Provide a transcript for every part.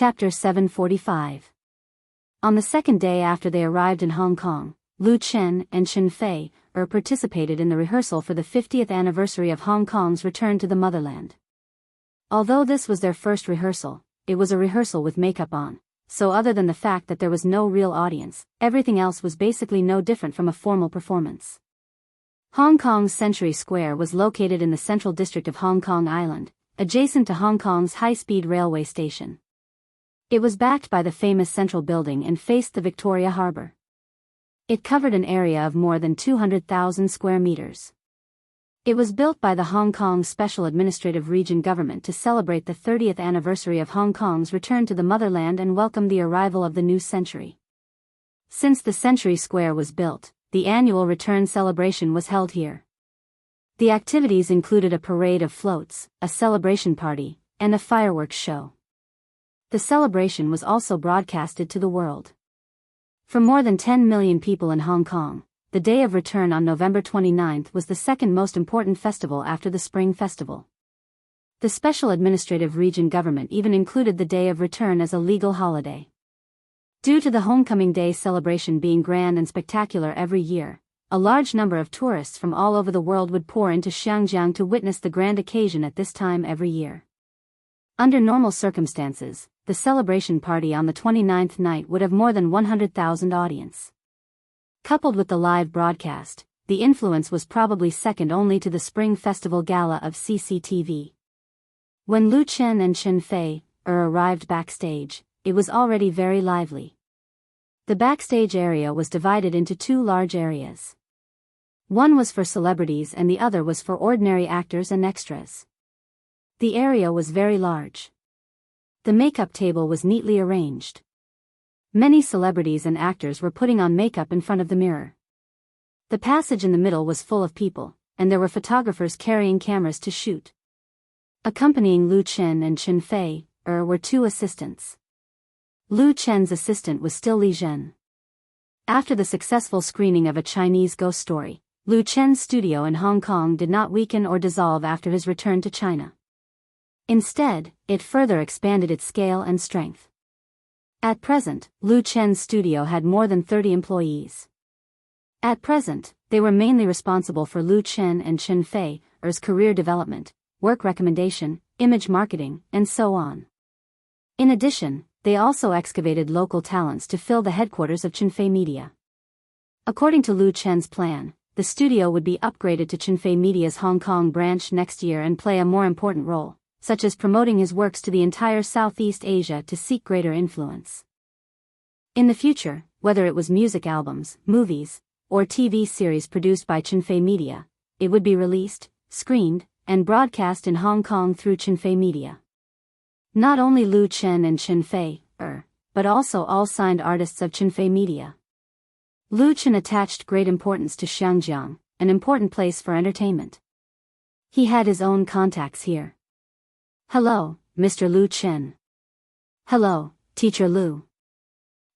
Chapter 745. On the second day after they arrived in Hong Kong, Lu Chen and Chen Fei participated in the rehearsal for the 50th anniversary of Hong Kong's return to the motherland. Although this was their first rehearsal, it was a rehearsal with makeup on, so other than the fact that there was no real audience, everything else was basically no different from a formal performance. Hong Kong's Century Square was located in the central district of Hong Kong Island, adjacent to Hong Kong's high-speed railway station. It was backed by the famous Central Building and faced the Victoria Harbour. It covered an area of more than 200,000 square meters. It was built by the Hong Kong Special Administrative Region government to celebrate the 30th anniversary of Hong Kong's return to the motherland and welcome the arrival of the new century. Since the Century Square was built, the annual return celebration was held here. The activities included a parade of floats, a celebration party, and a fireworks show. The celebration was also broadcasted to the world. For more than 10 million people in Hong Kong, the Day of Return on November 29th was the second most important festival after the Spring Festival. The Special Administrative Region government even included the Day of Return as a legal holiday. Due to the Homecoming Day celebration being grand and spectacular every year, a large number of tourists from all over the world would pour into Xiangjiang to witness the grand occasion at this time every year. Under normal circumstances, the celebration party on the 29th night would have more than 100,000 audience. Coupled with the live broadcast, the influence was probably second only to the Spring Festival Gala of CCTV. When Lu Chen and Chen Fei arrived backstage, it was already very lively. The backstage area was divided into two large areas. One was for celebrities and the other was for ordinary actors and extras. The area was very large. The makeup table was neatly arranged. Many celebrities and actors were putting on makeup in front of the mirror. The passage in the middle was full of people, and there were photographers carrying cameras to shoot. Accompanying Lu Chen and Chen Fei were two assistants. Lu Chen's assistant was still Li Zhen. After the successful screening of A Chinese Ghost Story, Lu Chen's studio in Hong Kong did not weaken or dissolve after his return to China. Instead, it further expanded its scale and strength. At present, Lu Chen's studio had more than 30 employees. At present, they were mainly responsible for Lu Chen and Chen Fei's career development, work recommendation, image marketing, and so on. In addition, they also excavated local talents to fill the headquarters of Chen Fei Media. According to Lu Chen's plan, the studio would be upgraded to Chen Fei Media's Hong Kong branch next year and play a more important role, such as promoting his works to the entire Southeast Asia to seek greater influence. In the future, whether it was music albums, movies, or TV series produced by Chen Fei Media, it would be released, screened, and broadcast in Hong Kong through Chen Fei Media. Not only Lu Chen and Chen Fei, but also all signed artists of Chen Fei Media. Lu Chen attached great importance to Xiangjiang, an important place for entertainment. He had his own contacts here. "Hello, Mr. Lu Chen." "Hello, Teacher Lu."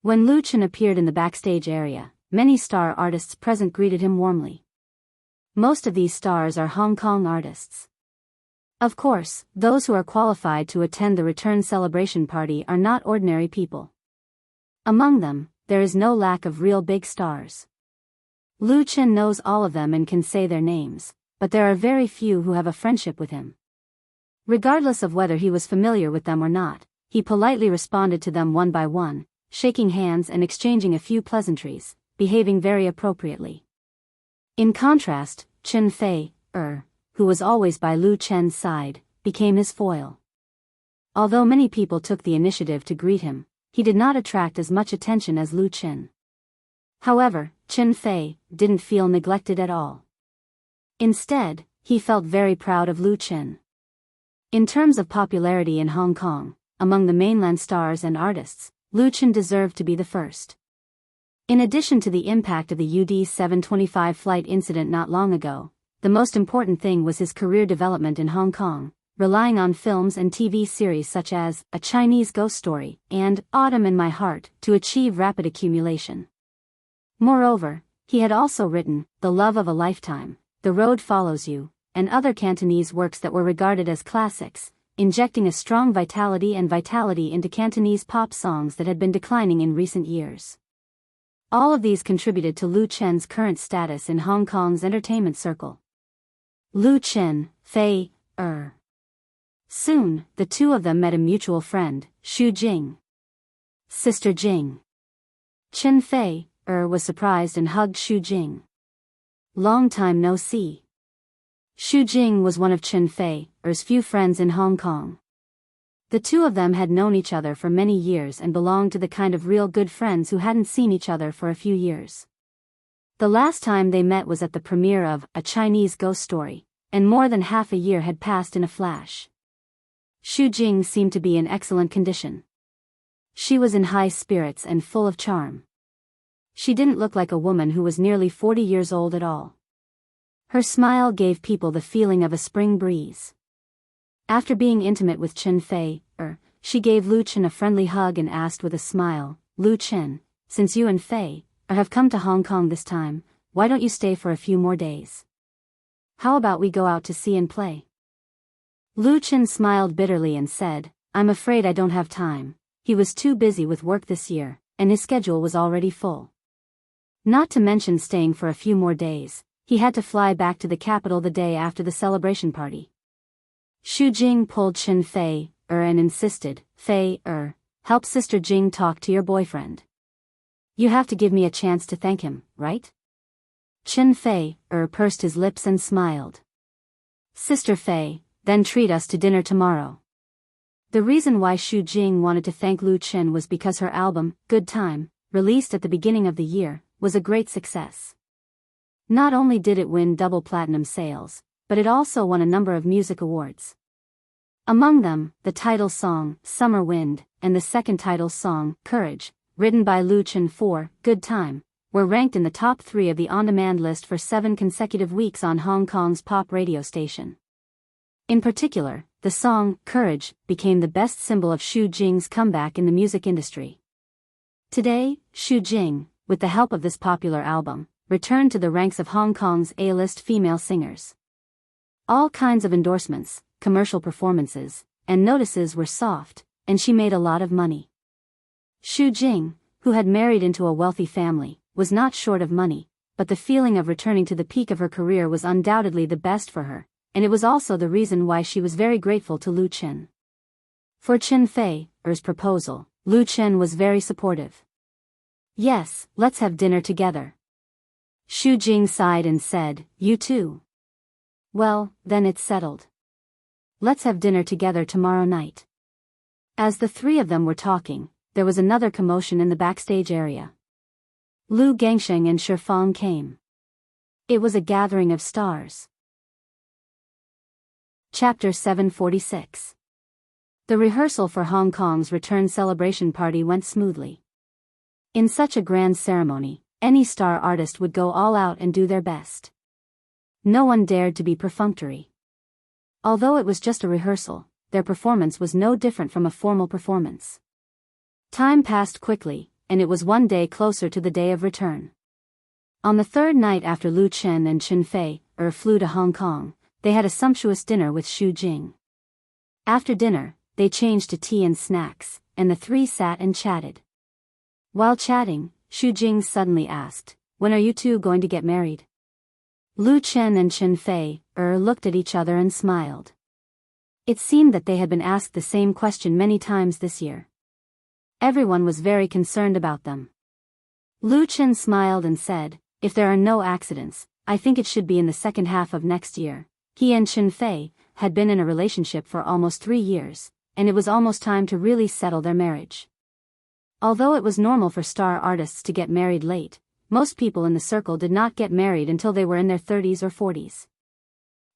When Lu Chen appeared in the backstage area, many star artists present greeted him warmly. Most of these stars are Hong Kong artists. Of course, those who are qualified to attend the return celebration party are not ordinary people. Among them, there is no lack of real big stars. Lu Chen knows all of them and can say their names, but there are very few who have a friendship with him. Regardless of whether he was familiar with them or not, he politely responded to them one by one, shaking hands and exchanging a few pleasantries, behaving very appropriately. In contrast, Chen Fei, who was always by Lu Chen's side, became his foil. Although many people took the initiative to greet him, he did not attract as much attention as Lu Chen. However, Chen Fei didn't feel neglected at all. Instead, he felt very proud of Lu Chen. In terms of popularity in Hong Kong, among the mainland stars and artists, Lu Chen deserved to be the first. In addition to the impact of the UD 725 flight incident not long ago, the most important thing was his career development in Hong Kong, relying on films and TV series such as A Chinese Ghost Story and Autumn in My Heart to achieve rapid accumulation. Moreover, he had also written The Love of a Lifetime, The Road Follows You, and other Cantonese works that were regarded as classics, injecting a strong vitality into Cantonese pop songs that had been declining in recent years. All of these contributed to Lu Chen's current status in Hong Kong's entertainment circle. Lu Chen, Fei, Soon, the two of them met a mutual friend, Xu Jing. Sister Jing. Chen Fei, was surprised and hugged Xu Jing. Long time no see. Xu Jing was one of Chen Fei's few friends in Hong Kong. The two of them had known each other for many years and belonged to the kind of real good friends who hadn't seen each other for a few years. The last time they met was at the premiere of A Chinese Ghost Story, and more than half a year had passed in a flash. Xu Jing seemed to be in excellent condition. She was in high spirits and full of charm. She didn't look like a woman who was nearly 40 years old at all. Her smile gave people the feeling of a spring breeze. After being intimate with Chen Fei, she gave Lu Chen a friendly hug and asked with a smile, "Lu Chen, since you and Fei have come to Hong Kong this time, why don't you stay for a few more days? How about we go out to see and play?" Lu Chen smiled bitterly and said, "I'm afraid I don't have time." He was too busy with work this year, and his schedule was already full. Not to mention staying for a few more days, he had to fly back to the capital the day after the celebration party. Xu Jing pulled Chen Fei, and insisted, "Fei, help Sister Jing talk to your boyfriend. You have to give me a chance to thank him, right?" Chen Fei, pursed his lips and smiled. "Sister Fei, then treat us to dinner tomorrow." The reason why Xu Jing wanted to thank Lu Chen was because her album, Good Time, released at the beginning of the year, was a great success. Not only did it win double platinum sales, but it also won a number of music awards. Among them, the title song, Summer Wind, and the second title song, Courage, written by Lu Chen for Good Time, were ranked in the top 3 of the on-demand list for 7 consecutive weeks on Hong Kong's pop radio station. In particular, the song, Courage, became the best symbol of Xu Jing's comeback in the music industry. Today, Xu Jing, with the help of this popular album, returned to the ranks of Hong Kong's A-list female singers. All kinds of endorsements, commercial performances, and notices were soft, and she made a lot of money. Xu Jing, who had married into a wealthy family, was not short of money, but the feeling of returning to the peak of her career was undoubtedly the best for her, and it was also the reason why she was very grateful to Lu Chen. For Chen Fei's proposal, Lu Chen was very supportive. "Yes, let's have dinner together." Xu Jing sighed and said, "You too?" "Well, then it's settled. Let's have dinner together tomorrow night." As the three of them were talking, there was another commotion in the backstage area. Lu Gangsheng and Shifang came. It was a gathering of stars. Chapter 746. The rehearsal for Hong Kong's return celebration party went smoothly. In such a grand ceremony, any star artist would go all out and do their best. No one dared to be perfunctory. Although it was just a rehearsal, their performance was no different from a formal performance. Time passed quickly, and it was one day closer to the day of return. On the third night after Lu Chen and Chen Fei flew to Hong Kong, they had a sumptuous dinner with Xu Jing. After dinner, they changed to tea and snacks, and the three sat and chatted. While chatting, Xu Jing suddenly asked, "When are you two going to get married?" Lu Chen and Chen Fei looked at each other and smiled. It seemed that they had been asked the same question many times this year. Everyone was very concerned about them. Lu Chen smiled and said, "If there are no accidents, I think it should be in the second half of next year." He and Chen Fei had been in a relationship for almost 3 years, and it was almost time to really settle their marriage. Although it was normal for star artists to get married late, most people in the circle did not get married until they were in their 30s or 40s.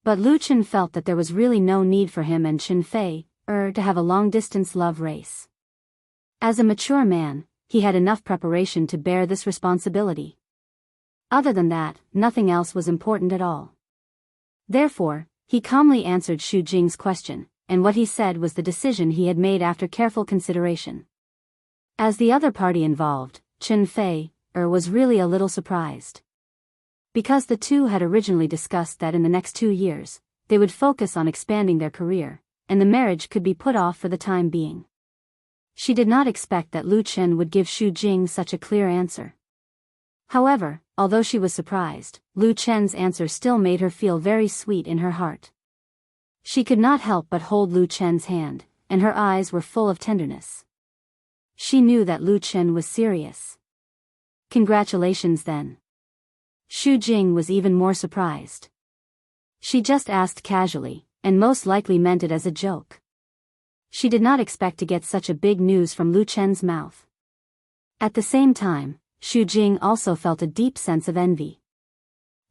But Lu Chen felt that there was really no need for him and Chen Fei to have a long-distance love race. As a mature man, he had enough preparation to bear this responsibility. Other than that, nothing else was important at all. Therefore, he calmly answered Xu Jing's question, and what he said was the decision he had made after careful consideration. As the other party involved, Chen Fei was really a little surprised. Because the two had originally discussed that in the next 2 years, they would focus on expanding their career, and the marriage could be put off for the time being. She did not expect that Lu Chen would give Xu Jing such a clear answer. However, although she was surprised, Lu Chen's answer still made her feel very sweet in her heart. She could not help but hold Lu Chen's hand, and her eyes were full of tenderness. She knew that Lu Chen was serious. Congratulations then. Xu Jing was even more surprised. She just asked casually, and most likely meant it as a joke. She did not expect to get such a big news from Lu Chen's mouth. At the same time, Xu Jing also felt a deep sense of envy.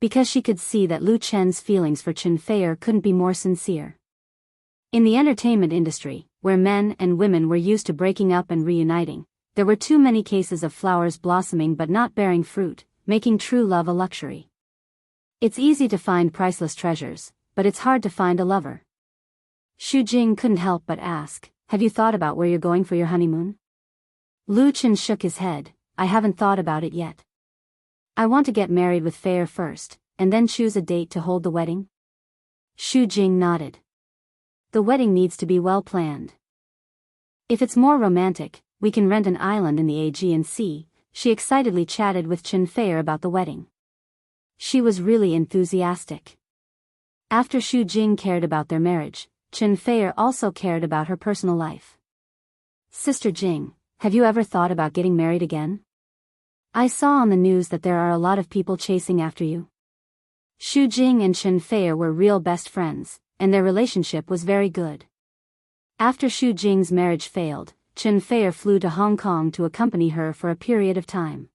Because she could see that Lu Chen's feelings for Chen Feier couldn't be more sincere. In the entertainment industry, where men and women were used to breaking up and reuniting, there were too many cases of flowers blossoming but not bearing fruit, making true love a luxury. It's easy to find priceless treasures, but it's hard to find a lover. Xu Jing couldn't help but ask, "Have you thought about where you're going for your honeymoon?" Lu Chen shook his head. "I haven't thought about it yet. I want to get married with Feier first, and then choose a date to hold the wedding." Xu Jing nodded. "The wedding needs to be well planned. If it's more romantic, we can rent an island in the Aegean Sea." She excitedly chatted with Chen Feier about the wedding. She was really enthusiastic. After Xu Jing cared about their marriage, Chen Feier also cared about her personal life. "Sister Jing, have you ever thought about getting married again? I saw on the news that there are a lot of people chasing after you." Xu Jing and Chen Feier were real best friends, and their relationship was very good. After Xu Jing's marriage failed, Chen Feier flew to Hong Kong to accompany her for a period of time.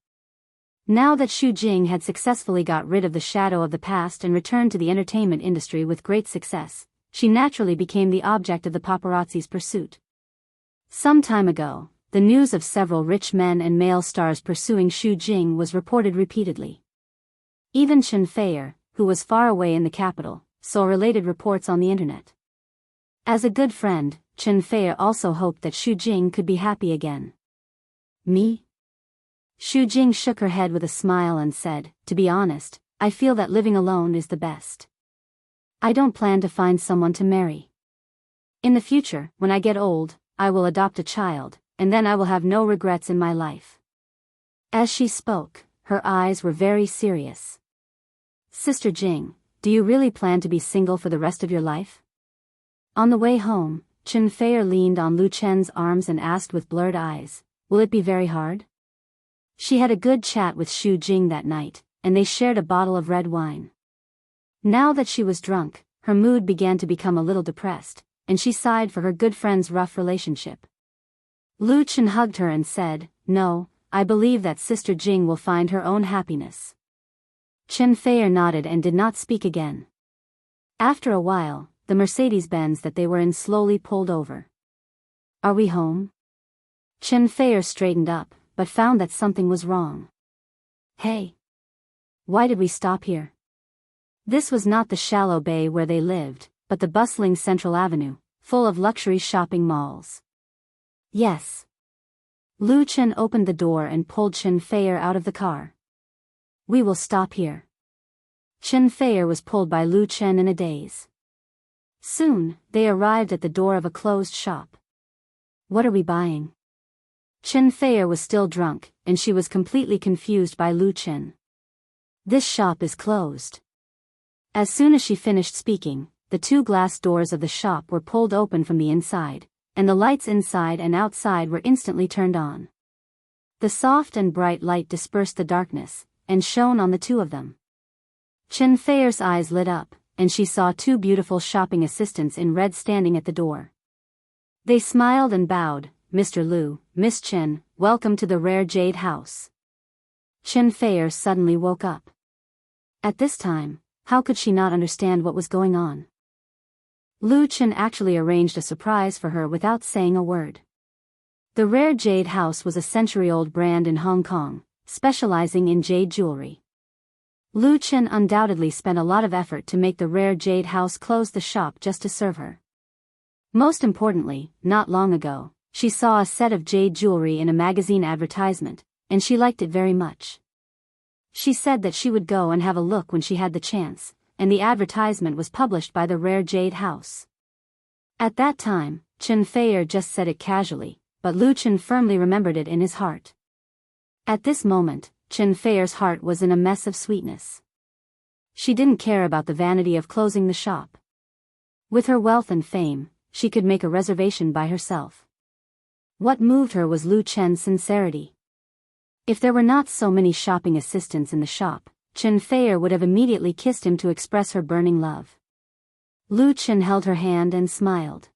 Now that Xu Jing had successfully got rid of the shadow of the past and returned to the entertainment industry with great success, she naturally became the object of the paparazzi's pursuit. Some time ago, the news of several rich men and male stars pursuing Xu Jing was reported repeatedly. Even Chen Feier, who was far away in the capital, saw related reports on the internet. As a good friend, Chen Feier also hoped that Xu Jing could be happy again. "Me?" Xu Jing shook her head with a smile and said, "To be honest, I feel that living alone is the best. I don't plan to find someone to marry. In the future, when I get old, I will adopt a child, and then I will have no regrets in my life." As she spoke, her eyes were very serious. "Sister Jing, do you really plan to be single for the rest of your life?" On the way home, Chen Feier leaned on Lu Chen's arms and asked with blurred eyes, "Will it be very hard?" She had a good chat with Xu Jing that night, and they shared a bottle of red wine. Now that she was drunk, her mood began to become a little depressed, and she sighed for her good friend's rough relationship. Lu Chen hugged her and said, "No, I believe that Sister Jing will find her own happiness." Chen Feier nodded and did not speak again. After a while, the Mercedes-Benz that they were in slowly pulled over. "Are we home?" Chen Feier straightened up, but found that something was wrong. "Hey! Why did we stop here?" This was not the shallow bay where they lived, but the bustling Central Avenue, full of luxury shopping malls. "Yes." Lu Chen opened the door and pulled Chen Feier out of the car. "We will stop here." Chen Feier was pulled by Lu Chen in a daze. Soon, they arrived at the door of a closed shop. "What are we buying?" Chen Feier was still drunk, and she was completely confused by Lu Chen. "This shop is closed." As soon as she finished speaking, the two glass doors of the shop were pulled open from the inside, and the lights inside and outside were instantly turned on. The soft and bright light dispersed the darkness, and shone on the two of them. Chen Feier's eyes lit up, and she saw two beautiful shopping assistants in red standing at the door. They smiled and bowed. "Mr. Lu, Miss Chen, welcome to the rare jade house." Chen Feier suddenly woke up. At this time, how could she not understand what was going on? Lu Chen actually arranged a surprise for her without saying a word. The Rare Jade House was a century-old brand in Hong Kong, specializing in jade jewelry. Lu Chen undoubtedly spent a lot of effort to make the Rare Jade House close the shop just to serve her. Most importantly, not long ago, she saw a set of jade jewelry in a magazine advertisement, and she liked it very much. She said that she would go and have a look when she had the chance, and the advertisement was published by the Rare Jade House. At that time, Chen Feier just said it casually, but Lu Chen firmly remembered it in his heart. At this moment, Chen Feier's heart was in a mess of sweetness. She didn't care about the vanity of closing the shop. With her wealth and fame, she could make a reservation by herself. What moved her was Lu Chen's sincerity. If there were not so many shopping assistants in the shop, Chen Feier would have immediately kissed him to express her burning love. Lu Chen held her hand and smiled.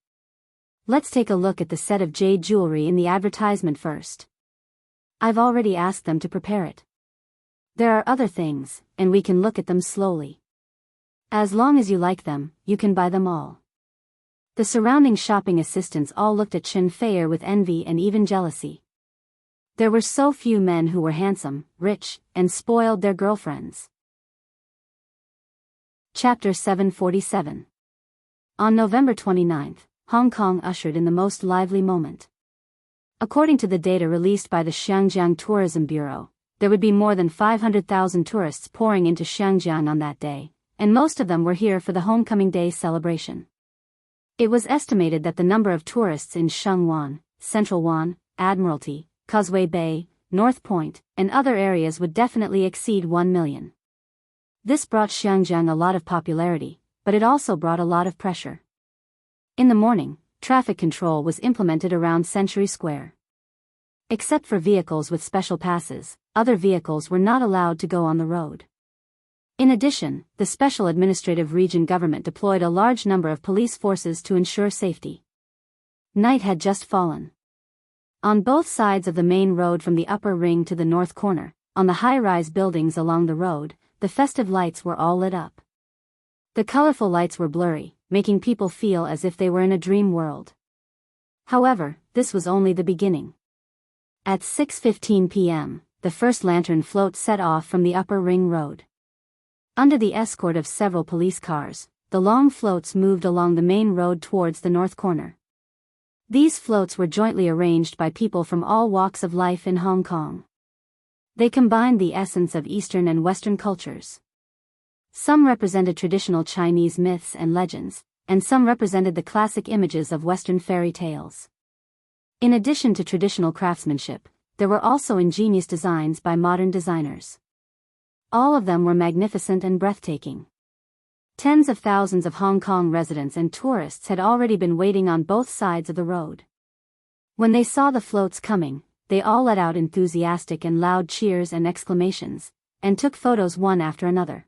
Let's take a look at the set of jade jewelry in the advertisement first. I've already asked them to prepare it. There are other things, and we can look at them slowly. As long as you like them, you can buy them all. The surrounding shopping assistants all looked at Chen Feier with envy and even jealousy. There were so few men who were handsome, rich, and spoiled their girlfriends. Chapter 747. On November 29, Hong Kong ushered in the most lively moment. According to the data released by the Xiangjiang Tourism Bureau, there would be more than 500,000 tourists pouring into Xiangjiang on that day, and most of them were here for the Homecoming Day celebration. It was estimated that the number of tourists in Shenzhen, Central Wan, Admiralty, Causeway Bay, North Point, and other areas would definitely exceed 1 million. This brought Xiangjiang a lot of popularity, but it also brought a lot of pressure. In the morning, traffic control was implemented around Century Square. Except for vehicles with special passes, other vehicles were not allowed to go on the road. In addition, the Special Administrative Region government deployed a large number of police forces to ensure safety. Night had just fallen. On both sides of the main road from the upper ring to the north corner, on the high-rise buildings along the road, the festive lights were all lit up. The colorful lights were blurry, making people feel as if they were in a dream world. However, this was only the beginning. At 6:15 p.m., the first lantern float set off from the upper ring road. Under the escort of several police cars, the long floats moved along the main road towards the north corner. These floats were jointly arranged by people from all walks of life in Hong Kong. They combined the essence of Eastern and Western cultures. Some represented traditional Chinese myths and legends, and some represented the classic images of Western fairy tales. In addition to traditional craftsmanship, there were also ingenious designs by modern designers. All of them were magnificent and breathtaking. Tens of thousands of Hong Kong residents and tourists had already been waiting on both sides of the road. When they saw the floats coming, they all let out enthusiastic and loud cheers and exclamations, and took photos one after another.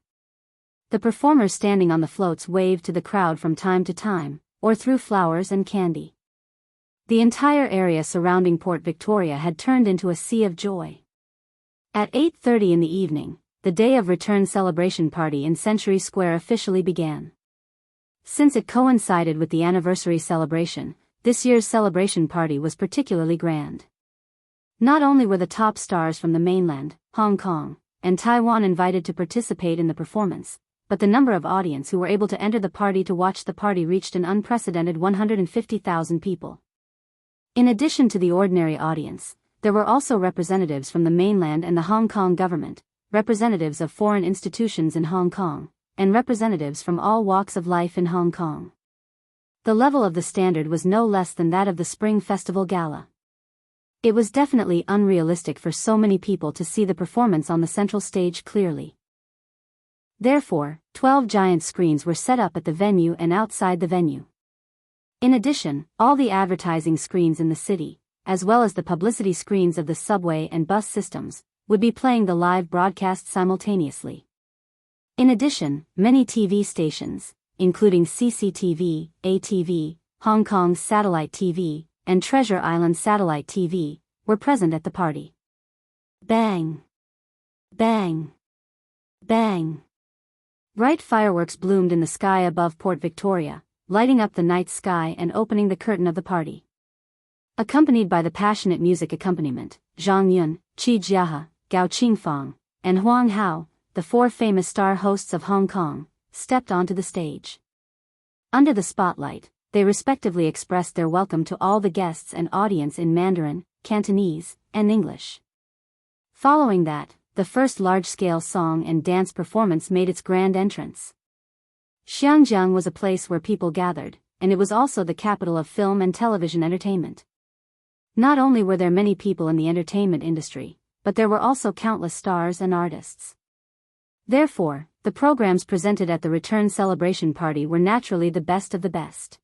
The performers standing on the floats waved to the crowd from time to time, or threw flowers and candy. The entire area surrounding Port Victoria had turned into a sea of joy. At 8:30 in the evening, the Day of Return celebration party in Century Square officially began. Since it coincided with the anniversary celebration, this year's celebration party was particularly grand. Not only were the top stars from the mainland, Hong Kong, and Taiwan invited to participate in the performance, but the number of audience who were able to enter the party to watch the party reached an unprecedented 150,000 people. In addition to the ordinary audience, there were also representatives from the mainland and the Hong Kong government, representatives of foreign institutions in Hong Kong, and representatives from all walks of life in Hong Kong. The level of the standard was no less than that of the Spring Festival Gala. It was definitely unrealistic for so many people to see the performance on the central stage clearly. Therefore, 12 giant screens were set up at the venue and outside the venue. In addition, all the advertising screens in the city, as well as the publicity screens of the subway and bus systems, would be playing the live broadcast simultaneously. In addition, many TV stations, including CCTV, ATV, Hong Kong's Satellite TV, and Treasure Island Satellite TV, were present at the party. Bang! Bang! Bang! Bright fireworks bloomed in the sky above Port Victoria, lighting up the night sky and opening the curtain of the party. Accompanied by the passionate music accompaniment, Zhang Yun, Qi Jiahe, Gao Qingfang, and Huang Hao, the four famous star hosts of Hong Kong, stepped onto the stage. Under the spotlight, they respectively expressed their welcome to all the guests and audience in Mandarin, Cantonese, and English. Following that, the first large-scale song and dance performance made its grand entrance. Xiangjiang was a place where people gathered, and it was also the capital of film and television entertainment. Not only were there many people in the entertainment industry, but there were also countless stars and artists. Therefore, the programs presented at the return celebration party were naturally the best of the best.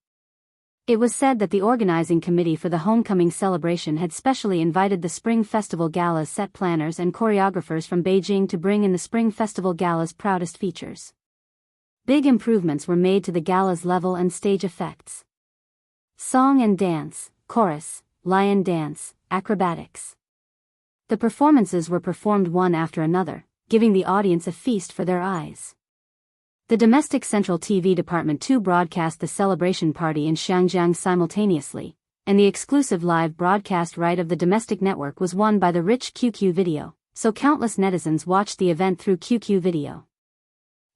It was said that the organizing committee for the homecoming celebration had specially invited the Spring Festival Gala's set planners and choreographers from Beijing to bring in the Spring Festival Gala's proudest features. Big improvements were made to the gala's level and stage effects. Song and dance, chorus, lion dance, acrobatics. The performances were performed one after another, giving the audience a feast for their eyes. The domestic Central TV department too broadcast the celebration party in Xinjiang simultaneously, and the exclusive live broadcast right of the domestic network was won by the rich QQ Video, so countless netizens watched the event through QQ Video.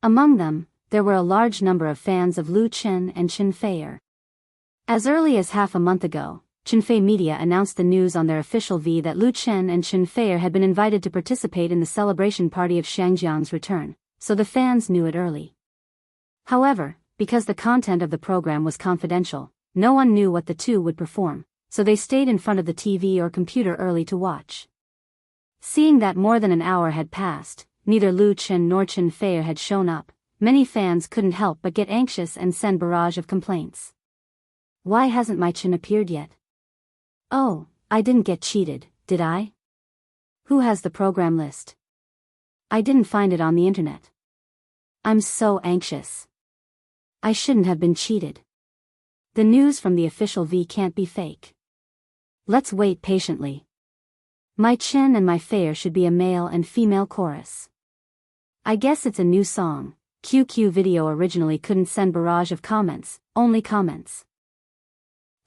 Among them, there were a large number of fans of Lu Chen and Chen Feier. As early as half a month ago, Chenfei Media announced the news on their official V that Lu Chen and Chen Feier had been invited to participate in the celebration party of Xinjiang's return, so the fans knew it early. However, because the content of the program was confidential, no one knew what the two would perform, so they stayed in front of the TV or computer early to watch. Seeing that more than an hour had passed, neither Lu Chen nor Chen Feier had shown up, many fans couldn't help but get anxious and send barrage of complaints. Why hasn't my Chen appeared yet? Oh, I didn't get cheated, did I? Who has the program list? I didn't find it on the internet. I'm so anxious. I shouldn't have been cheated. The news from the official V can't be fake. Let's wait patiently. My Chen and my Feier should be a male and female chorus. I guess it's a new song. QQ Video originally couldn't send barrage of comments, only comments.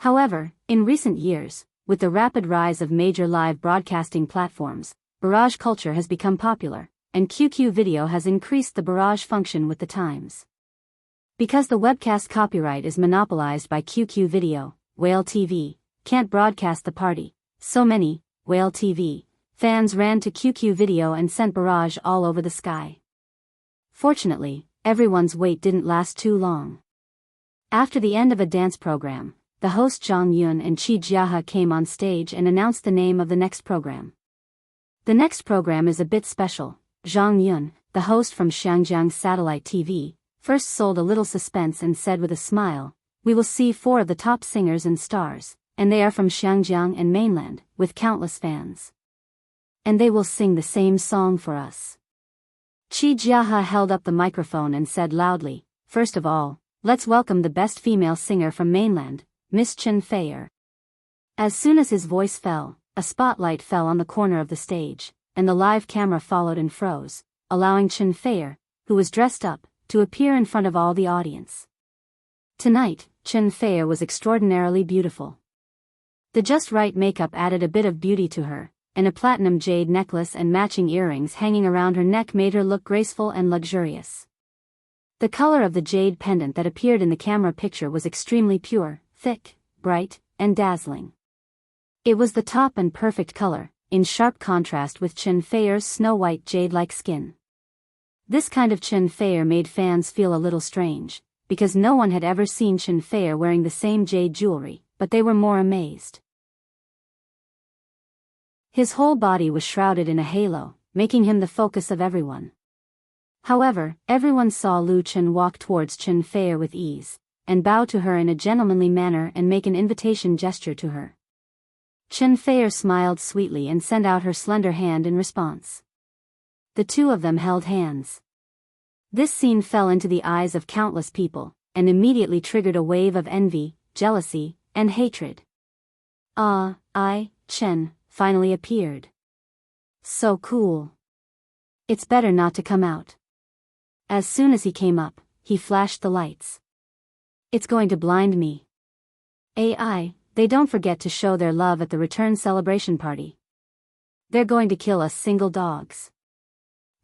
However, in recent years, with the rapid rise of major live broadcasting platforms, barrage culture has become popular, and QQ Video has increased the barrage function with the times. Because the webcast copyright is monopolized by QQ Video, Whale TV can't broadcast the party, so many, Whale TV, fans ran to QQ Video and sent barrage all over the sky. Fortunately, everyone's wait didn't last too long. After the end of a dance program, the host Zhang Yun and Qi Jiahe came on stage and announced the name of the next program. The next program is a bit special. Zhang Yun, the host from Xinjiang Satellite TV, first sold a little suspense and said with a smile, "We will see 4 of the top singers and stars, and they are from Xinjiang and mainland, with countless fans. And they will sing the same song for us." Qi Jiahe held up the microphone and said loudly, "First of all, let's welcome the best female singer from mainland, Miss Chen Feier." As soon as his voice fell, a spotlight fell on the corner of the stage, and the live camera followed and froze, allowing Chen Feier, who was dressed up, to appear in front of all the audience. Tonight, Chen Feier was extraordinarily beautiful. The just right makeup added a bit of beauty to her, and a platinum jade necklace and matching earrings hanging around her neck made her look graceful and luxurious. The color of the jade pendant that appeared in the camera picture was extremely pure, thick, bright, and dazzling. It was the top and perfect color, in sharp contrast with Chen Feier's snow-white jade-like skin. This kind of Chen Feier made fans feel a little strange, because no one had ever seen Chen Feier wearing the same jade jewelry, but they were more amazed. His whole body was shrouded in a halo, making him the focus of everyone. However, everyone saw Lu Chen walk towards Chen Feier with ease, and bow to her in a gentlemanly manner and make an invitation gesture to her. Chen Feier smiled sweetly and sent out her slender hand in response. The two of them held hands. This scene fell into the eyes of countless people, and immediately triggered a wave of envy, jealousy, and hatred. Chen, finally appeared. So cool. It's better not to come out. As soon as he came up, he flashed the lights. It's going to blind me. They don't forget to show their love at the return celebration party. They're going to kill us single dogs.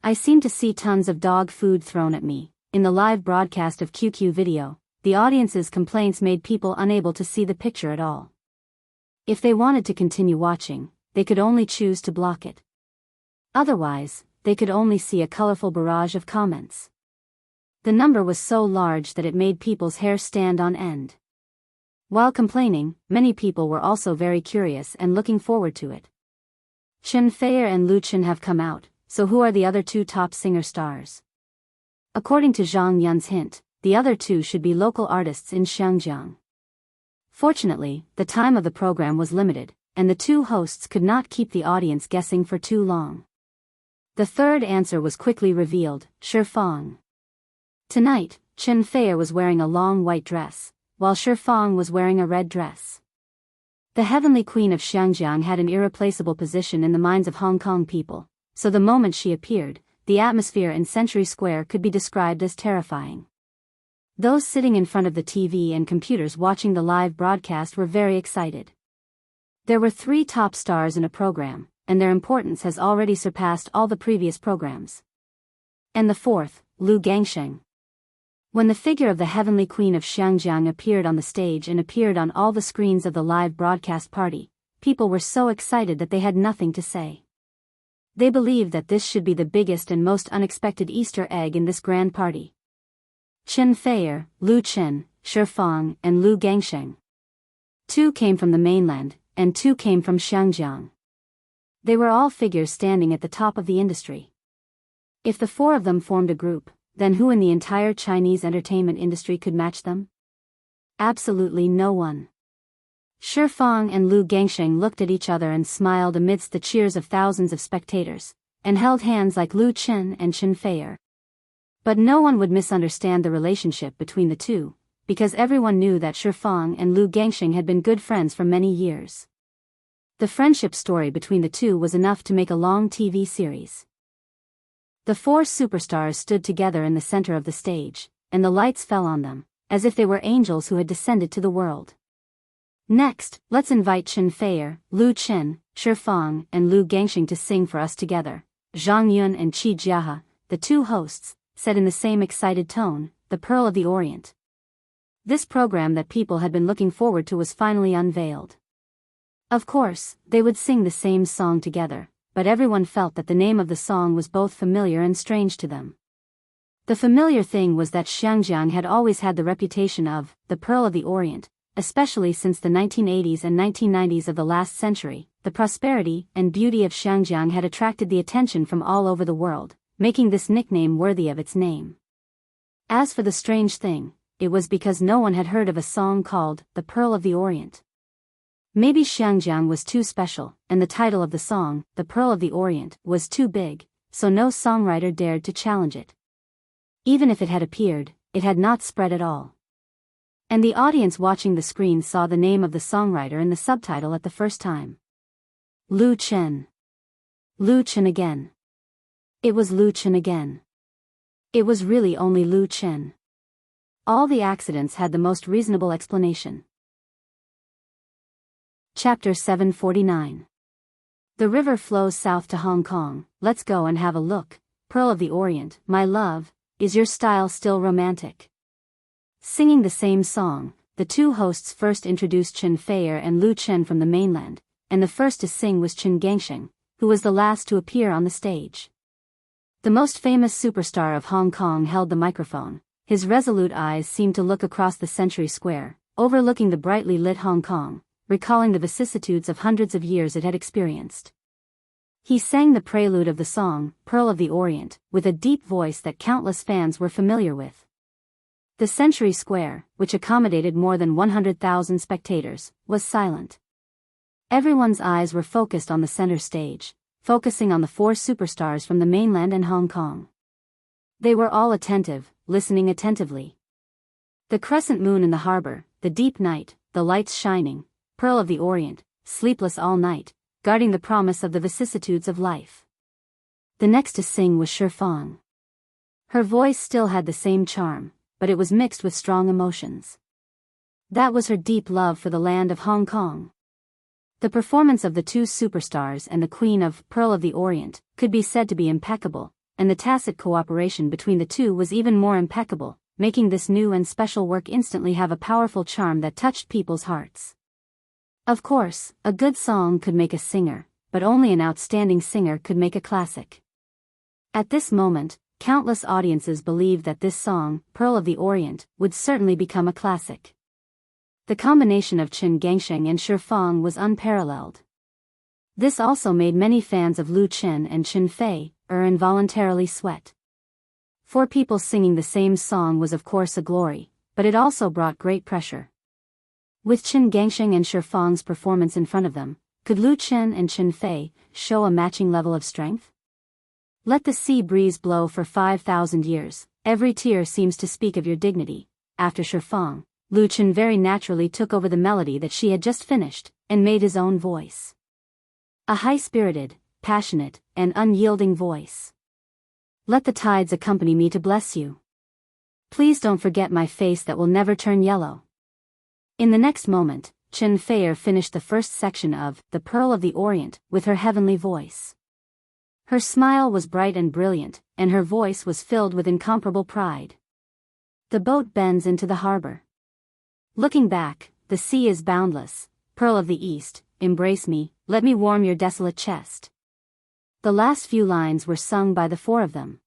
I seem to see tons of dog food thrown at me. In the live broadcast of QQ Video, the audience's complaints made people unable to see the picture at all. If they wanted to continue watching, they could only choose to block it. Otherwise, they could only see a colorful barrage of comments. The number was so large that it made people's hair stand on end. While complaining, many people were also very curious and looking forward to it. Chen Feier and Lu Chen have come out, so who are the other two top singer stars? According to Zhang Yun's hint, the other two should be local artists in Xiangjiang. Fortunately, the time of the program was limited, and the two hosts could not keep the audience guessing for too long. The third answer was quickly revealed: Shifang. Tonight, Chen Feier was wearing a long white dress, while Shifang was wearing a red dress. The heavenly queen of Xiangjiang had an irreplaceable position in the minds of Hong Kong people, so the moment she appeared, the atmosphere in Century Square could be described as terrifying. Those sitting in front of the TV and computers watching the live broadcast were very excited. There were 3 top stars in a program, and their importance has already surpassed all the previous programs. And the fourth, Lu Gangsheng. When the figure of the heavenly queen of Xiangjiang appeared on the stage and appeared on all the screens of the live broadcast party, people were so excited that they had nothing to say. They believed that this should be the biggest and most unexpected Easter egg in this grand party. Chen Feier, Lu Chen, Shifang, and Lu Gangsheng. 2 came from the mainland, and 2 came from Xiangjiang. They were all figures standing at the top of the industry. If the 4 of them formed a group, then who in the entire Chinese entertainment industry could match them? Absolutely no one. Shifang and Lu Gangsheng looked at each other and smiled amidst the cheers of thousands of spectators, and held hands like Lu Chen and Chen Feier. But no one would misunderstand the relationship between the two, because everyone knew that Shifang and Lu Gangsheng had been good friends for many years. The friendship story between the two was enough to make a long TV series. The 4 superstars stood together in the center of the stage, and the lights fell on them, as if they were angels who had descended to the world. Next, let's invite Chen Feier, Lu Chen, Shifang, and Lu Gangsheng to sing for us together. Zhang Yun and Qi Jiahe, the 2 hosts, said in the same excited tone, the Pearl of the Orient. This program that people had been looking forward to was finally unveiled. Of course, they would sing the same song together, but everyone felt that the name of the song was both familiar and strange to them. The familiar thing was that Xiangjiang had always had the reputation of the Pearl of the Orient, especially since the 1980s and 1990s of the last century. The prosperity and beauty of Xiangjiang had attracted the attention from all over the world, making this nickname worthy of its name. As for the strange thing, it was because no one had heard of a song called the Pearl of the Orient. Maybe Xiangjiang was too special, and the title of the song, The Pearl of the Orient, was too big, so no songwriter dared to challenge it. Even if it had appeared, it had not spread at all. And the audience watching the screen saw the name of the songwriter in the subtitle at the first time. Lu Chen. Lu Chen again. It was Lu Chen again. It was really only Lu Chen. All the accidents had the most reasonable explanation. Chapter 749. The river flows south to Hong Kong, let's go and have a look. Pearl of the Orient, my love, is your style still romantic? Singing the same song, the 2 hosts first introduced Chen Feier and Lu Chen from the mainland, and the first to sing was Chen Gangsheng, who was the last to appear on the stage. The most famous superstar of Hong Kong held the microphone. His resolute eyes seemed to look across the Century Square, overlooking the brightly lit Hong Kong, recalling the vicissitudes of hundreds of years it had experienced. He sang the prelude of the song, Pearl of the Orient, with a deep voice that countless fans were familiar with. The Century Square, which accommodated more than 100,000 spectators, was silent. Everyone's eyes were focused on the center stage, focusing on the 4 superstars from the mainland and Hong Kong. They were all attentive, listening attentively. The crescent moon in the harbor, the deep night, the lights shining, Pearl of the Orient, sleepless all night, guarding the promise of the vicissitudes of life. The next to sing was Shifang. Her voice still had the same charm, but it was mixed with strong emotions. That was her deep love for the land of Hong Kong. The performance of the 2 superstars and the Queen of Pearl of the Orient could be said to be impeccable, and the tacit cooperation between the 2 was even more impeccable, making this new and special work instantly have a powerful charm that touched people's hearts. Of course, a good song could make a singer, but only an outstanding singer could make a classic. At this moment, countless audiences believed that this song, Pearl of the Orient, would certainly become a classic. The combination of Chen Gangsheng and Shi Fang was unparalleled. This also made many fans of Lu Chen and Chen Fei involuntarily sweat. Four people singing the same song was of course a glory, but it also brought great pressure. With Chen Gangsheng and Shi Fang's performance in front of them, could Lu Chen and Chen Fei show a matching level of strength? Let the sea breeze blow for 5,000 years, every tear seems to speak of your dignity. After Shi Fang, Lu Chen very naturally took over the melody that she had just finished, and made his own voice. A high-spirited, passionate, and unyielding voice. Let the tides accompany me to bless you. Please don't forget my face that will never turn yellow. In the next moment, Chen Fei finished the first section of The Pearl of the Orient with her heavenly voice. Her smile was bright and brilliant, and her voice was filled with incomparable pride. The boat bends into the harbor. Looking back, the sea is boundless. Pearl of the East, embrace me, let me warm your desolate chest. The last few lines were sung by the four of them.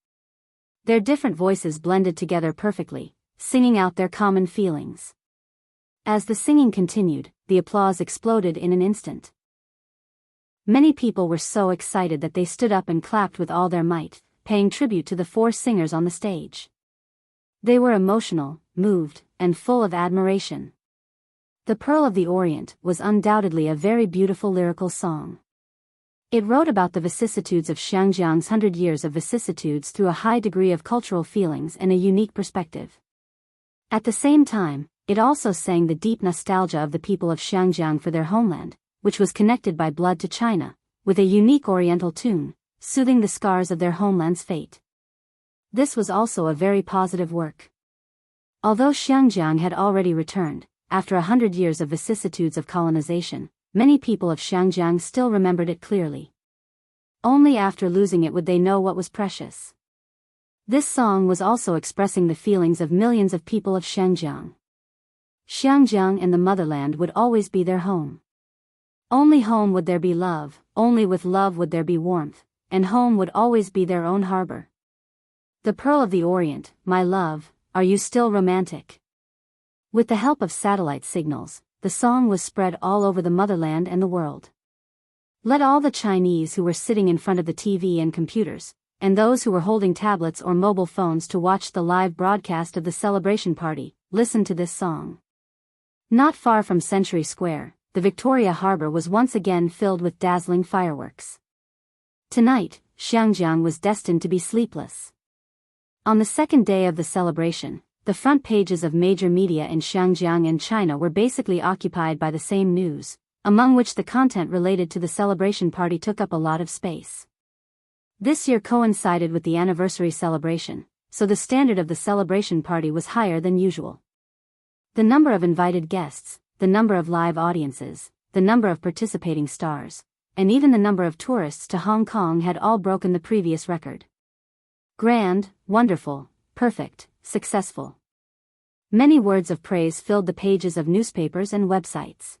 Their different voices blended together perfectly, singing out their common feelings. As the singing continued, the applause exploded in an instant. Many people were so excited that they stood up and clapped with all their might, paying tribute to the four singers on the stage. They were emotional, moved, and full of admiration. The Pearl of the Orient was undoubtedly a very beautiful lyrical song. It wrote about the vicissitudes of Xiangjiang's 100 years of vicissitudes through a high degree of cultural feelings and a unique perspective. At the same time, it also sang the deep nostalgia of the people of Xiangjiang for their homeland, which was connected by blood to China, with a unique oriental tune, soothing the scars of their homeland's fate. This was also a very positive work. Although Xiangjiang had already returned, after 100 years of vicissitudes of colonization, many people of Xiangjiang still remembered it clearly. Only after losing it would they know what was precious. This song was also expressing the feelings of millions of people of Xiangjiang. Xiangjiang and the motherland would always be their home. Only home would there be love, only with love would there be warmth, and home would always be their own harbor. The Pearl of the Orient, my love, are you still romantic? With the help of satellite signals, the song was spread all over the motherland and the world. Let all the Chinese who were sitting in front of the TV and computers, and those who were holding tablets or mobile phones to watch the live broadcast of the celebration party, listen to this song. Not far from Century Square, the Victoria Harbor was once again filled with dazzling fireworks. Tonight, Xiangjiang was destined to be sleepless. On the second day of the celebration, the front pages of major media in Xiangjiang and China were basically occupied by the same news, among which the content related to the celebration party took up a lot of space. This year coincided with the anniversary celebration, so the standard of the celebration party was higher than usual. The number of invited guests, the number of live audiences, the number of participating stars, and even the number of tourists to Hong Kong had all broken the previous record. Grand, wonderful, perfect, successful. Many words of praise filled the pages of newspapers and websites.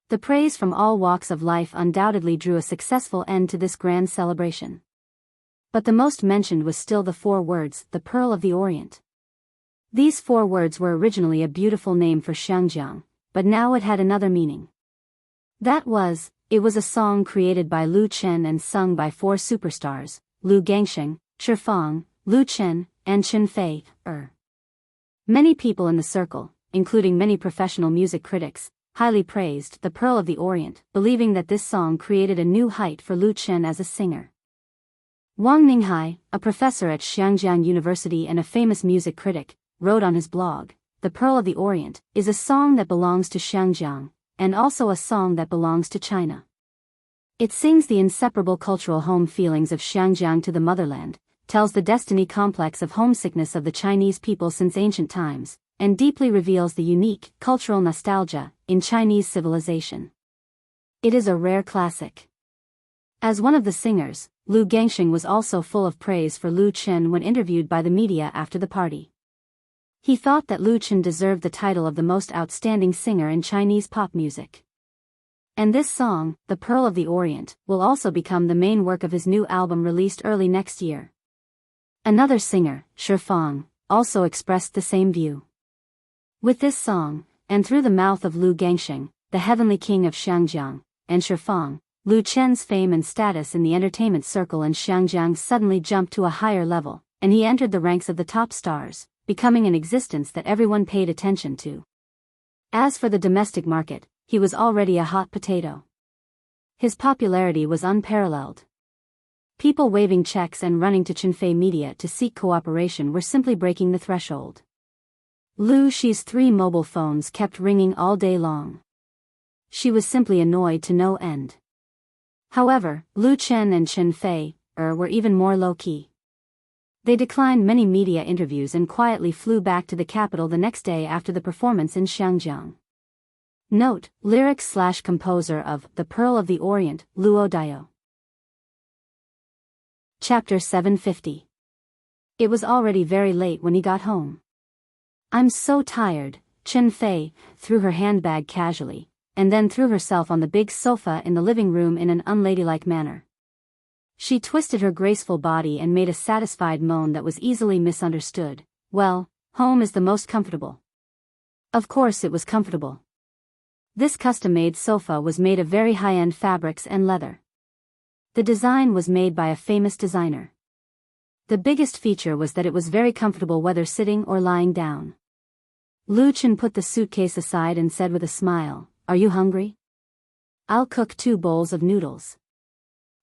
The praise from all walks of life undoubtedly drew a successful end to this grand celebration. But the most mentioned was still the four words, the Pearl of the Orient. These four words were originally a beautiful name for Xiangjiang, but now it had another meaning. That was, it was a song created by Lu Chen and sung by four superstars, Lu Gangsheng, Shi Fang, Lu Chen, and Chen Fei. Many people in the circle, including many professional music critics, highly praised The Pearl of the Orient, believing that this song created a new height for Lu Chen as a singer. Wang Ninghai, a professor at Xiangjiang University and a famous music critic, wrote on his blog, The Pearl of the Orient is a song that belongs to Xiangjiang, and also a song that belongs to China. It sings the inseparable cultural home feelings of Xiangjiang to the motherland, tells the destiny complex of homesickness of the Chinese people since ancient times, and deeply reveals the unique cultural nostalgia in Chinese civilization. It is a rare classic. As one of the singers, Lu Gangsheng was also full of praise for Lu Chen when interviewed by the media after the party. He thought that Lu Chen deserved the title of the most outstanding singer in Chinese pop music. And this song, The Pearl of the Orient, will also become the main work of his new album released early next year. Another singer, Shi Fang, also expressed the same view. With this song, and through the mouth of Lu Gangsheng, the heavenly king of Xiangjiang, and Shifang, Lu Chen's fame and status in the entertainment circle in Xiangjiang suddenly jumped to a higher level, and he entered the ranks of the top stars, becoming an existence that everyone paid attention to. As for the domestic market, he was already a hot potato. His popularity was unparalleled. People waving checks and running to Qinfei Media to seek cooperation were simply breaking the threshold. Lu Shi's 3 mobile phones kept ringing all day long. She was simply annoyed to no end. However, Lu Chen and Qinfei were even more low-key. They declined many media interviews and quietly flew back to the capital the next day after the performance in Xiangjiang. Note: lyrics/composer of The Pearl of the Orient, Luo Dio. Chapter 750. It was already very late when he got home. "I'm so tired," Qinfei threw her handbag casually, and then threw herself on the big sofa in the living room in an unladylike manner. She twisted her graceful body and made a satisfied moan that was easily misunderstood. "Well, home is the most comfortable." Of course it was comfortable. This custom-made sofa was made of very high-end fabrics and leather. The design was made by a famous designer. The biggest feature was that it was very comfortable whether sitting or lying down. Lu Chen put the suitcase aside and said with a smile, "Are you hungry? I'll cook 2 bowls of noodles."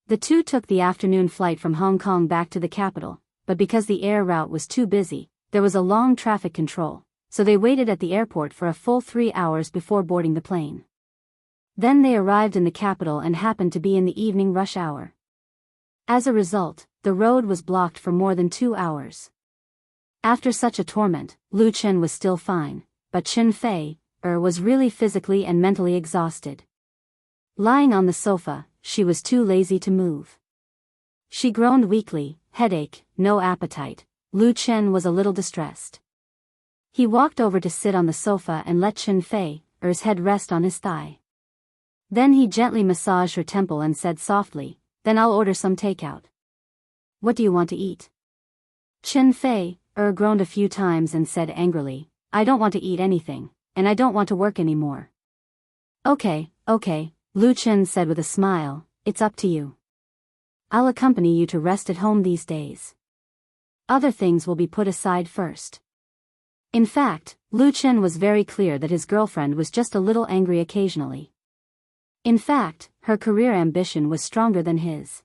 The two took the afternoon flight from Hong Kong back to the capital, but because the air route was too busy, there was a long traffic control, so they waited at the airport for a full 3 hours before boarding the plane. Then they arrived in the capital and happened to be in the evening rush hour. As a result, the road was blocked for more than 2 hours. After such a torment, Lu Chen was still fine, but Qinfei was really physically and mentally exhausted. Lying on the sofa, she was too lazy to move. She groaned weakly, headache, no appetite. Lu Chen was a little distressed. He walked over to sit on the sofa and let Qinfei's head rest on his thigh. Then he gently massaged her temple and said softly, "Then I'll order some takeout." "What do you want to eat?" Qinfei groaned a few times and said angrily, "I don't want to eat anything, and I don't want to work anymore." Okay, Lu Chen said with a smile, "It's up to you. I'll accompany you to rest at home these days. Other things will be put aside first." In fact, Lu Chen was very clear that his girlfriend was just a little angry occasionally. In fact, her career ambition was stronger than his.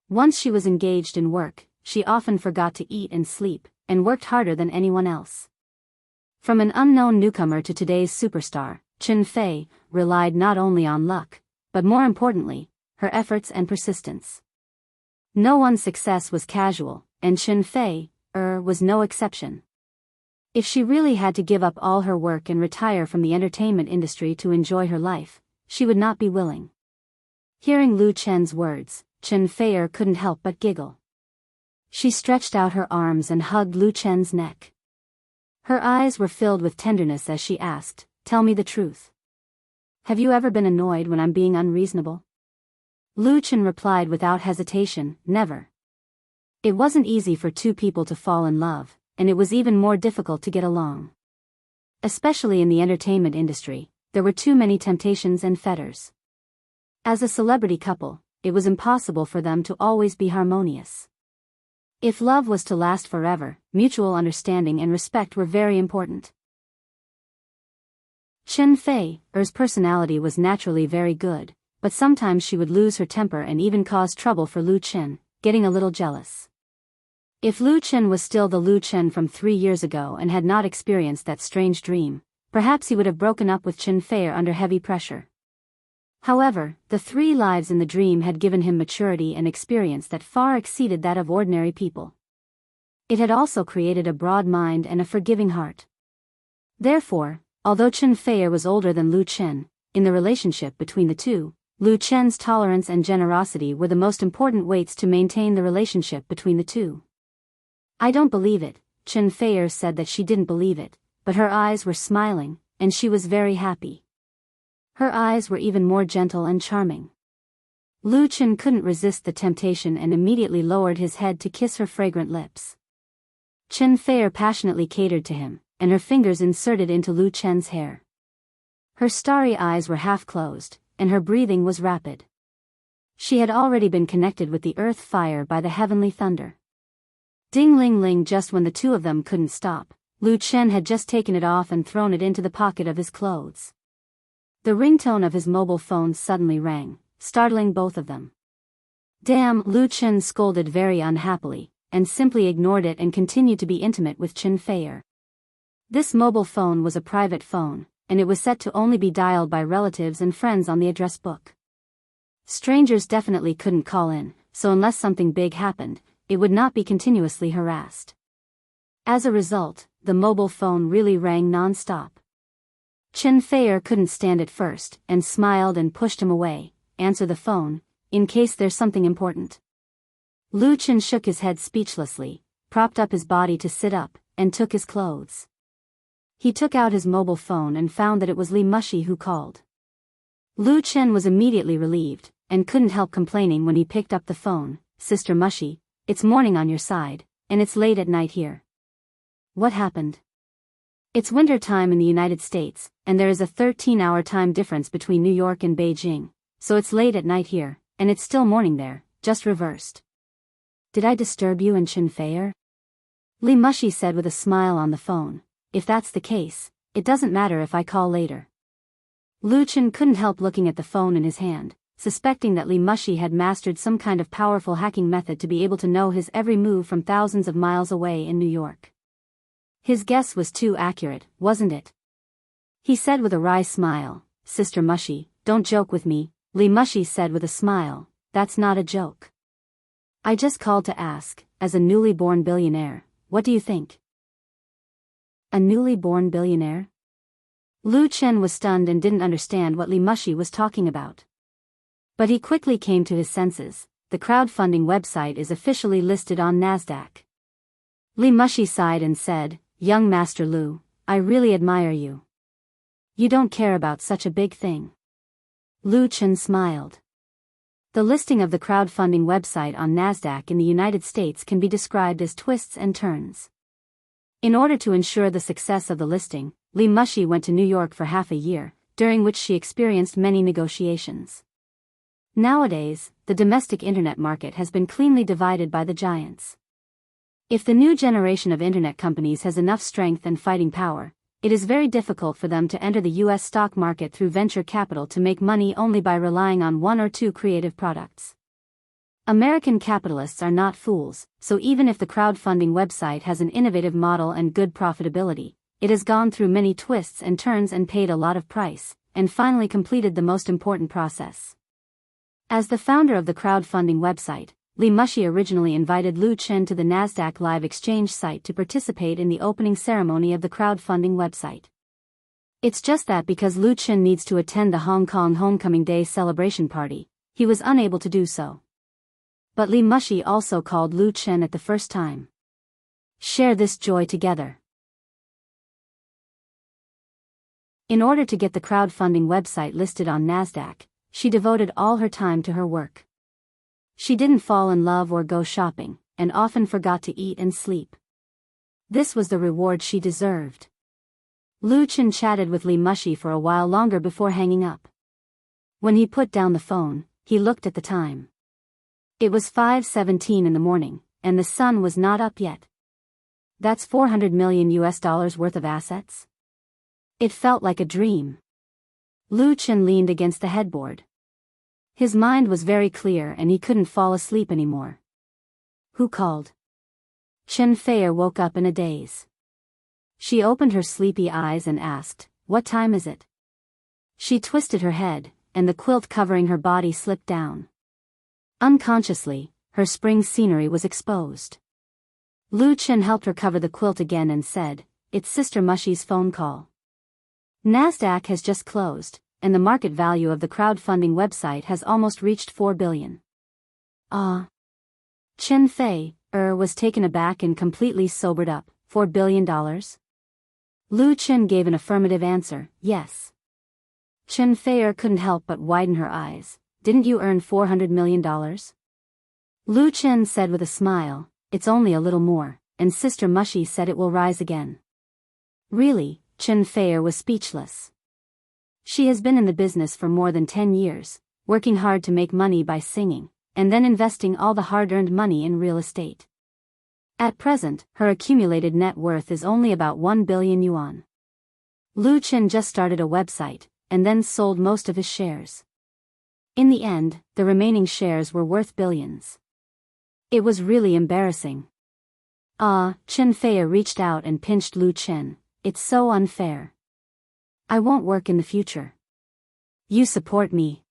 Once she was engaged in work, she often forgot to eat and sleep, and worked harder than anyone else. From an unknown newcomer to today's superstar, Qinfei relied not only on luck, but more importantly, her efforts and persistence. No one's success was casual, and Qinfei was no exception. If she really had to give up all her work and retire from the entertainment industry to enjoy her life, she would not be willing. Hearing Lu Chen's words, Qinfei couldn't help but giggle. She stretched out her arms and hugged Lu Chen's neck. Her eyes were filled with tenderness as she asked, "Tell me the truth. Have you ever been annoyed when I'm being unreasonable?" Lu Chen replied without hesitation, "Never." It wasn't easy for 2 people to fall in love, and it was even more difficult to get along. Especially in the entertainment industry, there were too many temptations and fetters. As a celebrity couple, it was impossible for them to always be harmonious. If love was to last forever, mutual understanding and respect were very important. Qinfei's personality was naturally very good, but sometimes she would lose her temper and even cause trouble for Lu Chen, getting a little jealous. If Lu Chen was still the Lu Chen from 3 years ago and had not experienced that strange dream, perhaps he would have broken up with Qinfei under heavy pressure. However, the 3 lives in the dream had given him maturity and experience that far exceeded that of ordinary people. It had also created a broad mind and a forgiving heart. Therefore, although Qinfei was older than Lu Chen, in the relationship between the two, Lu Chen's tolerance and generosity were the most important weights to maintain the relationship between the two. "I don't believe it," Qinfei said that she didn't believe it, but her eyes were smiling, and she was very happy. Her eyes were even more gentle and charming. Lu Chen couldn't resist the temptation and immediately lowered his head to kiss her fragrant lips. Qinfei passionately catered to him, and her fingers inserted into Lu Chen's hair, Her starry eyes were half closed, and her breathing was rapid. She had already been connected with the earth fire by the heavenly thunder. Ding-ling-ling, just when the two of them couldn't stop, Lu Chen had just taken it off and thrown it into the pocket of his clothes. The ringtone of his mobile phone suddenly rang, startling both of them. Damn, Lu Chen scolded very unhappily, and simply ignored it and continued to be intimate with Chen Feier. This mobile phone was a private phone, and it was set to only be dialed by relatives and friends on the address book. Strangers definitely couldn't call in, so unless something big happened, it would not be continuously harassed. As a result, the mobile phone really rang non-stop. Chen Feier couldn't stand it first, and smiled and pushed him away. Answer the phone, in case there's something important. Lu Chen shook his head speechlessly, propped up his body to sit up, and took his clothes. He took out his mobile phone and found that it was Li Mushi who called. Lu Chen was immediately relieved, and couldn't help complaining when he picked up the phone. Sister Mushi, it's morning on your side, and it's late at night here. What happened? It's winter time in the United States, and there is a 13-hour time difference between New York and Beijing, so it's late at night here, and it's still morning there, just reversed. Did I disturb you and Chen Feier? Li Mushi said with a smile on the phone. If that's the case, it doesn't matter if I call later. Lu Chen couldn't help looking at the phone in his hand, suspecting that Li Mushi had mastered some kind of powerful hacking method to be able to know his every move from thousands of miles away in New York. His guess was too accurate, wasn't it? He said with a wry smile. Sister Mushi, don't joke with me. Li Mushi said with a smile. That's not a joke. I just called to ask, as a newly born billionaire, what do you think? A newly born billionaire? Lu Chen was stunned and didn't understand what Li Mushi was talking about. But he quickly came to his senses. The crowdfunding website is officially listed on NASDAQ. Li Mushi sighed and said, Young Master Lu, I really admire you. You don't care about such a big thing. Lu Chen smiled. The listing of the crowdfunding website on NASDAQ in the United States can be described as twists and turns. In order to ensure the success of the listing, Li Mushi went to New York for half a year, during which she experienced many negotiations. Nowadays, the domestic internet market has been cleanly divided by the giants. If the new generation of internet companies has enough strength and fighting power, it is very difficult for them to enter the US stock market through venture capital to make money only by relying on one or two creative products. American capitalists are not fools, so even if the crowdfunding website has an innovative model and good profitability, it has gone through many twists and turns and paid a lot of price, and finally completed the most important process. As the founder of the crowdfunding website, Li Mushi originally invited Lu Chen to the NASDAQ Live Exchange site to participate in the opening ceremony of the crowdfunding website. It's just that because Lu Chen needs to attend the Hong Kong Homecoming Day celebration party, he was unable to do so. But Li Mushi also called Lu Chen at the first time. Share this joy together. In order to get the crowdfunding website listed on NASDAQ, she devoted all her time to her work. She didn't fall in love or go shopping, and often forgot to eat and sleep. This was the reward she deserved. Lu Chen chatted with Li Mushi for a while longer before hanging up. When he put down the phone, he looked at the time. It was 5:17 in the morning, and the sun was not up yet. That's $400 million worth of assets? It felt like a dream. Lu Chen leaned against the headboard. His mind was very clear and he couldn't fall asleep anymore. Who called? Chen Feier woke up in a daze. She opened her sleepy eyes and asked, "What time is it?" She twisted her head, and the quilt covering her body slipped down. Unconsciously, her spring scenery was exposed. Lu Chen helped her cover the quilt again and said, "It's Sister Mushi's phone call. NASDAQ has just closed, and the market value of the crowdfunding website has almost reached $4 billion. Ah. Chen Feier was taken aback and completely sobered up. $4 billion? Lu Chen gave an affirmative answer, yes. Chen Feier couldn't help but widen her eyes. Didn't you earn $400 million? Lu Chen said with a smile, it's only a little more, and Sister Mushi said it will rise again. Really? Chen Feier was speechless. She has been in the business for more than 10 years, working hard to make money by singing, and then investing all the hard-earned money in real estate. At present, her accumulated net worth is only about 1 billion yuan. Lu Chen just started a website, and then sold most of his shares. In the end, the remaining shares were worth billions. It was really embarrassing. Chen Fei reached out and pinched Lu Chen. It's so unfair. I won't work in the future. You support me.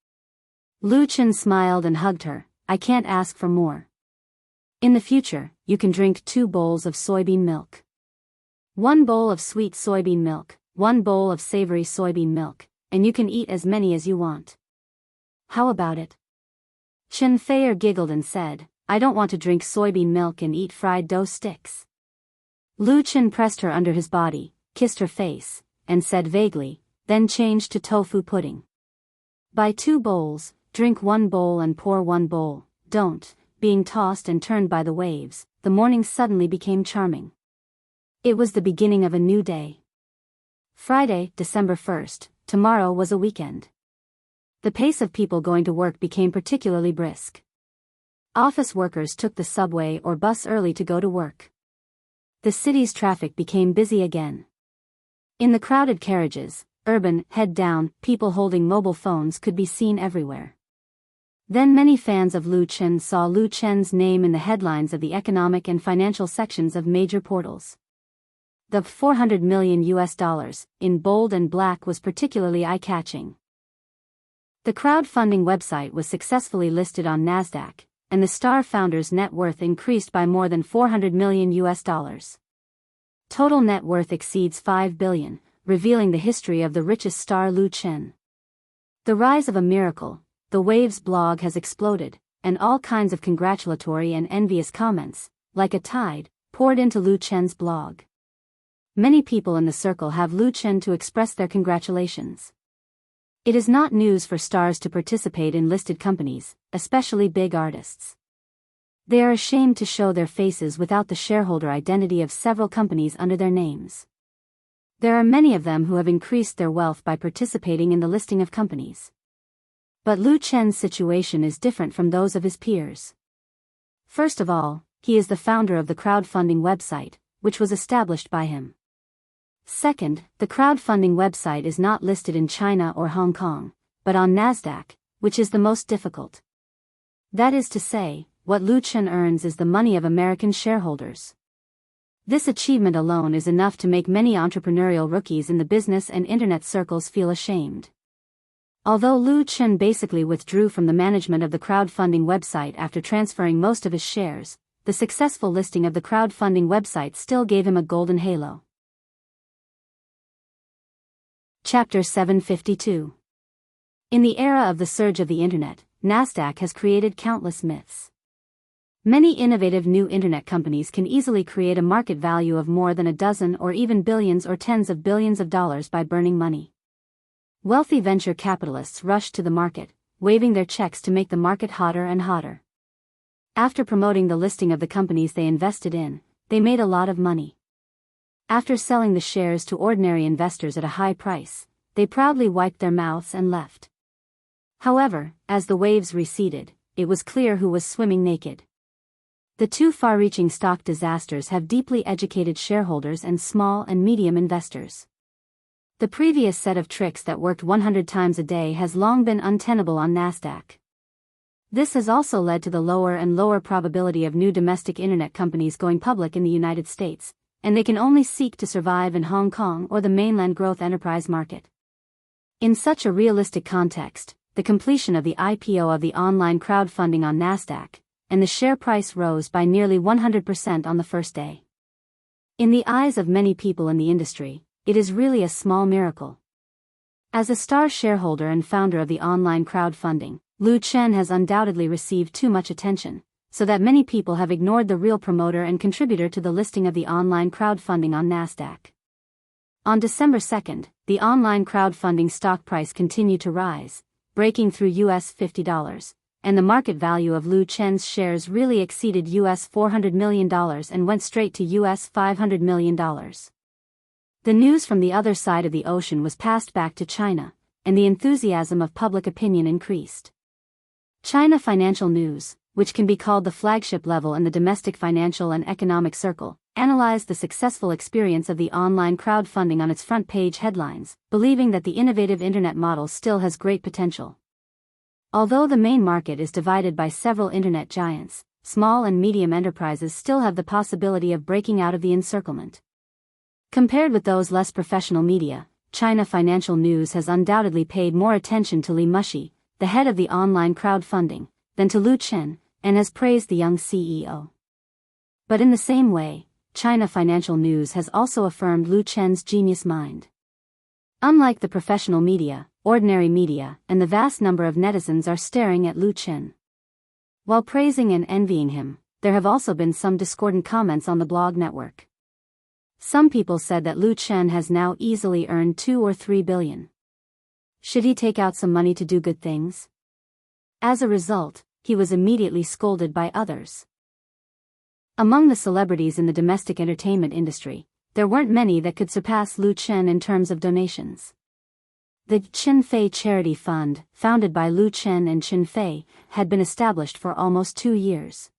Lu Chen smiled and hugged her. I can't ask for more. In the future, you can drink 2 bowls of soybean milk. 1 bowl of sweet soybean milk, 1 bowl of savory soybean milk, and you can eat as many as you want. How about it? Chen Fei giggled and said, I don't want to drink soybean milk and eat fried dough sticks. Lu Chen pressed her under his body, kissed her face, and said vaguely, then changed to tofu pudding. Buy 2 bowls, drink 1 bowl and pour 1 bowl, don't. Being tossed and turned by the waves, the morning suddenly became charming. It was the beginning of a new day. Friday, December 1st, tomorrow was a weekend. The pace of people going to work became particularly brisk. Office workers took the subway or bus early to go to work. The city's traffic became busy again. In the crowded carriages, urban, head-down, people holding mobile phones could be seen everywhere. Then many fans of Lu Chen saw Lu Chen's name in the headlines of the economic and financial sections of major portals. The $400 million in bold and black was particularly eye-catching. The crowdfunding website was successfully listed on Nasdaq, and the star founder's net worth increased by more than $400 million. Total net worth exceeds 5 billion, revealing the history of the richest star Lu Chen. The rise of a miracle. The Waves blog has exploded, and all kinds of congratulatory and envious comments, like a tide, poured into Lu Chen's blog. Many people in the circle have Lu Chen to express their congratulations. It is not news for stars to participate in listed companies, especially big artists. They are ashamed to show their faces without the shareholder identity of several companies under their names. There are many of them who have increased their wealth by participating in the listing of companies. But Lu Chen's situation is different from those of his peers. First of all, he is the founder of the crowdfunding website, which was established by him. Second, the crowdfunding website is not listed in China or Hong Kong, but on Nasdaq, which is the most difficult. That is to say, what Lu Chen earns is the money of American shareholders. This achievement alone is enough to make many entrepreneurial rookies in the business and internet circles feel ashamed. Although Lu Chen basically withdrew from the management of the crowdfunding website after transferring most of his shares, the successful listing of the crowdfunding website still gave him a golden halo. Chapter 752. In the era of the surge of the internet, Nasdaq has created countless myths. Many innovative new internet companies can easily create a market value of more than a dozen or even billions or tens of billions of dollars by burning money. Wealthy venture capitalists rushed to the market, waving their checks to make the market hotter and hotter. After promoting the listing of the companies they invested in, they made a lot of money. After selling the shares to ordinary investors at a high price, they proudly wiped their mouths and left. However, as the waves receded, it was clear who was swimming naked. The 2 far-reaching stock disasters have deeply educated shareholders and small and medium investors. The previous set of tricks that worked 100 times a day has long been untenable on Nasdaq. This has also led to the lower and lower probability of new domestic internet companies going public in the United States, and they can only seek to survive in Hong Kong or the mainland growth enterprise market. In such a realistic context, the completion of the IPO of the online crowdfunding on Nasdaq, and the share price rose by nearly 100% on the first day. In the eyes of many people in the industry, it is really a small miracle. As a star shareholder and founder of the online crowdfunding, Lu Chen has undoubtedly received too much attention, so that many people have ignored the real promoter and contributor to the listing of the online crowdfunding on Nasdaq. On December 2nd, the online crowdfunding stock price continued to rise, breaking through US $50, and the market value of Lu Chen's shares really exceeded US $400 million and went straight to US $500 million. The news from the other side of the ocean was passed back to China, and the enthusiasm of public opinion increased. China Financial News, which can be called the flagship level in the domestic financial and economic circle, analyzed the successful experience of the online crowdfunding on its front page headlines, believing that the innovative internet model still has great potential. Although the main market is divided by several internet giants, small and medium enterprises still have the possibility of breaking out of the encirclement. Compared with those less professional media, China Financial News has undoubtedly paid more attention to Li Mushi, the head of the online crowdfunding, than to Lu Chen, and has praised the young CEO. But in the same way, China Financial News has also affirmed Lu Chen's genius mind. Unlike the professional media, ordinary media, and the vast number of netizens are staring at Lu Chen. While praising and envying him, there have also been some discordant comments on the blog network. Some people said that Lu Chen has now easily earned 2 or 3 billion. Should he take out some money to do good things? As a result, he was immediately scolded by others. Among the celebrities in the domestic entertainment industry, there weren't many that could surpass Lu Chen in terms of donations. The Chen Fei Charity Fund, founded by Lu Chen and Chen Fei, had been established for almost 2 years.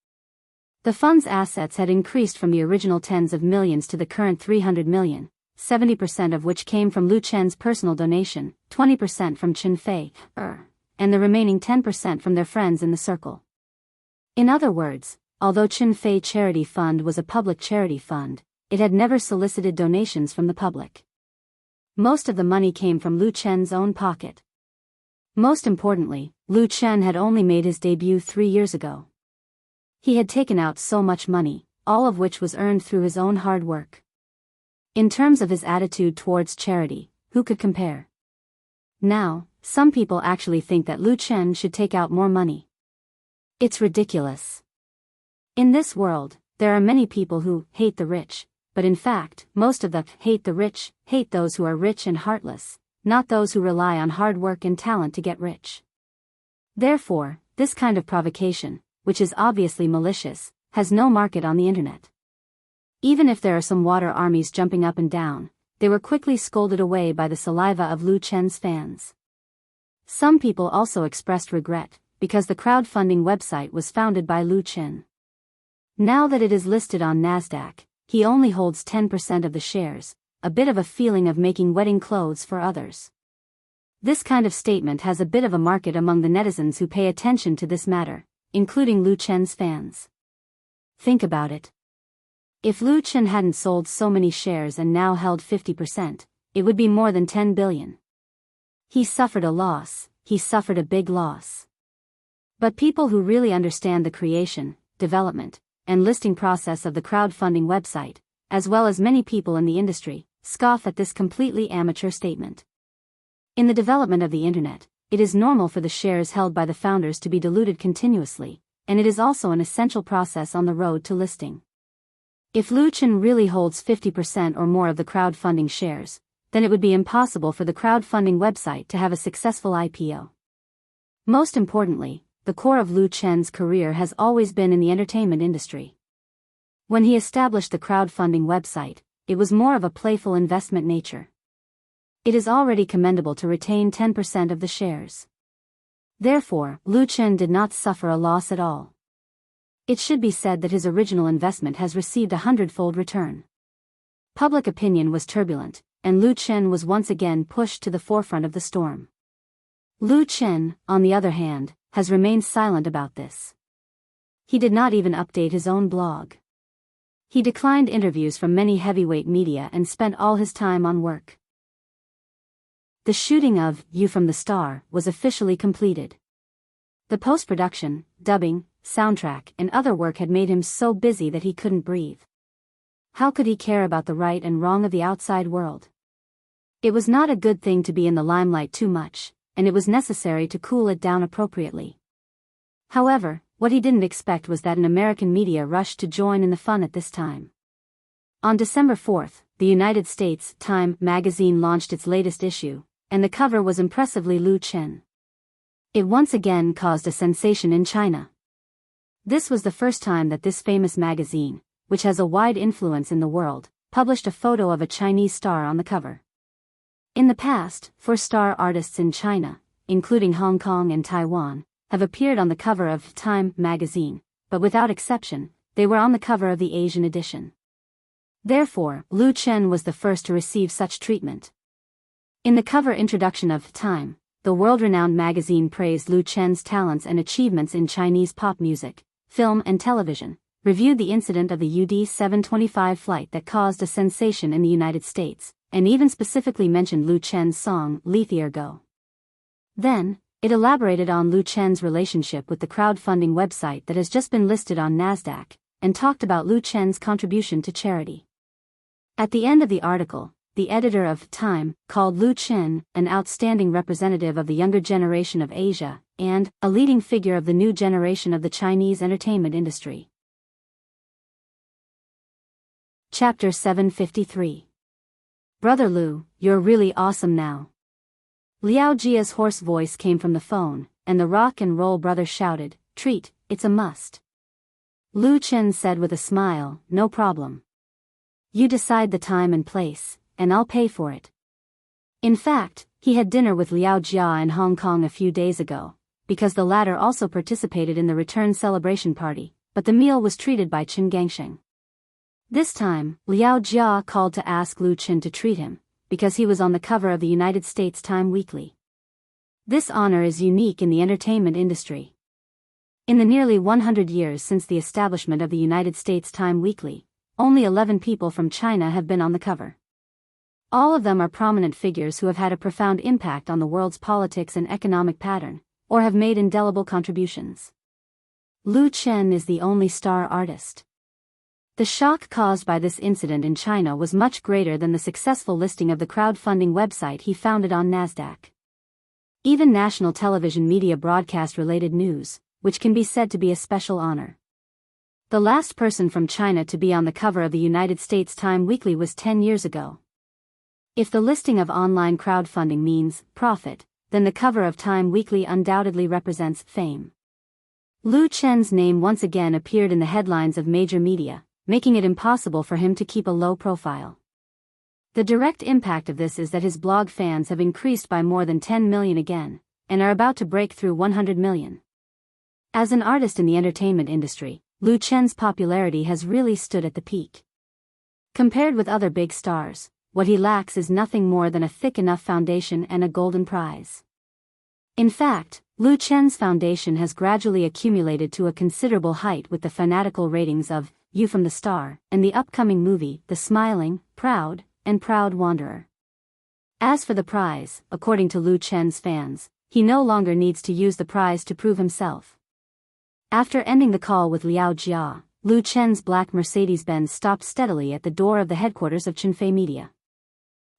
The fund's assets had increased from the original tens of millions to the current 300 million, 70% of which came from Lu Chen's personal donation, 20% from Chen Fei, and the remaining 10% from their friends in the circle. In other words, although Chen Fei Charity Fund was a public charity fund, it had never solicited donations from the public. Most of the money came from Lu Chen's own pocket. Most importantly, Lu Chen had only made his debut 3 years ago. He had taken out so much money, all of which was earned through his own hard work. In terms of his attitude towards charity, who could compare? Now, some people actually think that Lu Chen should take out more money. It's ridiculous. In this world, there are many people who hate the rich, but in fact, most of the hate the rich hate those who are rich and heartless, not those who rely on hard work and talent to get rich. Therefore, this kind of provocation, which is obviously malicious, has no market on the internet. Even if there are some water armies jumping up and down, they were quickly scolded away by the saliva of Lu Chen's fans. Some people also expressed regret, because the crowdfunding website was founded by Lu Chen. Now that it is listed on Nasdaq, he only holds 10% of the shares, a bit of a feeling of making wedding clothes for others. This kind of statement has a bit of a market among the netizens who pay attention to this matter, including Lu Chen's fans. Think about it. If Lu Chen hadn't sold so many shares and now held 50%, it would be more than 10 billion. He suffered a loss, he suffered a big loss. But people who really understand the creation, development, and listing process of the crowdfunding website, as well as many people in the industry, scoff at this completely amateur statement. In the development of the internet, it is normal for the shares held by the founders to be diluted continuously, and it is also an essential process on the road to listing. If Lu Chen really holds 50% or more of the crowdfunding shares, then it would be impossible for the crowdfunding website to have a successful IPO. Most importantly, the core of Lu Chen's career has always been in the entertainment industry. When he established the crowdfunding website, it was more of a playful investment nature. It is already commendable to retain 10% of the shares. Therefore, Lu Chen did not suffer a loss at all. It should be said that his original investment has received a 100-fold return. Public opinion was turbulent, and Lu Chen was once again pushed to the forefront of the storm. Lu Chen, on the other hand, has remained silent about this. He did not even update his own blog. He declined interviews from many heavyweight media and spent all his time on work. The shooting of You from the Star was officially completed. The post-production, dubbing, soundtrack, and other work had made him so busy that he couldn't breathe. How could he care about the right and wrong of the outside world? It was not a good thing to be in the limelight too much, and it was necessary to cool it down appropriately. However, what he didn't expect was that an American media rushed to join in the fun at this time. On December 4th, the United States Time magazine launched its latest issue, and the cover was impressively Lu Chen. It once again caused a sensation in China. This was the first time that this famous magazine, which has a wide influence in the world, published a photo of a Chinese star on the cover. In the past, 4-star artists in China, including Hong Kong and Taiwan, have appeared on the cover of Time magazine, but without exception, they were on the cover of the Asian edition. Therefore, Lu Chen was the first to receive such treatment. In the cover introduction of Time, the world-renowned magazine praised Lu Chen's talents and achievements in Chinese pop music, film and television, reviewed the incident of the UD 725 flight that caused a sensation in the United States, and even specifically mentioned Lu Chen's song Let the Air Go. Then, it elaborated on Lu Chen's relationship with the crowdfunding website that has just been listed on NASDAQ, and talked about Lu Chen's contribution to charity. At the end of the article, the editor of Time called Lu Chen an outstanding representative of the younger generation of Asia, and a leading figure of the new generation of the Chinese entertainment industry. Chapter 753. Brother Lu, you're really awesome now. Liao Jia's hoarse voice came from the phone, and the rock and roll brother shouted, "Treat, it's a must." Lu Chen said with a smile, "No problem. You decide the time and place, and I'll pay for it." In fact, he had dinner with Liao Jia in Hong Kong a few days ago, because the latter also participated in the return celebration party, but the meal was treated by Chen Gangsheng. This time, Liao Jia called to ask Lu Chen to treat him, because he was on the cover of the United States Time Weekly. This honor is unique in the entertainment industry. In the nearly 100 years since the establishment of the United States Time Weekly, only 11 people from China have been on the cover. All of them are prominent figures who have had a profound impact on the world's politics and economic pattern, or have made indelible contributions. Lu Chen is the only star artist. The shock caused by this incident in China was much greater than the successful listing of the crowdfunding website he founded on NASDAQ. Even national television media broadcast related news, which can be said to be a special honor. The last person from China to be on the cover of the United States Time Weekly was 10 years ago. If the listing of online crowdfunding means profit, then the cover of Time Weekly undoubtedly represents fame. Lu Chen's name once again appeared in the headlines of major media, making it impossible for him to keep a low profile. The direct impact of this is that his blog fans have increased by more than 10 million again, and are about to break through 100 million. As an artist in the entertainment industry, Lu Chen's popularity has really stood at the peak. Compared with other big stars, what he lacks is nothing more than a thick enough foundation and a golden prize. In fact, Lu Chen's foundation has gradually accumulated to a considerable height with the fanatical ratings of You from the Star, and the upcoming movie, The Smiling, Proud, and Proud Wanderer. As for the prize, according to Lu Chen's fans, he no longer needs to use the prize to prove himself. After ending the call with Liao Jia, Lu Chen's black Mercedes-Benz stopped steadily at the door of the headquarters of Chenfei Media.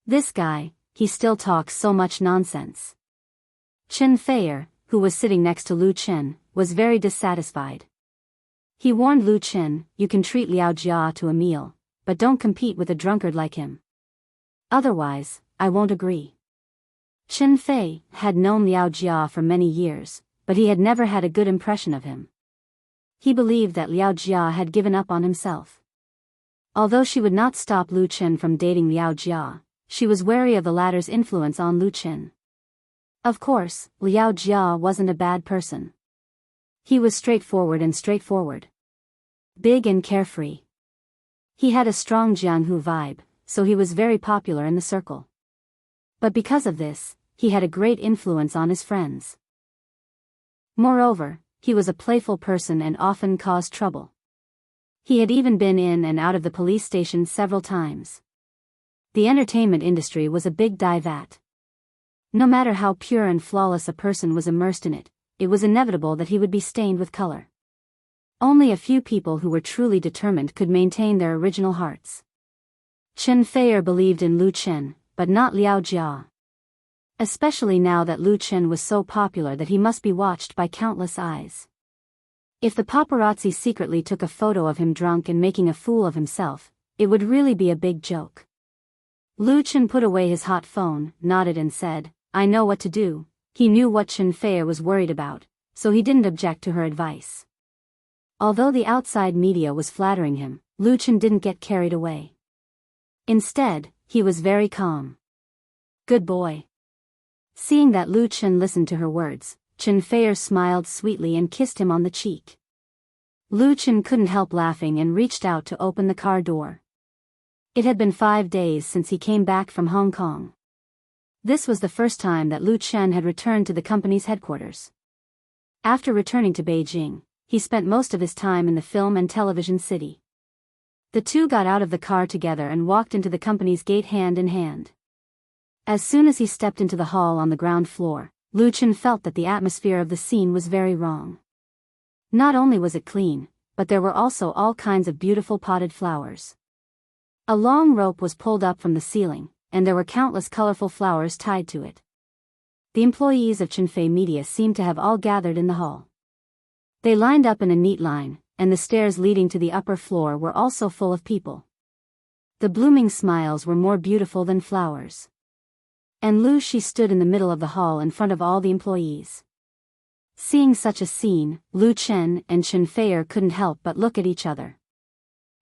This guy, he still talks so much nonsense. Chen Feier, who was sitting next to Lu Chen, was very dissatisfied. He warned Lu Chen, "You can treat Liao Jia to a meal, but don't compete with a drunkard like him. Otherwise, I won't agree." Chen Fei had known Liao Jia for many years, but he had never had a good impression of him. He believed that Liao Jia had given up on himself. Although she would not stop Lu Chen from dating Liao Jia, she was wary of the latter's influence on Lu Chen. Of course, Liao Jia wasn't a bad person. He was straightforward. Big and carefree. He had a strong Jianghu vibe, so he was very popular in the circle. But because of this, he had a great influence on his friends. Moreover, he was a playful person and often caused trouble. He had even been in and out of the police station several times. The entertainment industry was a big dye vat. No matter how pure and flawless a person was immersed in it, it was inevitable that he would be stained with color. Only a few people who were truly determined could maintain their original hearts. Chen Feier believed in Lu Chen, but not Liao Jia. Especially now that Lu Chen was so popular that he must be watched by countless eyes. If the paparazzi secretly took a photo of him drunk and making a fool of himself, it would really be a big joke. Lu Chen put away his hot phone, nodded and said, "I know what to do." He knew what Chen Feier was worried about, so he didn't object to her advice. Although the outside media was flattering him, Lu Chen didn't get carried away. Instead, he was very calm. Good boy. Seeing that Lu Chen listened to her words, Chen Feier smiled sweetly and kissed him on the cheek. Lu Chen couldn't help laughing and reached out to open the car door. It had been 5 days since he came back from Hong Kong. This was the first time that Lu Chen had returned to the company's headquarters. After returning to Beijing, he spent most of his time in the film and television city. The two got out of the car together and walked into the company's gate hand in hand. As soon as he stepped into the hall on the ground floor, Lu Chen felt that the atmosphere of the scene was very wrong. Not only was it clean, but there were also all kinds of beautiful potted flowers. A long rope was pulled up from the ceiling, and there were countless colorful flowers tied to it. The employees of Chinfei Media seemed to have all gathered in the hall. They lined up in a neat line, and the stairs leading to the upper floor were also full of people. The blooming smiles were more beautiful than flowers. And Lu Shi stood in the middle of the hall in front of all the employees. Seeing such a scene, Lu Chen and Chen Feier couldn't help but look at each other.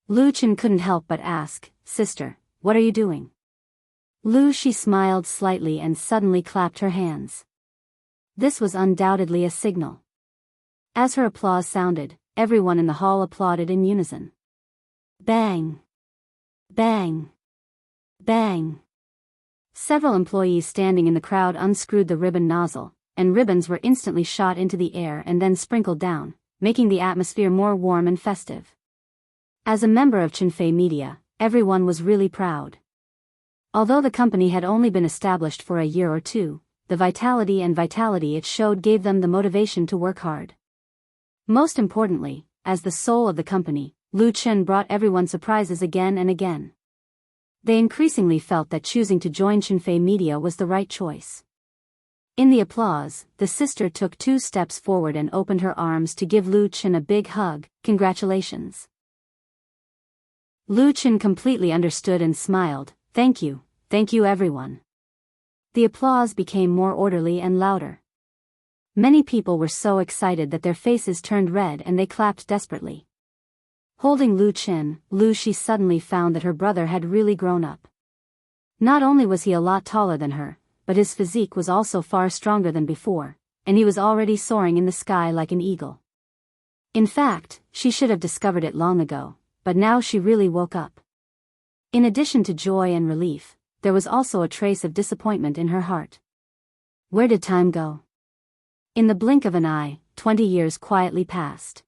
Lu Chen couldn't help but ask, "Sister, what are you doing?" Lu Shi smiled slightly and suddenly clapped her hands. This was undoubtedly a signal. As her applause sounded, everyone in the hall applauded in unison. Bang! Bang! Bang! Several employees standing in the crowd unscrewed the ribbon nozzle, and ribbons were instantly shot into the air and then sprinkled down, making the atmosphere more warm and festive. As a member of Chinfei Media, everyone was really proud. Although the company had only been established for a year or two, the vitality it showed gave them the motivation to work hard. Most importantly, as the soul of the company, Lu Chen brought everyone surprises again and again. They increasingly felt that choosing to join Chinfei Media was the right choice. In the applause, the sister took 2 steps forward and opened her arms to give Lu Chen a big hug. "Congratulations." Lu Chen completely understood and smiled. Thank you everyone." The applause became more orderly and louder. Many people were so excited that their faces turned red and they clapped desperately. Holding Lu Chen, Lu Shi suddenly found that her brother had really grown up. Not only was he a lot taller than her, but his physique was also far stronger than before, and he was already soaring in the sky like an eagle. In fact, she should have discovered it long ago, but now she really woke up. In addition to joy and relief, there was also a trace of disappointment in her heart. Where did time go? In the blink of an eye, 20 years quietly passed.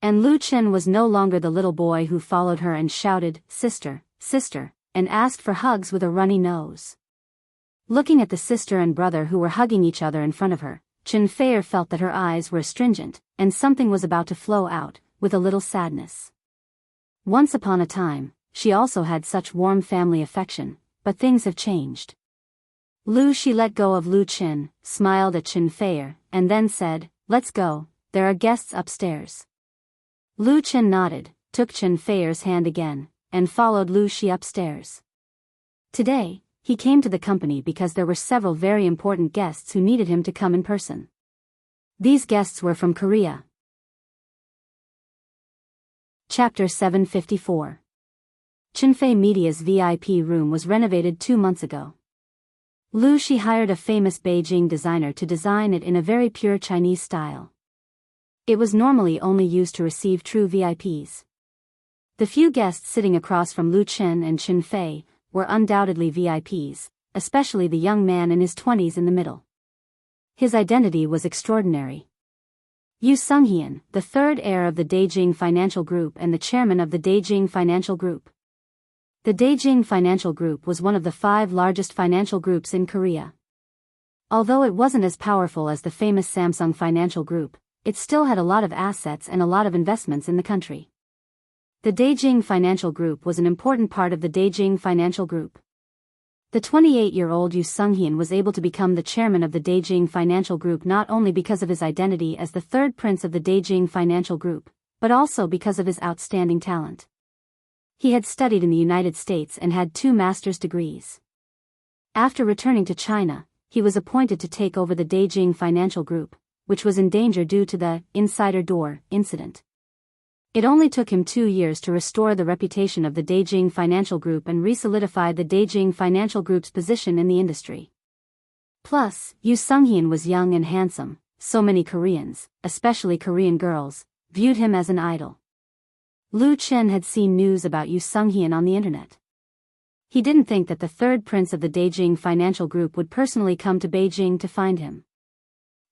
And Lu Chen was no longer the little boy who followed her and shouted, "Sister, sister," and asked for hugs with a runny nose. Looking at the sister and brother who were hugging each other in front of her, Chen Feier felt that her eyes were astringent, and something was about to flow out, with a little sadness. Once upon a time, she also had such warm family affection, but things have changed. Lu Shi let go of Lu Chen, smiled at Chen Feier, and then said, "Let's go, there are guests upstairs." Lu Chen nodded, took Chen Feier's hand again, and followed Lu Shi upstairs. Today, he came to the company because there were several very important guests who needed him to come in person. These guests were from Korea. Chapter 754. Chinfei Media's VIP room was renovated 2 months ago. Lu Shi hired a famous Beijing designer to design it in a very pure Chinese style. It was normally only used to receive true VIPs. The few guests sitting across from Lu Chen and Chen Fei were undoubtedly VIPs, especially the young man in his 20s in the middle. His identity was extraordinary. Yu Sunghian, the third heir of the Beijing Financial Group and the chairman of the Beijing Financial Group. The Beijing Financial Group was one of the 5 largest financial groups in Korea. Although it wasn't as powerful as the famous Samsung Financial Group, it still had a lot of assets and a lot of investments in the country. The Beijing Financial Group was an important part of the Beijing Financial Group. The 28-year-old Yu Sunghian was able to become the chairman of the Beijing Financial Group not only because of his identity as the third prince of the Beijing Financial Group, but also because of his outstanding talent. He had studied in the United States and had 2 master's degrees. After returning to China, he was appointed to take over the Beijing Financial Group, which was in danger due to the insider door incident. It only took him 2 years to restore the reputation of the Daejing Financial Group and re-solidify the Daejing Financial Group's position in the industry. Plus, Yoo Sung-hyun was young and handsome, so many Koreans, especially Korean girls, viewed him as an idol. Loo Chen had seen news about Yoo Sung-hyun on the internet. He didn't think that the third prince of the Daejing Financial Group would personally come to Beijing to find him.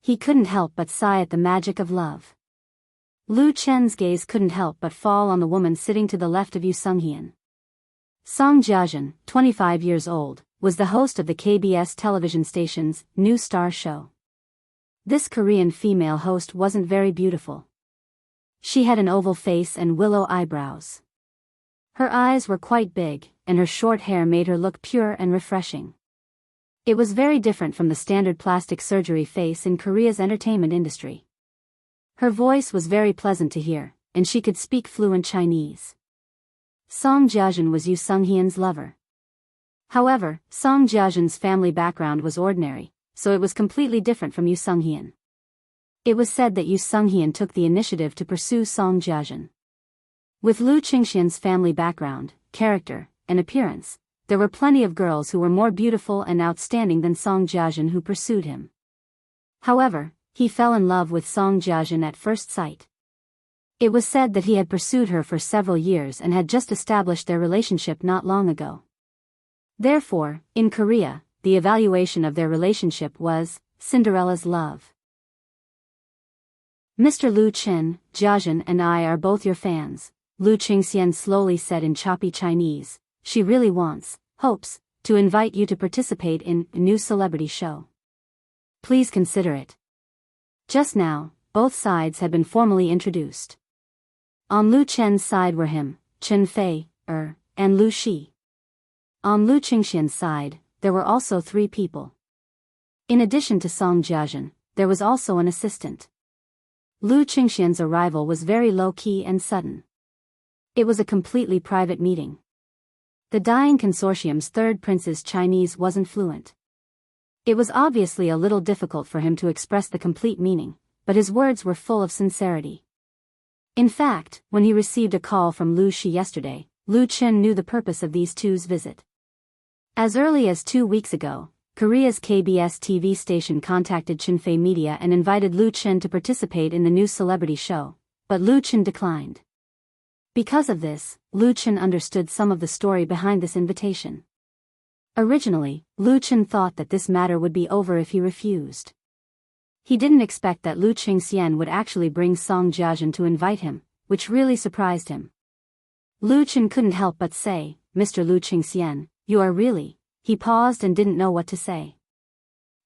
He couldn't help but sigh at the magic of love. Loo Chen's gaze couldn't help but fall on the woman sitting to the left of Yoo Sung-hyun. Song Jia-jin, 25 years old, was the host of the KBS television station's New Star show. This Korean female host wasn't very beautiful. She had an oval face and willow eyebrows. Her eyes were quite big, and her short hair made her look pure and refreshing. It was very different from the standard plastic surgery face in Korea's entertainment industry. Her voice was very pleasant to hear, and she could speak fluent Chinese. Song Jia-jin was Yoo Sung-hyun's lover. However, Song Jia-jin's family background was ordinary, so it was completely different from Yoo Sung-hyun. It was said that Yoo Sung-hyun took the initiative to pursue Song Jia-jin. With Loo Ching-hsien's family background, character, and appearance, there were plenty of girls who were more beautiful and outstanding than Song Jia-jin who pursued him. However, he fell in love with Song Jia-jin at first sight. It was said that he had pursued her for several years and had just established their relationship not long ago. Therefore, in Korea, the evaluation of their relationship was Cinderella's love. Mr. Loo Chen, Jia-jin and I are both your fans, Loo Ching-hsien slowly said in choppy Chinese. She really hopes, to invite you to participate in a new celebrity show. Please consider it. Just now, both sides had been formally introduced. On Loo Chen's side were him, Chen Fei, and Lu Shi. On Loo Ching-hsien's side, there were also 3 people. In addition to Song Jia-jin, there was also an assistant. Loo Ching-hsien's arrival was very low-key and sudden. It was a completely private meeting. The Daeng Consortium's third prince's Chinese wasn't fluent. It was obviously a little difficult for him to express the complete meaning, but his words were full of sincerity. In fact, when he received a call from Lu Shi yesterday, Loo Chen knew the purpose of these two's visit. As early as 2 weeks ago, Korea's KBS TV station contacted Chinfei Media and invited Loo Chen to participate in the new celebrity show, but Loo Chen declined. Because of this, Loo Chen understood some of the story behind this invitation. Originally, Loo Chen thought that this matter would be over if he refused. He didn't expect that Loo Ching-hsien would actually bring Song Jia-jin to invite him, which really surprised him. Loo Chen couldn't help but say, "Mr. Loo Ching-hsien, you are really..." He paused and didn't know what to say.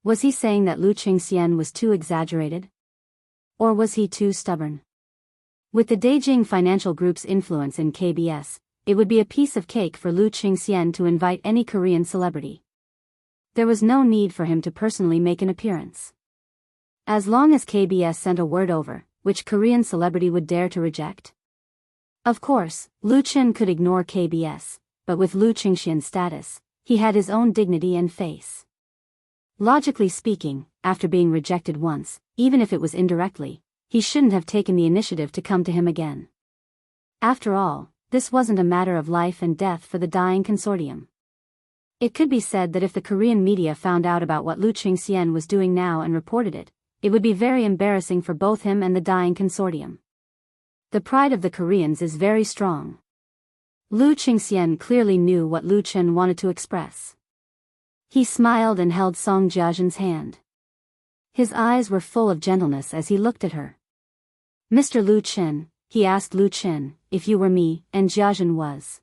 Was he saying that Loo Ching-hsien was too exaggerated? Or was he too stubborn? With the Daejing Financial Group's influence in KBS, it would be a piece of cake for Loo Ching-hsien to invite any Korean celebrity. There was no need for him to personally make an appearance. As long as KBS sent a word over, which Korean celebrity would dare to reject? Of course, Loo Chen could ignore KBS, but with Loo Ching-hsien's status, he had his own dignity and face. Logically speaking, after being rejected once, even if it was indirectly, he shouldn't have taken the initiative to come to him again. After all, this wasn't a matter of life and death for the Daeng Consortium. It could be said that if the Korean media found out about what Loo Ching-hsien was doing now and reported it, it would be very embarrassing for both him and the Daeng Consortium. The pride of the Koreans is very strong. Loo Ching-hsien clearly knew what Loo Chen wanted to express. He smiled and held Song Jia-jin's hand. His eyes were full of gentleness as he looked at her. "Mr. Loo Chen," he asked Loo Chen, "if you were me, and Jia-jin was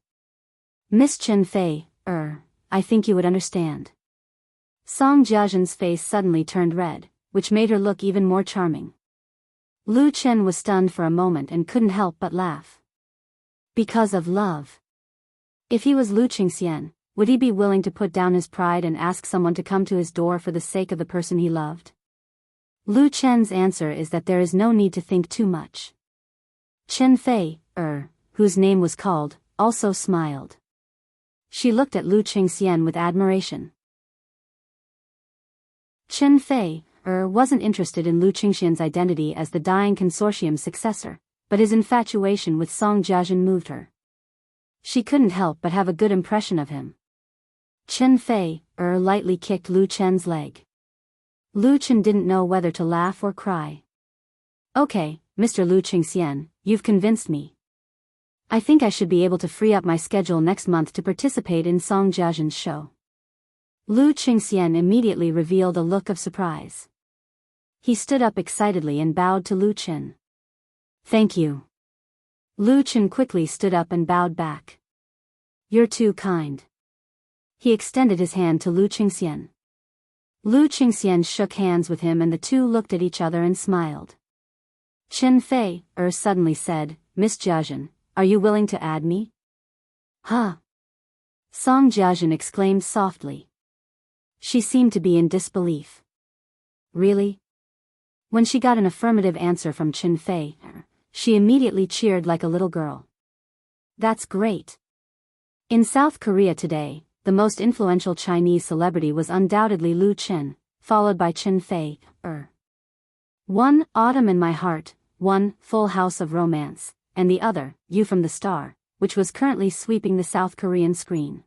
Miss Chen Fei, I think you would understand." Song Jia-jin's face suddenly turned red, which made her look even more charming. Loo Chen was stunned for a moment and couldn't help but laugh. Because of love. If he was Loo Ching-hsien, would he be willing to put down his pride and ask someone to come to his door for the sake of the person he loved? Loo Chen's answer is that there is no need to think too much. Chen Fei, whose name was called, also smiled. She looked at Loo Ching-hsien with admiration. Chen Fei, wasn't interested in Loo Ching-hsien's identity as the Daeng Consortium's successor, but his infatuation with Song Jiajin moved her. She couldn't help but have a good impression of him. Chen Fei lightly kicked Lu Chen's leg. Lu Chen didn't know whether to laugh or cry. Okay, Mr. Lu Qingxian, you've convinced me. I think I should be able to free up my schedule next month to participate in Song Jiajin's show. Lu Qingxian immediately revealed a look of surprise. He stood up excitedly and bowed to Lu Chen. Thank you. Lu Chen quickly stood up and bowed back. You're too kind. He extended his hand to Lu Qingxian. Lu Qingxian shook hands with him and the two looked at each other and smiled. Chen Fei suddenly said, Miss Jiajin, are you willing to add me? Huh? Song Jiajin exclaimed softly. She seemed to be in disbelief. Really? When she got an affirmative answer from Chen Fei, she immediately cheered like a little girl. That's great. In South Korea today, the most influential Chinese celebrity was undoubtedly Lu Chen, followed by Chen Fei. One, Autumn in My Heart, one, Full House of Romance, and the other, You from the Star, which was currently sweeping the South Korean screen.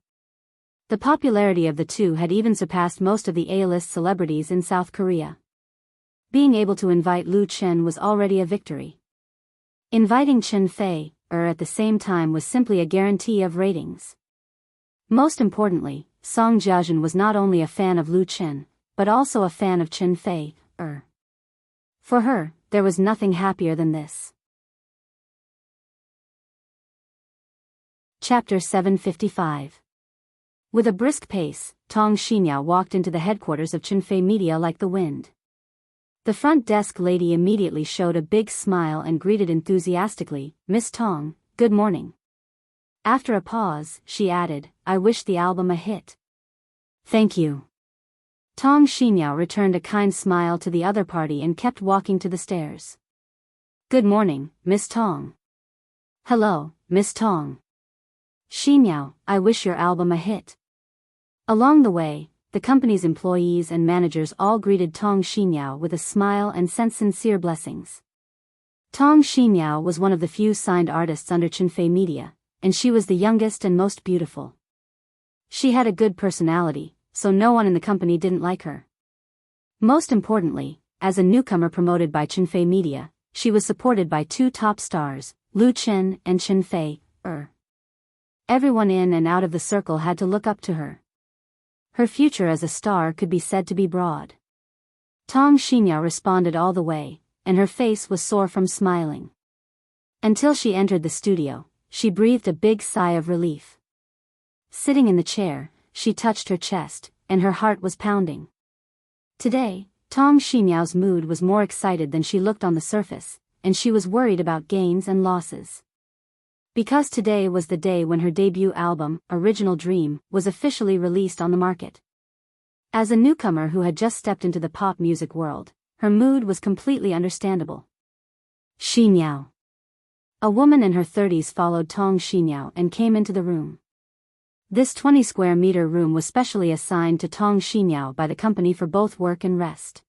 The popularity of the two had even surpassed most of the A-list celebrities in South Korea. Being able to invite Lu Chen was already a victory. Inviting Chen Fei at the same time was simply a guarantee of ratings. Most importantly, Song Jiajin was not only a fan of Lu Chen, but also a fan of Chen Fei. For her, there was nothing happier than this. Chapter 755. With a brisk pace, Tong Xinyao walked into the headquarters of Chen Fei Media like the wind. The front desk lady immediately showed a big smile and greeted enthusiastically, Miss Tong, good morning. After a pause, she added, I wish the album a hit. Thank you. Tong Xinyao returned a kind smile to the other party and kept walking to the stairs. Good morning, Miss Tong. Hello, Miss Tong. Xinyao, I wish your album a hit. Along the way, the company's employees and managers all greeted Tong Xinyao with a smile and sent sincere blessings. Tong Xinyao was one of the few signed artists under Chen Fei Media, and she was the youngest and most beautiful. She had a good personality, so no one in the company didn't like her. Most importantly, as a newcomer promoted by Chen Fei Media, she was supported by two top stars, Lu Chen and Chen Fei. Everyone in and out of the circle had to look up to her. Her future as a star could be said to be broad. Tong Xinyao responded all the way, and her face was sore from smiling. Until she entered the studio, she breathed a big sigh of relief. Sitting in the chair, she touched her chest, and her heart was pounding. Today, Tong Xinyao's mood was more excited than she looked on the surface, and she was worried about gains and losses. Because today was the day when her debut album, Original Dream, was officially released on the market. As a newcomer who had just stepped into the pop music world, her mood was completely understandable. Xinyao. A woman in her 30s followed Tong Xinyao and came into the room. This 20 square meter room was specially assigned to Tong Xinyao by the company for both work and rest.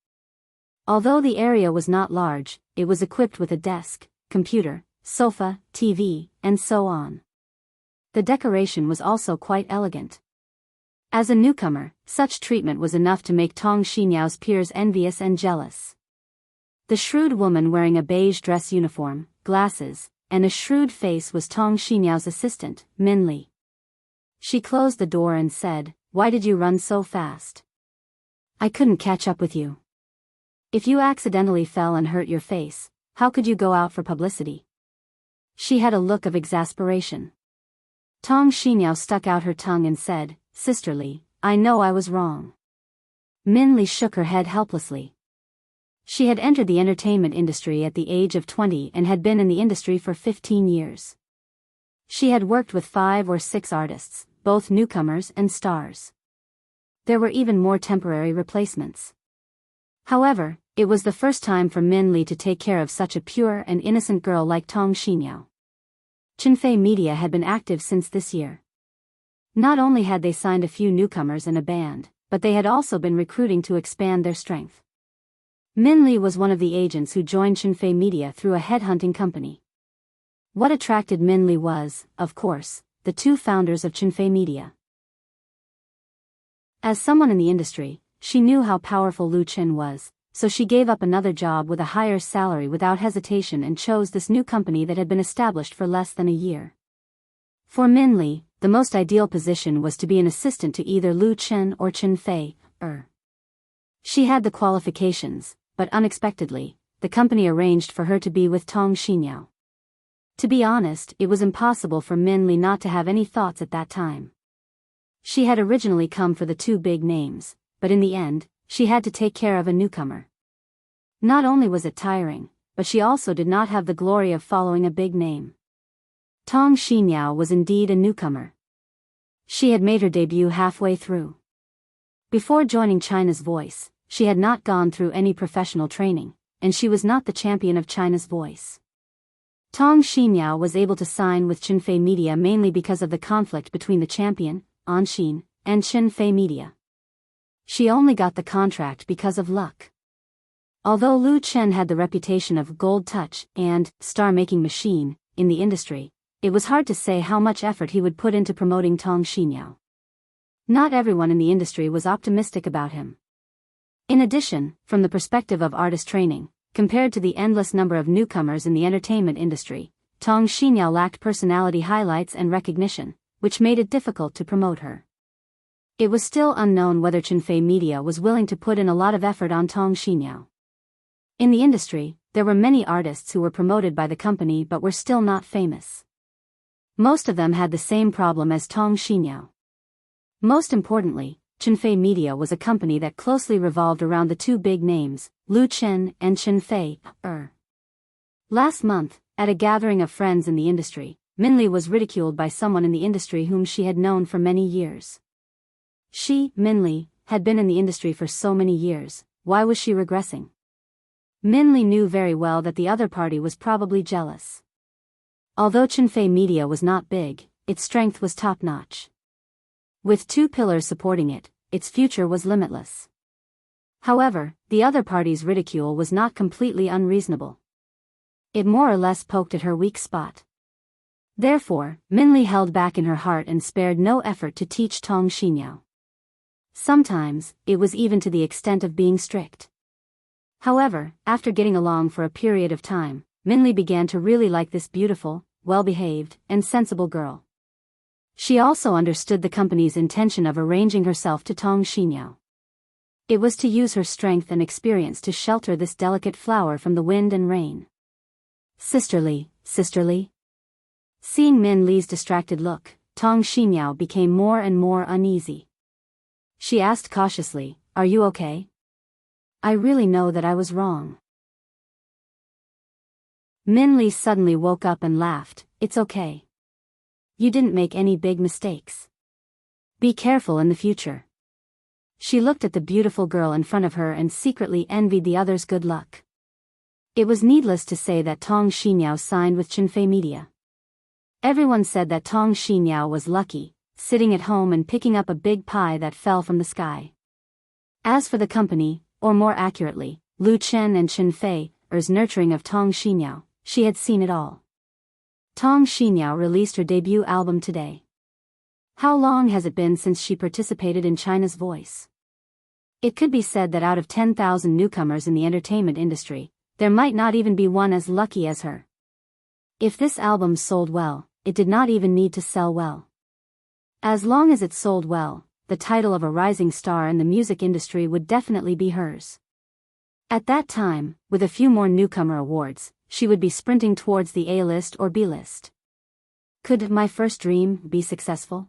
Although the area was not large, it was equipped with a desk, computer, sofa, TV, and so on. The decoration was also quite elegant. As a newcomer, such treatment was enough to make Tong Xinyao's peers envious and jealous. The shrewd woman wearing a beige dress uniform, glasses, and a shrewd face was Tong Xinyao's assistant, Min Li. She closed the door and said, Why did you run so fast? I couldn't catch up with you. If you accidentally fell and hurt your face, how could you go out for publicity? She had a look of exasperation. Tong Xinyao stuck out her tongue and said, Sisterly, I know I was wrong. Min Li shook her head helplessly. She had entered the entertainment industry at the age of 20 and had been in the industry for 15 years. She had worked with 5 or 6 artists, both newcomers and stars. There were even more temporary replacements. However, it was the first time for Min Li to take care of such a pure and innocent girl like Tong Xinyao. Chen Fei Media had been active since this year. Not only had they signed a few newcomers and a band, but they had also been recruiting to expand their strength. Min Li was one of the agents who joined Chen Fei Media through a headhunting company. What attracted Min Lee was, of course, the two founders of Chunfei Media. As someone in the industry, she knew how powerful Lu Chen was, so she gave up another job with a higher salary without hesitation and chose this new company that had been established for less than a year. For Min Lee, the most ideal position was to be an assistant to either Lu Chen or Chunfei. She had the qualifications, but unexpectedly, the company arranged for her to be with Tong Xinyao. To be honest, it was impossible for Min Lee not to have any thoughts at that time. She had originally come for the two big names, but in the end, she had to take care of a newcomer. Not only was it tiring, but she also did not have the glory of following a big name. Tong Xinyao was indeed a newcomer. She had made her debut halfway through. Before joining China's Voice, she had not gone through any professional training, and she was not the champion of China's Voice. Tong Xinyao was able to sign with Chunfei Media mainly because of the conflict between the champion, Anxin, and Chunfei Media. She only got the contract because of luck. Although Lu Chen had the reputation of gold touch and star-making machine in the industry, it was hard to say how much effort he would put into promoting Tong Xinyao. Not everyone in the industry was optimistic about him. In addition, from the perspective of artist training, compared to the endless number of newcomers in the entertainment industry, Tong Xinyao lacked personality highlights and recognition, which made it difficult to promote her. It was still unknown whether Chunfei Media was willing to put in a lot of effort on Tong Xinyao. In the industry, there were many artists who were promoted by the company but were still not famous. Most of them had the same problem as Tong Xinyao. Most importantly, Chunfei Media was a company that closely revolved around the two big names, Lu Chen and Chunfei. Last month, at a gathering of friends in the industry, Min Lee was ridiculed by someone in the industry whom she had known for many years. She, Min Lee, had been in the industry for so many years, why was she regressing? Min Lee knew very well that the other party was probably jealous. Although Chunfei Media was not big, its strength was top-notch. With two pillars supporting it, its future was limitless. However, the other party's ridicule was not completely unreasonable. It more or less poked at her weak spot. Therefore, Min Lee held back in her heart and spared no effort to teach Tong Xinyao. Sometimes, it was even to the extent of being strict. However, after getting along for a period of time, Min Lee began to really like this beautiful, well-behaved, and sensible girl. She also understood the company's intention of arranging herself to Tong Xinyao. It was to use her strength and experience to shelter this delicate flower from the wind and rain. Sisterly, sisterly. Seeing Min Lee's distracted look, Tong Xinyao became more and more uneasy. She asked cautiously, "Are you okay? I really know that I was wrong." Min Lee suddenly woke up and laughed, "It's okay. You didn't make any big mistakes. Be careful in the future." She looked at the beautiful girl in front of her and secretly envied the others' good luck. It was needless to say that Tong Xinyao signed with Chunfei Media. Everyone said that Tong Xinyao was lucky, sitting at home and picking up a big pie that fell from the sky. As for the company, or more accurately, Lu Chen and Chunfei's nurturing of Tong Xinyao, she had seen it all. Tong Xinyao released her debut album today. How long has it been since she participated in China's Voice? It could be said that out of 10,000 newcomers in the entertainment industry, there might not even be one as lucky as her. If this album sold well, it did not even need to sell well. As long as it sold well, the title of a rising star in the music industry would definitely be hers. At that time, with a few more newcomer awards, she would be sprinting towards the A-list or B-list. Could My First Dream be successful?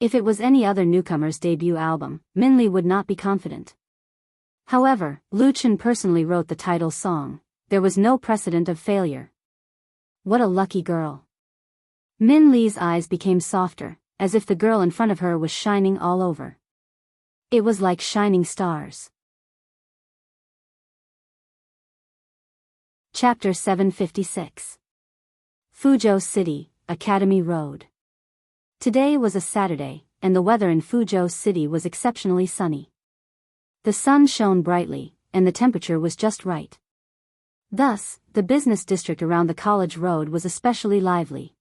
If it was any other newcomer's debut album, Min Lee would not be confident. However, Lu Chen personally wrote the title song. There was no precedent of failure. What a lucky girl. Min Lee's eyes became softer, as if the girl in front of her was shining all over. It was like shining stars. Chapter 756. Fuzhou City, Academy Road. Today was a Saturday, and the weather in Fuzhou City was exceptionally sunny. The sun shone brightly, and the temperature was just right. Thus, the business district around the college road was especially lively.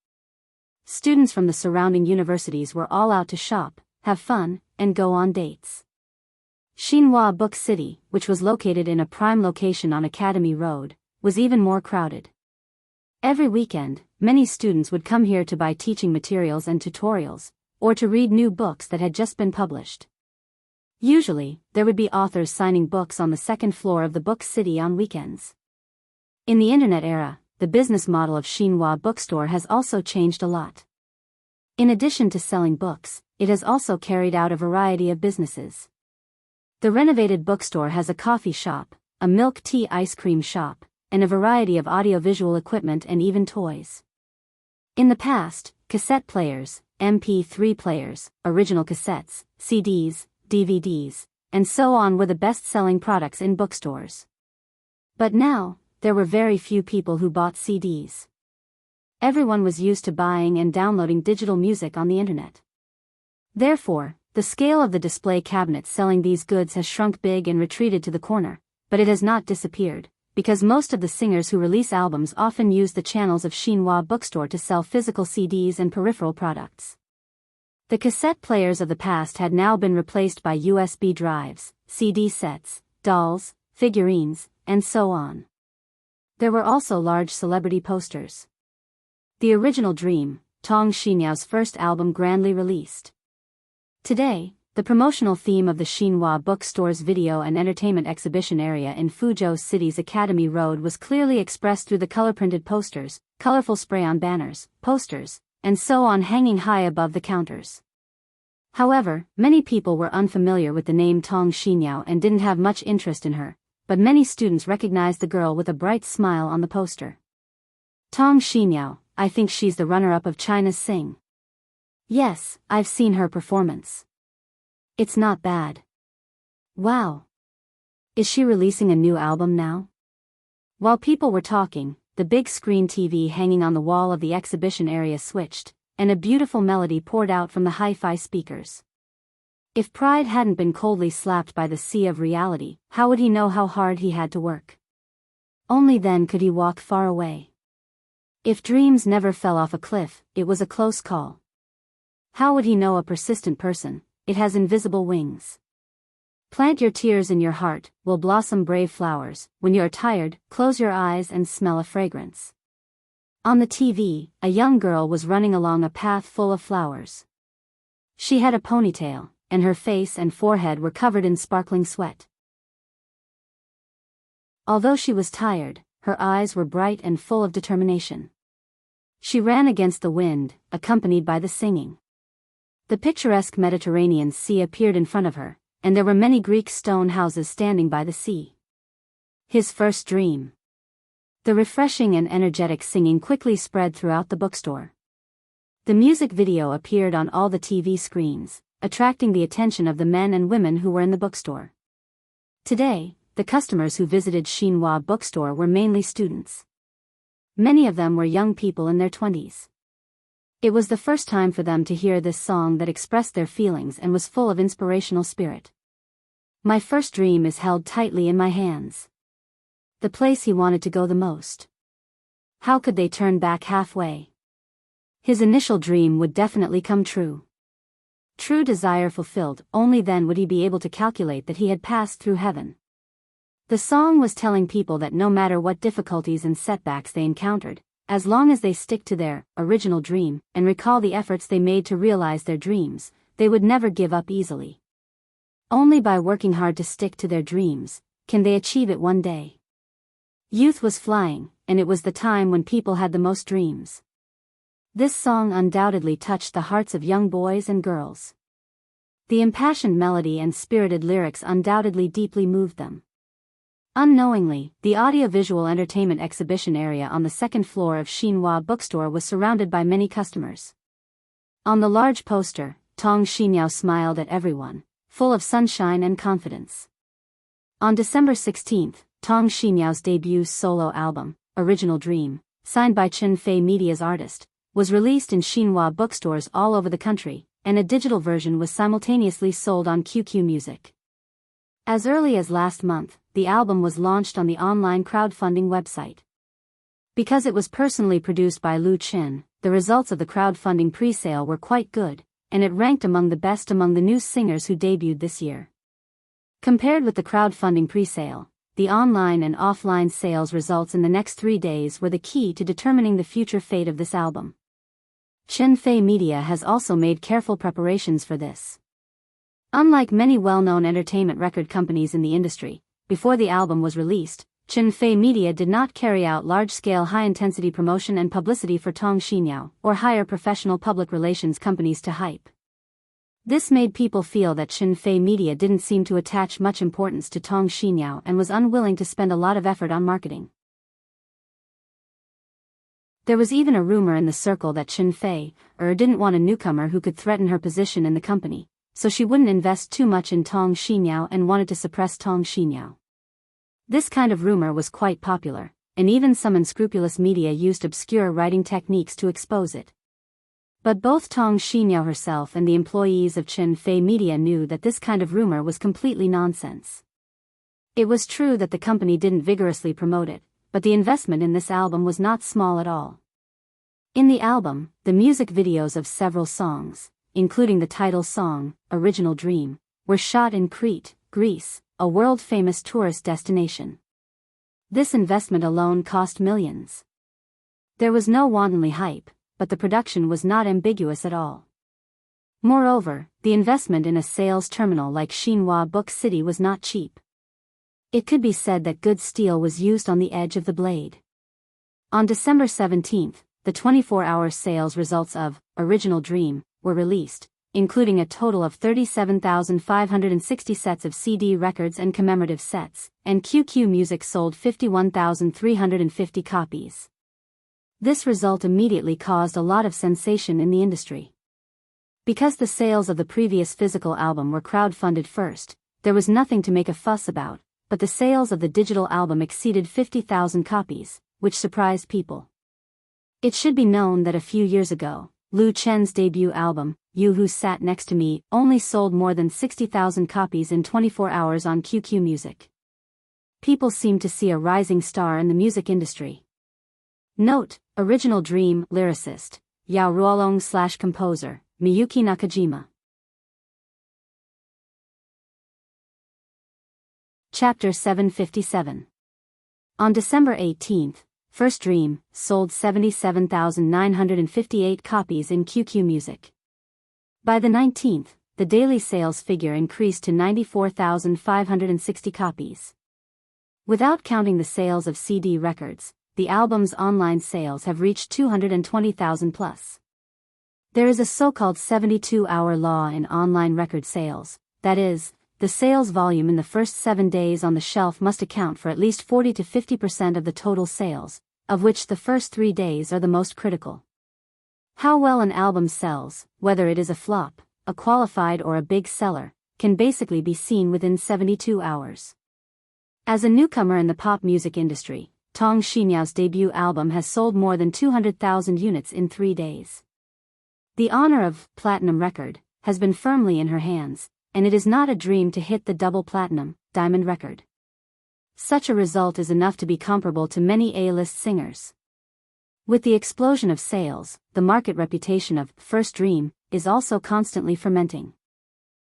Students from the surrounding universities were all out to shop, have fun, and go on dates. Xinhua Book City, which was located in a prime location on Academy Road, was even more crowded. Every weekend, many students would come here to buy teaching materials and tutorials, or to read new books that had just been published. Usually, there would be authors signing books on the second floor of the Book City on weekends. In the internet era, the business model of Xinhua Bookstore has also changed a lot. In addition to selling books, it has also carried out a variety of businesses. The renovated bookstore has a coffee shop, a milk tea ice cream shop, and a variety of audiovisual equipment and even toys. In the past, cassette players, MP3 players, original cassettes, CDs, DVDs, and so on were the best-selling products in bookstores. But now, there were very few people who bought CDs. Everyone was used to buying and downloading digital music on the internet. Therefore, the scale of the display cabinets selling these goods has shrunk big and retreated to the corner, but it has not disappeared, because most of the singers who release albums often use the channels of Xinhua Bookstore to sell physical CDs and peripheral products. The cassette players of the past had now been replaced by USB drives, CD sets, dolls, figurines, and so on. There were also large celebrity posters. The original Dream, Tong Xinyao's first album, grandly released. Today, the promotional theme of the Xinhua Bookstore's video and entertainment exhibition area in Fuzhou City's Academy Road was clearly expressed through the color-printed posters, colorful spray-on banners, posters, and so on hanging high above the counters. However, many people were unfamiliar with the name Tong Xinyao and didn't have much interest in her, but many students recognized the girl with a bright smile on the poster. Tong Xinyao, I think she's the runner-up of China's Sing. Yes, I've seen her performance. It's not bad. Wow. Is she releasing a new album now? While people were talking, the big screen TV hanging on the wall of the exhibition area switched, and a beautiful melody poured out from the hi-fi speakers. If pride hadn't been coldly slapped by the sea of reality, how would he know how hard he had to work? Only then could he walk far away. If dreams never fell off a cliff, it was a close call. How would he know a persistent person, it has invisible wings? Plant your tears in your heart, will blossom brave flowers. When you are tired, close your eyes and smell a fragrance. On the TV, a young girl was running along a path full of flowers. She had a ponytail, and her face and forehead were covered in sparkling sweat. Although she was tired, her eyes were bright and full of determination. She ran against the wind, accompanied by the singing. The picturesque Mediterranean Sea appeared in front of her, and there were many Greek stone houses standing by the sea. His first dream. The refreshing and energetic singing quickly spread throughout the bookstore. The music video appeared on all the TV screens, attracting the attention of the men and women who were in the bookstore. Today, the customers who visited Xinhua Bookstore were mainly students. Many of them were young people in their 20s. It was the first time for them to hear this song that expressed their feelings and was full of inspirational spirit. My first dream is held tightly in my hands. The place he wanted to go the most. How could they turn back halfway? His initial dream would definitely come true. True desire fulfilled, only then would he be able to calculate that he had passed through heaven. The song was telling people that no matter what difficulties and setbacks they encountered, as long as they stick to their original dream and recall the efforts they made to realize their dreams, they would never give up easily. Only by working hard to stick to their dreams can they achieve it one day. Youth was flying, and it was the time when people had the most dreams. This song undoubtedly touched the hearts of young boys and girls. The impassioned melody and spirited lyrics undoubtedly deeply moved them. Unknowingly, the audiovisual entertainment exhibition area on the second floor of Xinhua Bookstore was surrounded by many customers. On the large poster, Tong Xinyao smiled at everyone, full of sunshine and confidence. On December 16, Tong Xinyao's debut solo album, Original Dream, signed by Chen Fei Media's artist, was released in Xinhua bookstores all over the country, and a digital version was simultaneously sold on QQ Music. As early as last month, the album was launched on the online crowdfunding website. Because it was personally produced by Lu Chen, the results of the crowdfunding pre-sale were quite good, and it ranked among the best among the new singers who debuted this year. Compared with the crowdfunding pre-sale, the online and offline sales results in the next 3 days were the key to determining the future fate of this album. Chen Fei Media has also made careful preparations for this. Unlike many well-known entertainment record companies in the industry, before the album was released, Chen Fei Media did not carry out large-scale high-intensity promotion and publicity for Tong Xinyao or hire professional public relations companies to hype. This made people feel that Chen Fei Media didn't seem to attach much importance to Tong Xinyao and was unwilling to spend a lot of effort on marketing. There was even a rumor in the circle that Chen Fei didn't want a newcomer who could threaten her position in the company, so she wouldn't invest too much in Tong Xinyao and wanted to suppress Tong Xinyao. This kind of rumor was quite popular, and even some unscrupulous media used obscure writing techniques to expose it. But both Tong Xinyao herself and the employees of Chen Fei Media knew that this kind of rumor was completely nonsense. It was true that the company didn't vigorously promote it, but the investment in this album was not small at all. In the album, the music videos of several songs, including the title song, Original Dream, were shot in Crete, Greece, a world-famous tourist destination. This investment alone cost millions. There was no wantonly hype, but the production was not ambiguous at all. Moreover, the investment in a sales terminal like Xinhua Book City was not cheap. It could be said that good steel was used on the edge of the blade. On December 17, the 24-hour sales results of Original Dream were released, including a total of 37,560 sets of CD records and commemorative sets, and QQ Music sold 51,350 copies. This result immediately caused a lot of sensation in the industry. Because the sales of the previous physical album were crowdfunded first, there was nothing to make a fuss about, but the sales of the digital album exceeded 50,000 copies, which surprised people. It should be known that a few years ago, Lu Chen's debut album, You Who Sat Next to Me, only sold more than 60,000 copies in 24 hours on QQ Music. People seem to see a rising star in the music industry. Note, Original Dream lyricist, Yao Ruolong/composer, Miyuki Nakajima. Chapter 757. On December 18, First Dream sold 77,958 copies in QQ Music. By the 19th, the daily sales figure increased to 94,560 copies. Without counting the sales of CD records, the album's online sales have reached 220,000 plus. There is a so-called 72-hour law in online record sales, that is, the sales volume in the first 7 days on the shelf must account for at least 40 to 50% of the total sales, of which the first 3 days are the most critical. How well an album sells, whether it is a flop, a qualified or a big seller, can basically be seen within 72 hours. As a newcomer in the pop music industry, Tong Xinyao's debut album has sold more than 200,000 units in 3 days. The honor of platinum record has been firmly in her hands, and it is not a dream to hit the double platinum, diamond record. Such a result is enough to be comparable to many A-list singers. With the explosion of sales, the market reputation of First Dream is also constantly fermenting.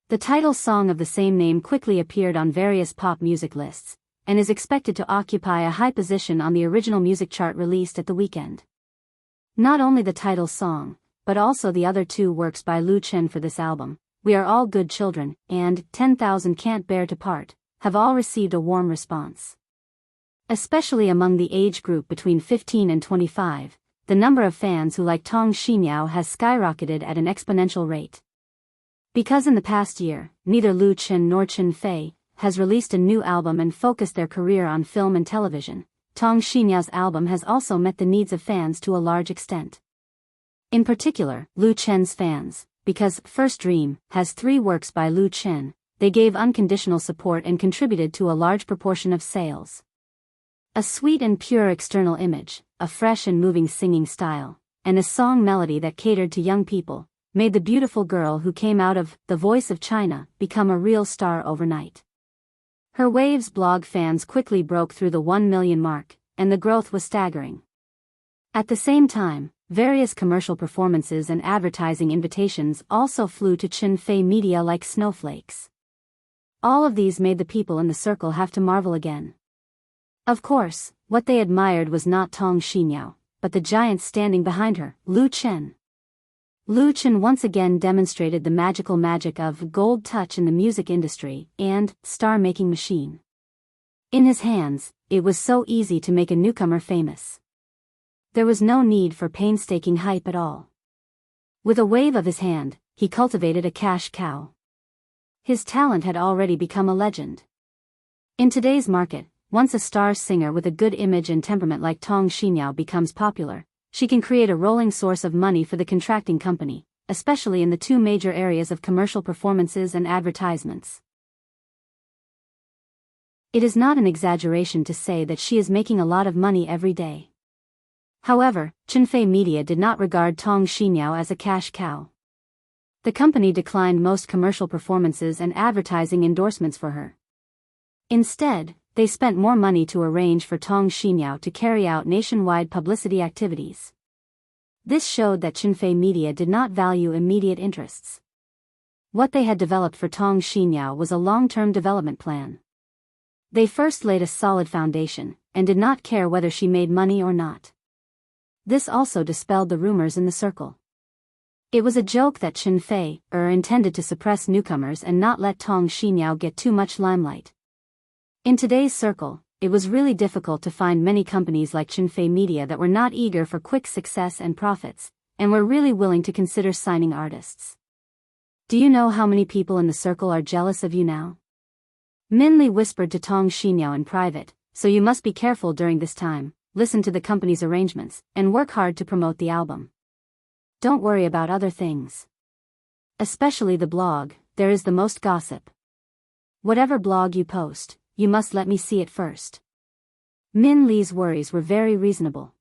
The title song of the same name quickly appeared on various pop music lists, and is expected to occupy a high position on the original music chart released at the weekend. Not only the title song, but also the other 2 works by Lu Chen for this album, We Are All Good Children, and 10,000 Can't Bear to Part, have all received a warm response. Especially among the age group between 15 and 25, the number of fans who like Tong Xinyao has skyrocketed at an exponential rate. Because in the past year, neither Lu Chen nor Chen Fei has released a new album and focused their career on film and television, Tong Xinyao's album has also met the needs of fans to a large extent. In particular, Lu Chen's fans, because First Dream has 3 works by Lu Chen, they gave unconditional support and contributed to a large proportion of sales. A sweet and pure external image, a fresh and moving singing style, and a song melody that catered to young people, made the beautiful girl who came out of The Voice of China become a real star overnight. Her Waves blog fans quickly broke through the 1 million mark, and the growth was staggering. At the same time, various commercial performances and advertising invitations also flew to Chen Fei Media like snowflakes. All of these made the people in the circle have to marvel again. Of course, what they admired was not Tong Xinyao, but the giant standing behind her, Lu Chen. Lu Chen once again demonstrated the magical magic of gold touch in the music industry and star-making machine. In his hands, it was so easy to make a newcomer famous. There was no need for painstaking hype at all. With a wave of his hand, he cultivated a cash cow. His talent had already become a legend. In today's market, once a star singer with a good image and temperament like Tong Xinyao becomes popular, she can create a rolling source of money for the contracting company, especially in the two major areas of commercial performances and advertisements. It is not an exaggeration to say that she is making a lot of money every day. However, Chen Fei Media did not regard Tong Xinyao as a cash cow. The company declined most commercial performances and advertising endorsements for her. Instead, they spent more money to arrange for Tong Xinyao to carry out nationwide publicity activities. This showed that Chen Fei Media did not value immediate interests. What they had developed for Tong Xinyao was a long-term development plan. They first laid a solid foundation, and did not care whether she made money or not. This also dispelled the rumors in the circle. It was a joke that Chen Fei intended to suppress newcomers and not let Tong Xinyao get too much limelight. In today's circle, it was really difficult to find many companies like Chen Fei Media that were not eager for quick success and profits, and were really willing to consider signing artists. Do you know how many people in the circle are jealous of you now? Min Li whispered to Tong Xinyao in private, so you must be careful during this time, listen to the company's arrangements, and work hard to promote the album. Don't worry about other things. Especially the blog, there is the most gossip. Whatever blog you post, you must let me see it first. Min Li's worries were very reasonable.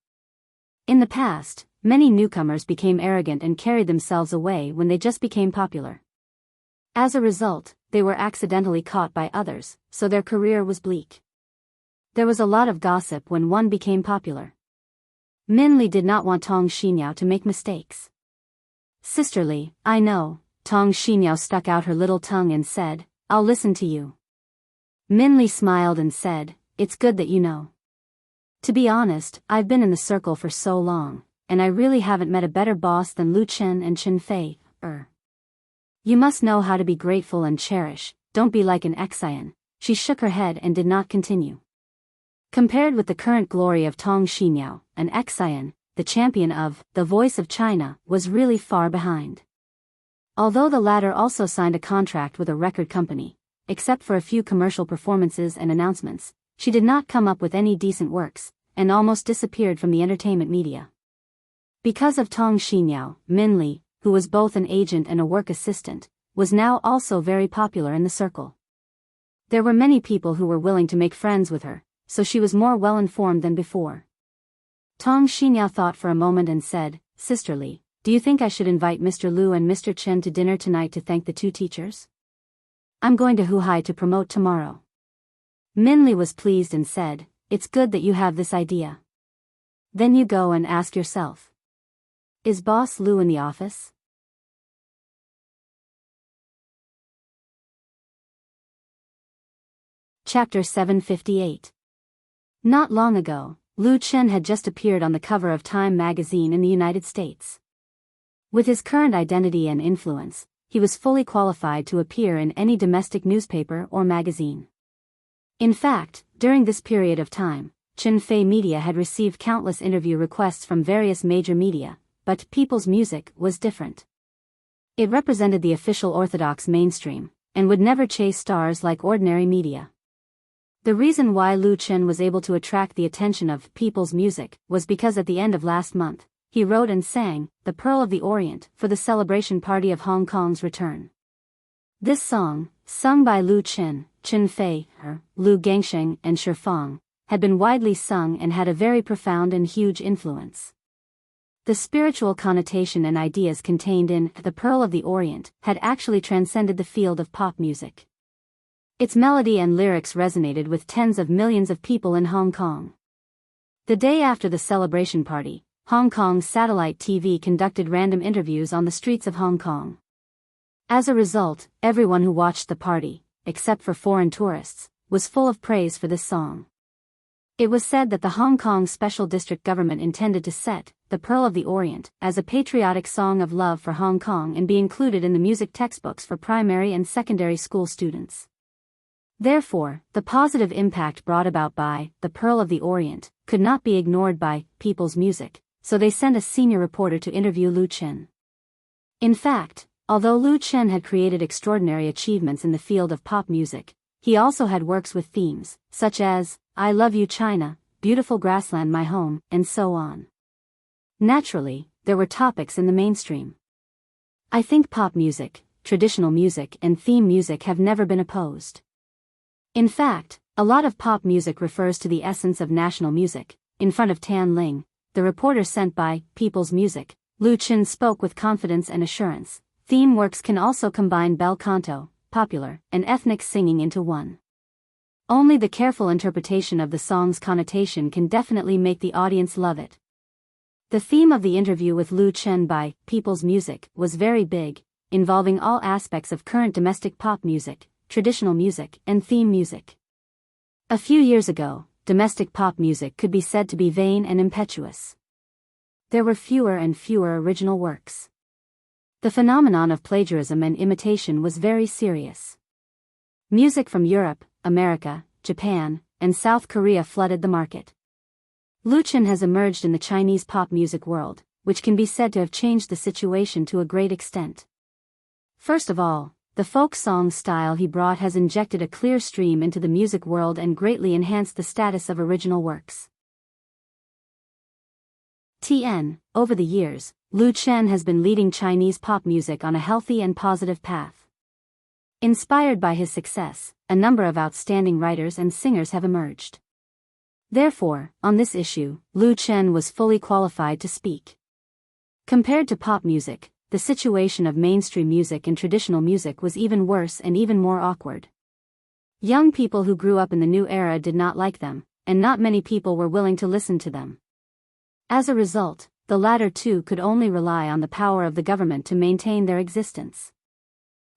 In the past, many newcomers became arrogant and carried themselves away when they just became popular. As a result, they were accidentally caught by others, so their career was bleak. There was a lot of gossip when one became popular. Min Li did not want Tong Xinyao to make mistakes. Sisterly, I know, Tong Xinyao stuck out her little tongue and said, I'll listen to you. Min Li smiled and said, it's good that you know. To be honest, I've been in the circle for so long, and I really haven't met a better boss than Lu Chen and Chen Fei. You must know how to be grateful and cherish, don't be like an Xian. She shook her head and did not continue. Compared with the current glory of Tong Xinyao, an Xian, the champion of the Voice of China, was really far behind. Although the latter also signed a contract with a record company, except for a few commercial performances and announcements, she did not come up with any decent works, and almost disappeared from the entertainment media. Because of Tong Xinyao, Min Li, who was both an agent and a work assistant, was now also very popular in the circle. There were many people who were willing to make friends with her, so she was more well-informed than before. Tong Xinyao thought for a moment and said, Sisterly, do you think I should invite Mr. Lu and Mr. Chen to dinner tonight to thank the two teachers? I'm going to Huhai to promote tomorrow. Min Li was pleased and said, it's good that you have this idea. Then you go and ask yourself. Is Boss Lu in the office? Chapter 758. Not long ago, Lu Chen had just appeared on the cover of Time magazine in the United States. With his current identity and influence, he was fully qualified to appear in any domestic newspaper or magazine. In fact, during this period of time, Chen Fei Media had received countless interview requests from various major media, but People's Music was different. It represented the official orthodox mainstream, and would never chase stars like ordinary media. The reason why Lu Chen was able to attract the attention of People's Music was because at the end of last month, he wrote and sang The Pearl of the Orient for the celebration party of Hong Kong's return. This song, sung by Lu Chen, Chen Fei, Lu Gangsheng and Shifang, had been widely sung and had a very profound and huge influence. The spiritual connotation and ideas contained in The Pearl of the Orient had actually transcended the field of pop music. Its melody and lyrics resonated with tens of millions of people in Hong Kong. The day after the celebration party, Hong Kong's satellite TV conducted random interviews on the streets of Hong Kong. As a result, everyone who watched the party, except for foreign tourists, was full of praise for this song. It was said that the Hong Kong Special District government intended to set The Pearl of the Orient as a patriotic song of love for Hong Kong and be included in the music textbooks for primary and secondary school students. Therefore, the positive impact brought about by The Pearl of the Orient could not be ignored by People's Music, so they sent a senior reporter to interview Lu Chen. In fact, although Lu Chen had created extraordinary achievements in the field of pop music, he also had works with themes, such as I Love You China, Beautiful Grassland My Home, and so on. Naturally, there were topics in the mainstream. I think pop music, traditional music and theme music have never been opposed. In fact, a lot of pop music refers to the essence of national music. In front of Tan Ling, the reporter sent by People's Music, Lu Chen spoke with confidence and assurance. Theme works can also combine bel canto, popular, and ethnic singing into one. Only the careful interpretation of the song's connotation can definitely make the audience love it. The theme of the interview with Lu Chen by People's Music was very big, involving all aspects of current domestic pop music, traditional music, and theme music. A few years ago, domestic pop music could be said to be vain and impetuous. There were fewer and fewer original works. The phenomenon of plagiarism and imitation was very serious. Music from Europe, America, Japan, and South Korea flooded the market. Lu Chen has emerged in the Chinese pop music world, which can be said to have changed the situation to a great extent. First of all, the folk song style he brought has injected a clear stream into the music world and greatly enhanced the status of original works. Over the years, Lu Chen has been leading Chinese pop music on a healthy and positive path. Inspired by his success, a number of outstanding writers and singers have emerged. Therefore, on this issue, Lu Chen was fully qualified to speak. Compared to pop music, the situation of mainstream music and traditional music was even worse and even more awkward. Young people who grew up in the new era did not like them, and not many people were willing to listen to them. As a result, the latter two could only rely on the power of the government to maintain their existence.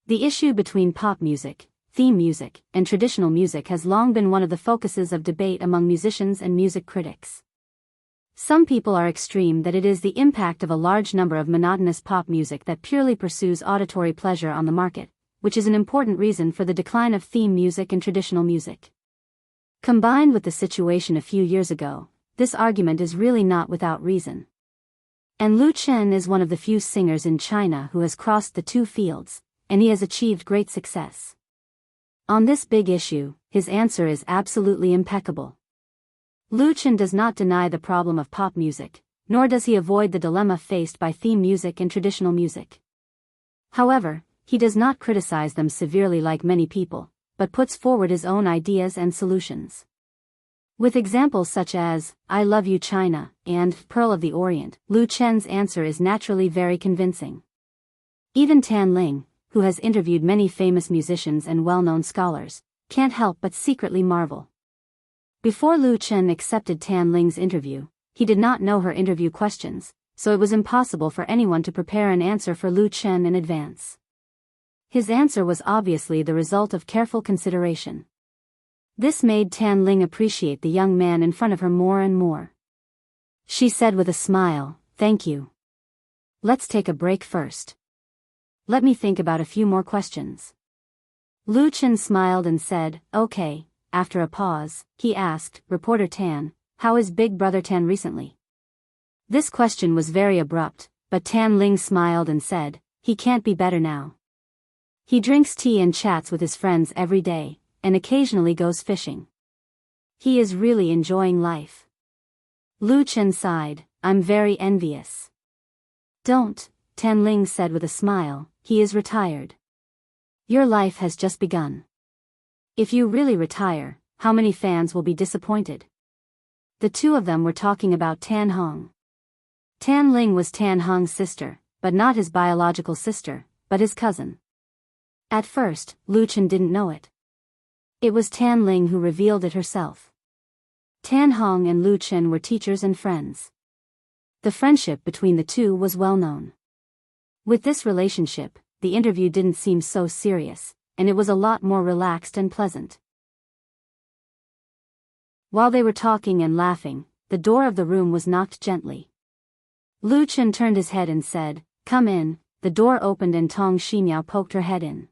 The issue between pop music, theme music, and traditional music has long been one of the focuses of debate among musicians and music critics. Some people are extreme that it is the impact of a large number of monotonous pop music that purely pursues auditory pleasure on the market, which is an important reason for the decline of theme music and traditional music. Combined with the situation a few years ago, this argument is really not without reason. And Lu Chen is one of the few singers in China who has crossed the two fields, and he has achieved great success. On this big issue, his answer is absolutely impeccable. Lu Chen does not deny the problem of pop music, nor does he avoid the dilemma faced by theme music and traditional music. However, he does not criticize them severely like many people, but puts forward his own ideas and solutions. With examples such as, I Love You China, and Pearl of the Orient, Lu Chen's answer is naturally very convincing. Even Tan Ling, who has interviewed many famous musicians and well-known scholars, can't help but secretly marvel. Before Lu Chen accepted Tan Ling's interview, he did not know her interview questions, so it was impossible for anyone to prepare an answer for Lu Chen in advance. His answer was obviously the result of careful consideration. This made Tan Ling appreciate the young man in front of her more and more. She said with a smile, "Thank you. Let's take a break first. Let me think about a few more questions." Lu Chen smiled and said, "Okay." After a pause, he asked, "Reporter Tan, how is Big Brother Tan recently?" This question was very abrupt, but Tan Ling smiled and said, "He can't be better now. He drinks tea and chats with his friends every day, and occasionally goes fishing. He is really enjoying life." Lu Chen sighed, "I'm very envious." "Don't," Tan Ling said with a smile, "he is retired. Your life has just begun. If you really retire, how many fans will be disappointed?" The two of them were talking about Tan Hong. Tan Ling was Tan Hong's sister, but not his biological sister, but his cousin. At first, Lu Chen didn't know it. It was Tan Ling who revealed it herself. Tan Hong and Lu Chen were teachers and friends. The friendship between the two was well known. With this relationship, the interview didn't seem so serious, and it was a lot more relaxed and pleasant. While they were talking and laughing, the door of the room was knocked gently. Lu Chen turned his head and said, "Come in." The door opened and Tong Xinyao poked her head in.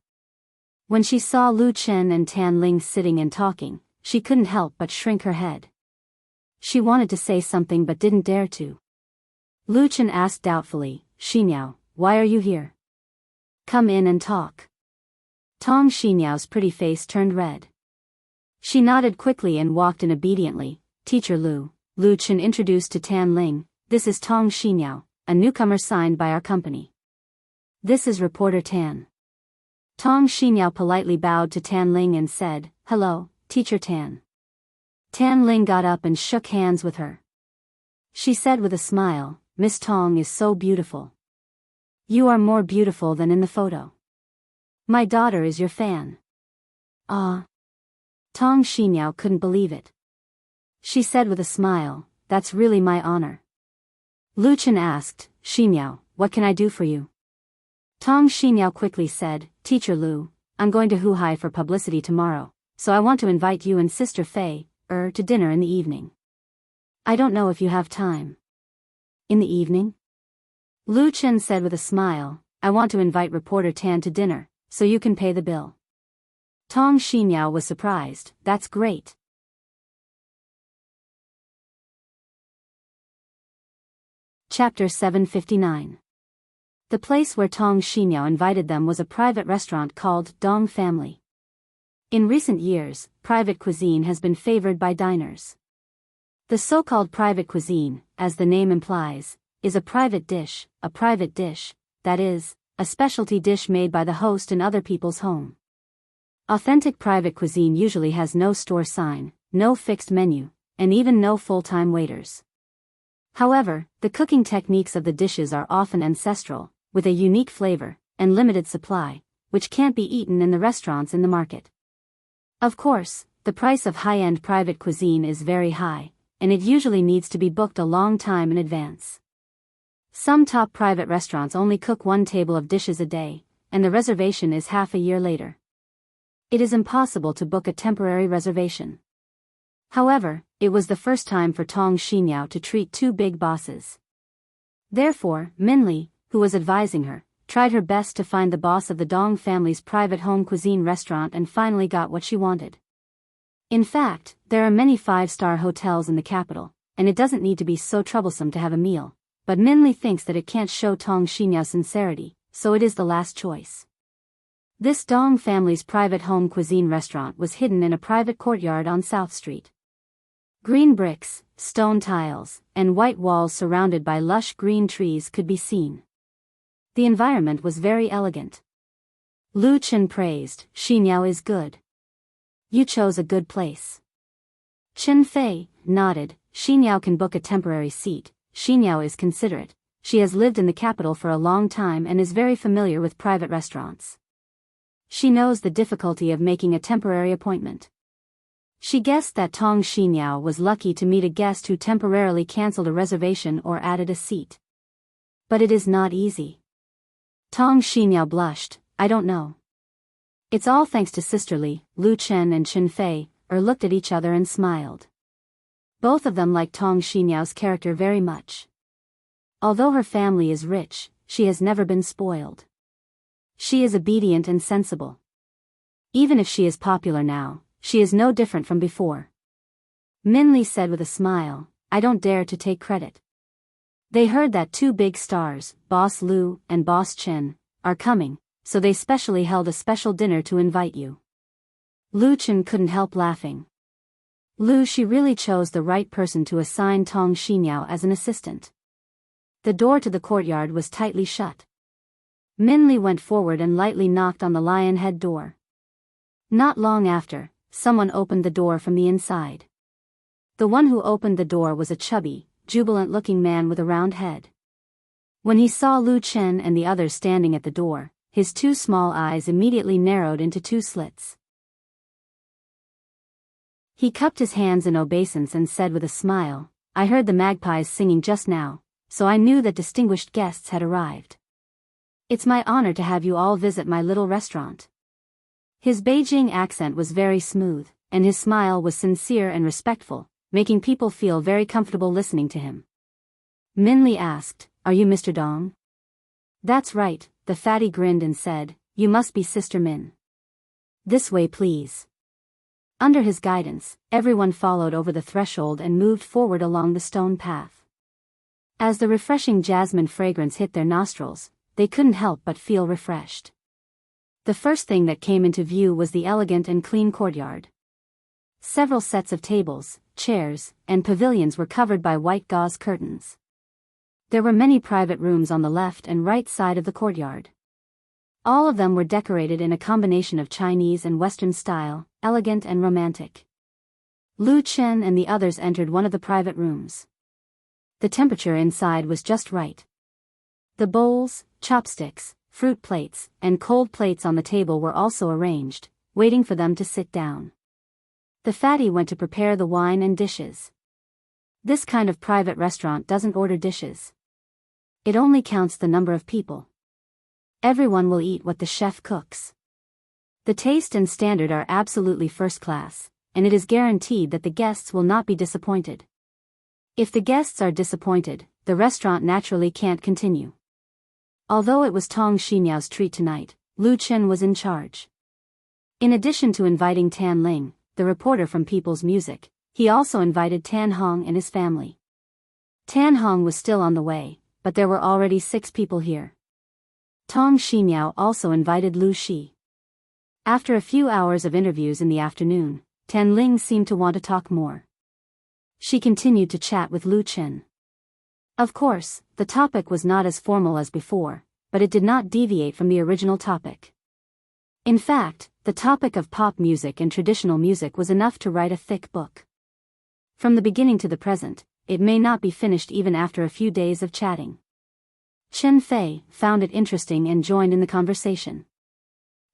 When she saw Lu Chen and Tan Ling sitting and talking, she couldn't help but shrink her head. She wanted to say something but didn't dare to. Lu Chen asked doubtfully, "Xinyao, why are you here? Come in and talk." Tong Xinyao's pretty face turned red. She nodded quickly and walked in obediently. "Teacher Lu," Lu Chen introduced to Tan Ling, "this is Tong Xinyao, a newcomer signed by our company. This is reporter Tan." Tong Xinyao politely bowed to Tan Ling and said, "Hello, Teacher Tan." Tan Ling got up and shook hands with her. She said with a smile, "Miss Tong is so beautiful. You are more beautiful than in the photo. My daughter is your fan." "Ah." Tong Xinyao couldn't believe it. She said with a smile, "That's really my honor." Lu Chen asked, "Xinyao, what can I do for you?" Tong Xinyao quickly said, "Teacher Lu, I'm going to Huhai for publicity tomorrow, so I want to invite you and Sister Fei, to dinner in the evening. I don't know if you have time." "In the evening?" Lu Chen said with a smile, "I want to invite reporter Tan to dinner, so you can pay the bill." Tong Xinyao was surprised. "That's great." Chapter 759. The place where Tong Xinyao invited them was a private restaurant called Dong Family. In recent years, private cuisine has been favored by diners. The so-called private cuisine, as the name implies, is a private dish, that is, a specialty dish made by the host in other people's home. Authentic private cuisine usually has no store sign, no fixed menu, and even no full-time waiters. However, the cooking techniques of the dishes are often ancestral, with a unique flavor, and limited supply, which can't be eaten in the restaurants in the market. Of course, the price of high-end private cuisine is very high, and it usually needs to be booked a long time in advance. Some top private restaurants only cook one table of dishes a day, and the reservation is half a year later. It is impossible to book a temporary reservation. However, it was the first time for Tong Xinyao to treat two big bosses. Therefore, Minli, who was advising her, tried her best to find the boss of the Dong family's private home cuisine restaurant and finally got what she wanted. In fact, there are many five-star hotels in the capital, and it doesn't need to be so troublesome to have a meal, but Minli thinks that it can't show Tong Xinyao's sincerity, so it is the last choice. This Dong family's private home cuisine restaurant was hidden in a private courtyard on South Street. Green bricks, stone tiles, and white walls surrounded by lush green trees could be seen. The environment was very elegant. Lu Chen praised, "Xinyao is good. You chose a good place." Chen Fei nodded, "Xinyao can book a temporary seat. Xinyao is considerate. She has lived in the capital for a long time and is very familiar with private restaurants. She knows the difficulty of making a temporary appointment." She guessed that Tong Xinyao was lucky to meet a guest who temporarily cancelled a reservation or added a seat. But it is not easy. Tong Xinyao blushed, "I don't know. It's all thanks to Sister Li." Lu Chen and Chen Fei looked at each other and smiled. Both of them liked Tong Xinyao's character very much. Although her family is rich, she has never been spoiled. She is obedient and sensible. Even if she is popular now, she is no different from before. Minli said with a smile, "I don't dare to take credit." They heard that two big stars, Boss Lu and Boss Chen, are coming, so they specially held a special dinner to invite you. Lu Chen couldn't help laughing. She really chose the right person to assign Tong Xinyao as an assistant. The door to the courtyard was tightly shut. Minli went forward and lightly knocked on the lion head door. Not long after, someone opened the door from the inside. The one who opened the door was a chubby, jubilant-looking man with a round head. When he saw Lu Chen and the others standing at the door, his two small eyes immediately narrowed into two slits. He cupped his hands in obeisance and said with a smile, "I heard the magpies singing just now, so I knew that distinguished guests had arrived. It's my honor to have you all visit my little restaurant." His Beijing accent was very smooth, and his smile was sincere and respectful, making people feel very comfortable listening to him. Minli asked, "Are you Mr. Dong?" "That's right," the fatty grinned and said, "You must be Sister Min. This way please." Under his guidance, everyone followed over the threshold and moved forward along the stone path. As the refreshing jasmine fragrance hit their nostrils, they couldn't help but feel refreshed. The first thing that came into view was the elegant and clean courtyard. Several sets of tables, chairs, and pavilions were covered by white gauze curtains. There were many private rooms on the left and right side of the courtyard. All of them were decorated in a combination of Chinese and Western style, elegant and romantic. Lu Chen and the others entered one of the private rooms. The temperature inside was just right. The bowls, chopsticks, fruit plates, and cold plates on the table were also arranged, waiting for them to sit down. The fatty went to prepare the wine and dishes. This kind of private restaurant doesn't order dishes. It only counts the number of people. Everyone will eat what the chef cooks. The taste and standard are absolutely first class, and it is guaranteed that the guests will not be disappointed. If the guests are disappointed, the restaurant naturally can't continue. Although it was Tong Xiniao's treat tonight, Lu Chen was in charge. In addition to inviting Tan Ling, the reporter from People's Music, he also invited Tan Hong and his family. Tan Hong was still on the way, but there were already 6 people here. Tong Xiniao also invited Lu Shi. After a few hours of interviews in the afternoon, Tan Ling seemed to want to talk more. She continued to chat with Lu Chen. Of course, the topic was not as formal as before, but it did not deviate from the original topic. In fact, the topic of pop music and traditional music was enough to write a thick book. From the beginning to the present, it may not be finished even after a few days of chatting. Chen Fei found it interesting and joined in the conversation.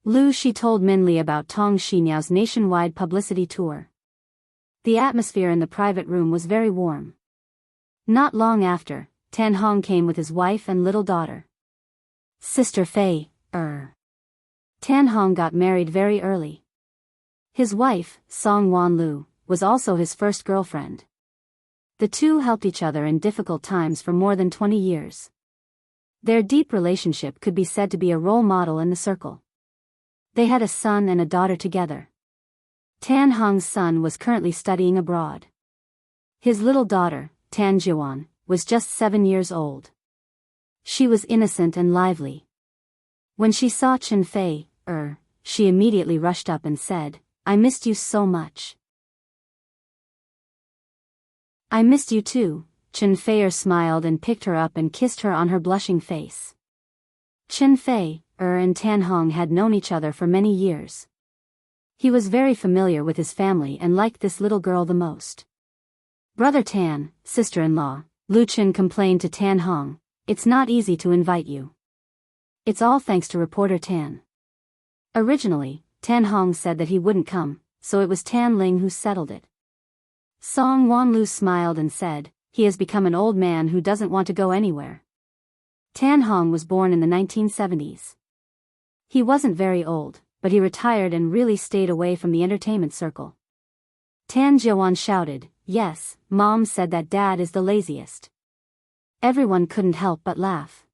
Lu Shi told Minli about Tong Xiniao's nationwide publicity tour. The atmosphere in the private room was very warm. Not long after, Tan Hong came with his wife and little daughter. Sister Fei, Tan Hong got married very early. His wife, Song Wan Lu, was also his first girlfriend. The two helped each other in difficult times for more than 20 years. Their deep relationship could be said to be a role model in the circle. They had a son and a daughter together. Tan Hong's son was currently studying abroad. His little daughter, Tan Jiwan, was just 7 years old. She was innocent and lively. When she saw Chen Fei, she immediately rushed up and said, "I missed you so much." "I missed you too." Chen Fei smiled and picked her up and kissed her on her blushing face. Chen Fei, and Tan Hong had known each other for many years. He was very familiar with his family and liked this little girl the most. "Brother Tan, sister-in-law," Lu Chen complained to Tan Hong, "it's not easy to invite you. It's all thanks to reporter Tan." Originally, Tan Hong said that he wouldn't come, so it was Tan Ling who settled it. Song Wan Lu smiled and said, "He has become an old man who doesn't want to go anywhere." Tan Hong was born in the 1970s. He wasn't very old, but he retired and really stayed away from the entertainment circle. Tan Jiwan shouted, "Yes, Mom said that Dad is the laziest." Everyone couldn't help but laugh.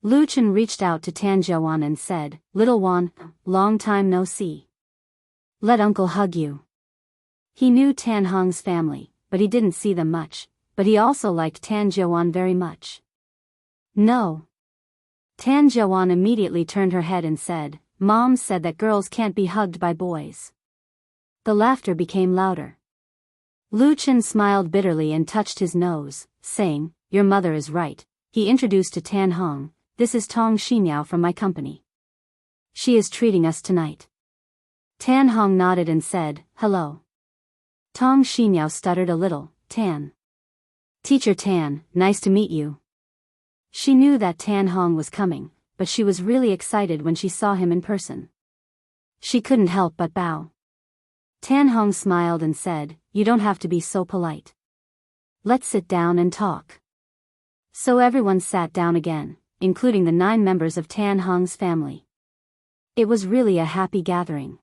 Lu Chen reached out to Tan Jiwan and said, "Little Wan, long time no see. Let Uncle hug you." He knew Tan Hong's family, but he didn't see them much, but he also liked Tan Jiwan very much. "No." Tan Jiwan immediately turned her head and said, "Mom said that girls can't be hugged by boys." The laughter became louder. Lu Chen smiled bitterly and touched his nose, saying, "Your mother is right." He introduced to Tan Hong, "This is Tong Xiniao from my company. She is treating us tonight." Tan Hong nodded and said, "Hello." Tong Xiniao stuttered a little, "Tan. Teacher Tan, nice to meet you." She knew that Tan Hong was coming, but she was really excited when she saw him in person. She couldn't help but bow. Tan Hong smiled and said, "You don't have to be so polite. Let's sit down and talk." So everyone sat down again, including the 9 members of Tan Hong's family. It was really a happy gathering.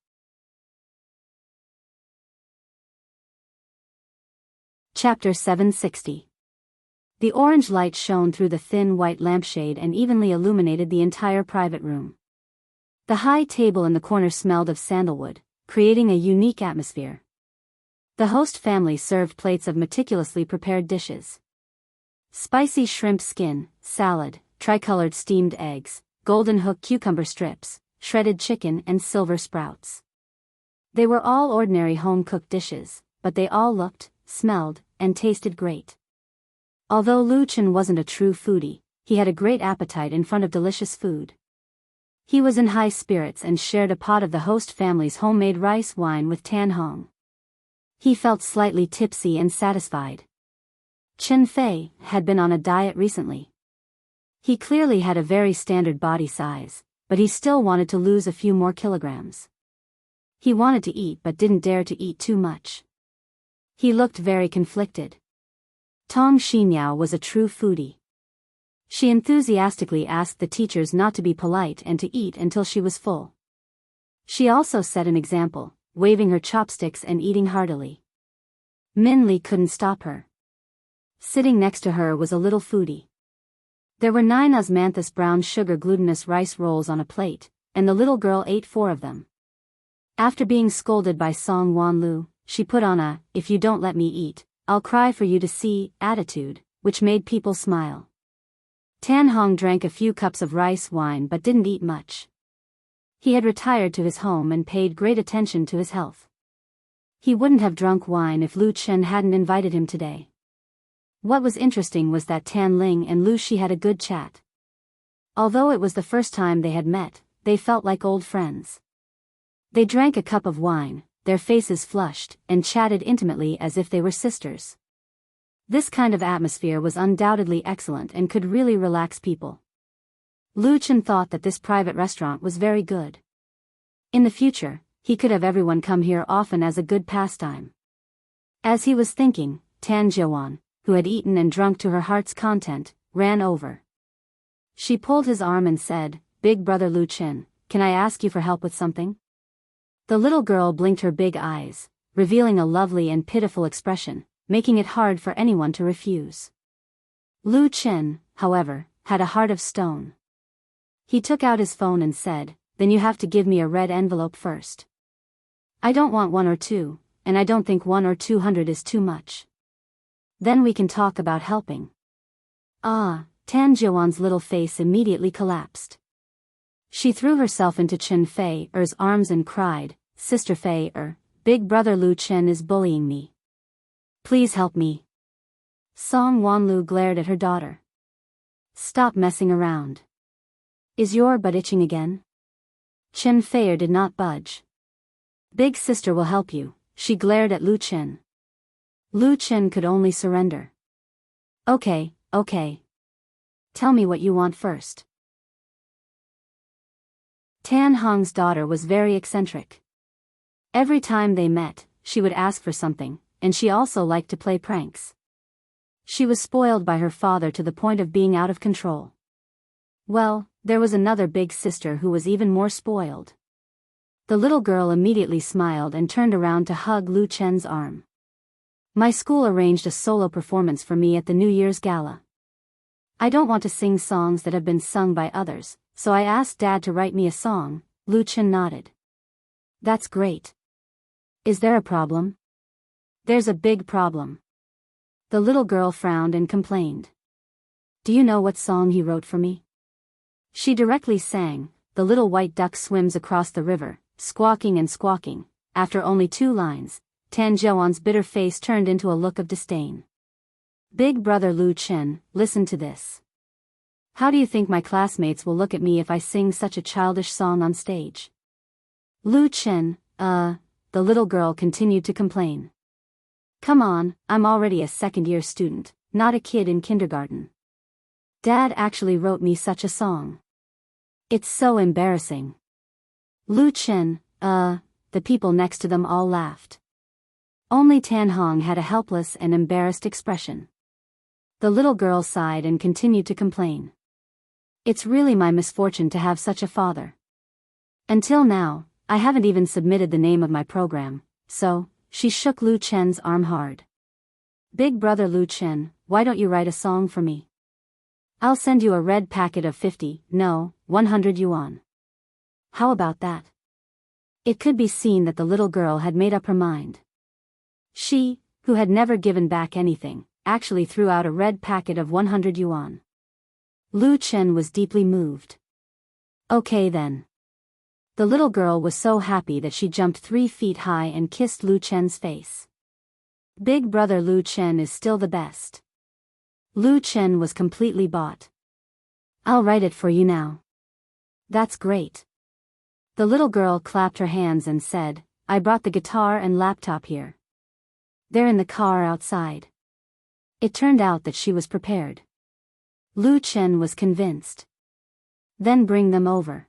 Chapter 760. The orange light shone through the thin white lampshade and evenly illuminated the entire private room. The high table in the corner smelled of sandalwood, creating a unique atmosphere. The host family served plates of meticulously prepared dishes. Spicy shrimp skin, salad, tricolored steamed eggs, golden hook cucumber strips, shredded chicken and silver sprouts. They were all ordinary home-cooked dishes, but they all looked, smelled, and tasted great. Although Lu Chen wasn't a true foodie, he had a great appetite in front of delicious food. He was in high spirits and shared a pot of the host family's homemade rice wine with Tan Hong. He felt slightly tipsy and satisfied. Chen Fei had been on a diet recently. He clearly had a very standard body size, but he still wanted to lose a few more kilograms. He wanted to eat but didn't dare to eat too much. He looked very conflicted. Tong Xinyao was a true foodie. She enthusiastically asked the teachers not to be polite and to eat until she was full. She also set an example, waving her chopsticks and eating heartily. Min Li couldn't stop her. Sitting next to her was a little foodie. There were 9 osmanthus brown sugar glutinous rice rolls on a plate, and the little girl ate 4 of them. After being scolded by Song Wanlu, she put on a, "If you don't let me eat, I'll cry for you to see," attitude, which made people smile. Tan Hong drank a few cups of rice wine but didn't eat much. He had retired to his home and paid great attention to his health. He wouldn't have drunk wine if Lu Chen hadn't invited him today. What was interesting was that Tan Ling and Lu Shi had a good chat. Although it was the first time they had met, they felt like old friends. They drank a cup of wine, their faces flushed, and chatted intimately as if they were sisters. This kind of atmosphere was undoubtedly excellent and could really relax people. Lu Chen thought that this private restaurant was very good. In the future, he could have everyone come here often as a good pastime. As he was thinking, Tan Jiawan, who had eaten and drunk to her heart's content, ran over. She pulled his arm and said, "Big brother Lu Chen, can I ask you for help with something?" The little girl blinked her big eyes, revealing a lovely and pitiful expression, making it hard for anyone to refuse. Lu Chen, however, had a heart of stone. He took out his phone and said, "Then you have to give me a red envelope first. I don't want 1 or 2, and I don't think 100 or 200 is too much. Then we can talk about helping." Ah, Tan Jiawan's little face immediately collapsed. She threw herself into Chen Fei's arms and cried, "Sister Fei, Big brother Lu Chen is bullying me. Please help me." Song Wanlu glared at her daughter. "Stop messing around. Is your butt itching again?" Chen Fei did not budge. "Big sister will help you," she glared at Lu Chen. Lu Chen could only surrender. Okay. Tell me what you want first." Tan Hong's daughter was very eccentric. Every time they met, she would ask for something, and she also liked to play pranks. She was spoiled by her father to the point of being out of control. Well, there was another big sister who was even more spoiled. The little girl immediately smiled and turned around to hug Lu Chen's arm. "My school arranged a solo performance for me at the New Year's Gala. I don't want to sing songs that have been sung by others, so I asked Dad to write me a song." Lu Chen nodded. "That's great. Is there a problem?" "There's a big problem." The little girl frowned and complained. "Do you know what song he wrote for me?" She directly sang, "The little white duck swims across the river, squawking and squawking." After only 2 lines, Tan Jiawan's bitter face turned into a look of disdain. "Big brother Lu Chen, listen to this. How do you think my classmates will look at me if I sing such a childish song on stage?" "Lu Chen, the little girl continued to complain. "Come on, I'm already a second-year student, not a kid in kindergarten. Dad actually wrote me such a song. It's so embarrassing." "Lu Chen, the people next to them all laughed. Only Tan Hong had a helpless and embarrassed expression. The little girl sighed and continued to complain. It's really my misfortune to have such a father. Until now, I haven't even submitted the name of my program, so, she shook Lu Chen's arm hard. Big brother Lu Chen, why don't you write a song for me? I'll send you a red packet of 100 yuan. How about that? It could be seen that the little girl had made up her mind. She, who had never given back anything, actually threw out a red packet of 100 yuan. Lu Chen was deeply moved. Okay then. The little girl was so happy that she jumped 3 feet high and kissed Lu Chen's face. Big brother Lu Chen is still the best. Lu Chen was completely bought. I'll write it for you now. That's great. The little girl clapped her hands and said, I brought the guitar and laptop here. They're in the car outside. It turned out that she was prepared. Lu Chen was convinced. Then bring them over.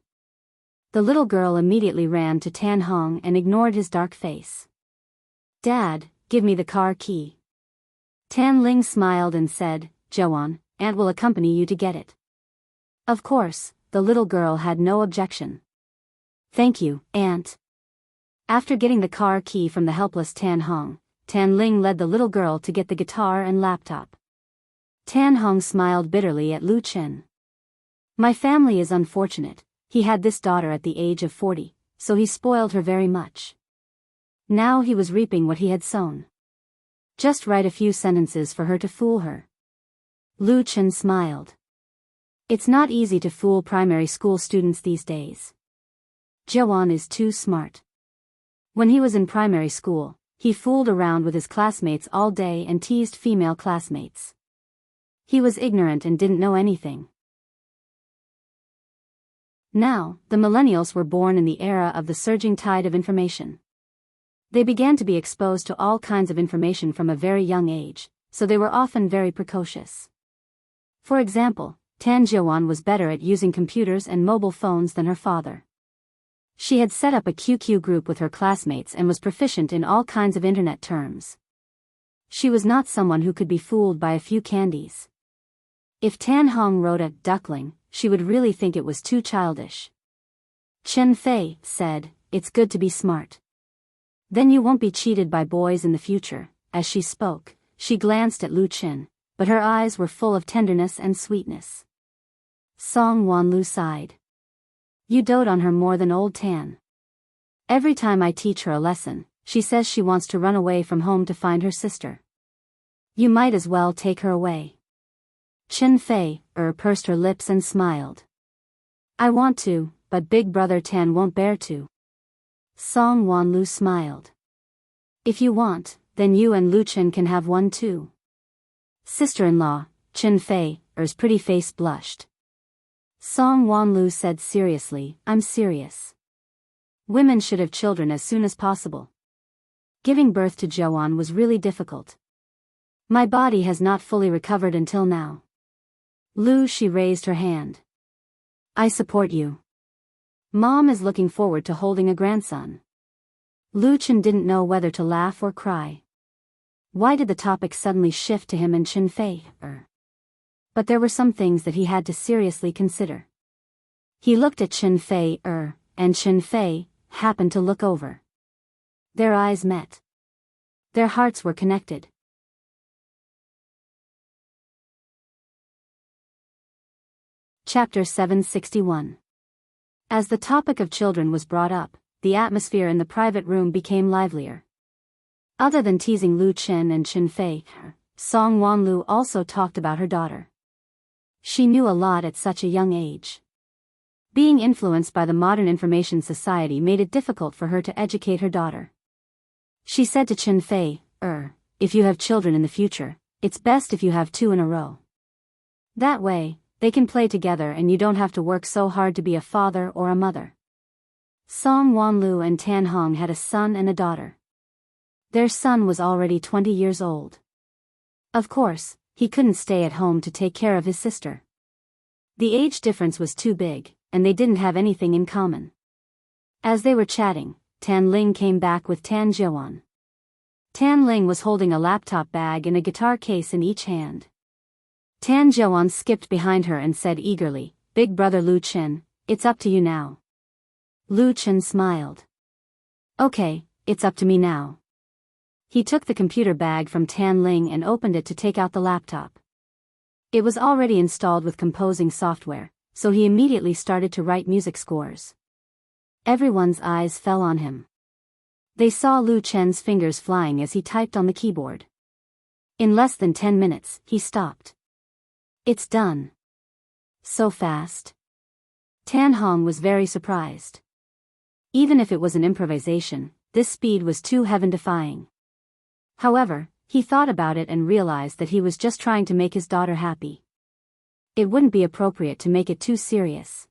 The little girl immediately ran to Tan Hong and ignored his dark face. Dad, give me the car key. Tan Ling smiled and said, Joan, Aunt will accompany you to get it. Of course, the little girl had no objection. Thank you, Aunt. After getting the car key from the helpless Tan Hong, Tan Ling led the little girl to get the guitar and laptop. Tan Hong smiled bitterly at Lu Chen. My family is unfortunate. He had this daughter at the age of 40, so he spoiled her very much. Now he was reaping what he had sown. Just write a few sentences for her to fool her. Lu Chen smiled. It's not easy to fool primary school students these days. Joan is too smart. When he was in primary school, he fooled around with his classmates all day and teased female classmates. He was ignorant and didn't know anything. Now, the millennials were born in the era of the surging tide of information. They began to be exposed to all kinds of information from a very young age, so they were often very precocious. For example, Tan Jiuan was better at using computers and mobile phones than her father. She had set up a QQ group with her classmates and was proficient in all kinds of internet terms. She was not someone who could be fooled by a few candies. If Tan Hong wrote a duckling, she would really think it was too childish. Chen Fei said, it's good to be smart. Then you won't be cheated by boys in the future. As she spoke, she glanced at Lu Chen, but her eyes were full of tenderness and sweetness. Song Wanlu sighed. You dote on her more than old Tan. Every time I teach her a lesson, she says she wants to run away from home to find her sister. You might as well take her away. Chen Fei pursed her lips and smiled. I want to, but big brother Tan won't bear to. Song Wanlu smiled. If you want, then you and Lu Chen can have one too. Sister-in-law, Chen Fei's pretty face blushed. Song Wanlu said seriously, I'm serious. Women should have children as soon as possible. Giving birth to Joan was really difficult. My body has not fully recovered until now. She raised her hand. I support you. Mom is looking forward to holding a grandson. Lu Chen didn't know whether to laugh or cry. Why did the topic suddenly shift to him and Chen Fei? But there were some things that he had to seriously consider. He looked at Chen Fei and Chen Fei happened to look over. Their eyes met. Their hearts were connected. Chapter 761. As the topic of children was brought up, the atmosphere in the private room became livelier. Other than teasing Lu Chen and Chen Fei, Song Wanlu also talked about her daughter. She knew a lot at such a young age. Being influenced by the modern information society made it difficult for her to educate her daughter. She said to Chen Fei, if you have children in the future, it's best if you have 2 in a row. That way, they can play together and you don't have to work so hard to be a father or a mother. Song Wanlu and Tan Hong had a son and a daughter. Their son was already 20 years old. Of course, he couldn't stay at home to take care of his sister. The age difference was too big, and they didn't have anything in common. As they were chatting, Tan Ling came back with Tan Jiwan. Tan Ling was holding a laptop bag and a guitar case in each hand. Tan Jiwan skipped behind her and said eagerly, "Big brother Lu Chen, it's up to you now." Lu Chen smiled. "Okay, it's up to me now." He took the computer bag from Tan Ling and opened it to take out the laptop. It was already installed with composing software, so he immediately started to write music scores. Everyone's eyes fell on him. They saw Lu Chen's fingers flying as he typed on the keyboard. In less than 10 minutes, he stopped. "It's done." "So fast?" Tan Hong was very surprised. Even if it was an improvisation, this speed was too heaven-defying. However, he thought about it and realized that he was just trying to make his daughter happy. It wouldn't be appropriate to make it too serious.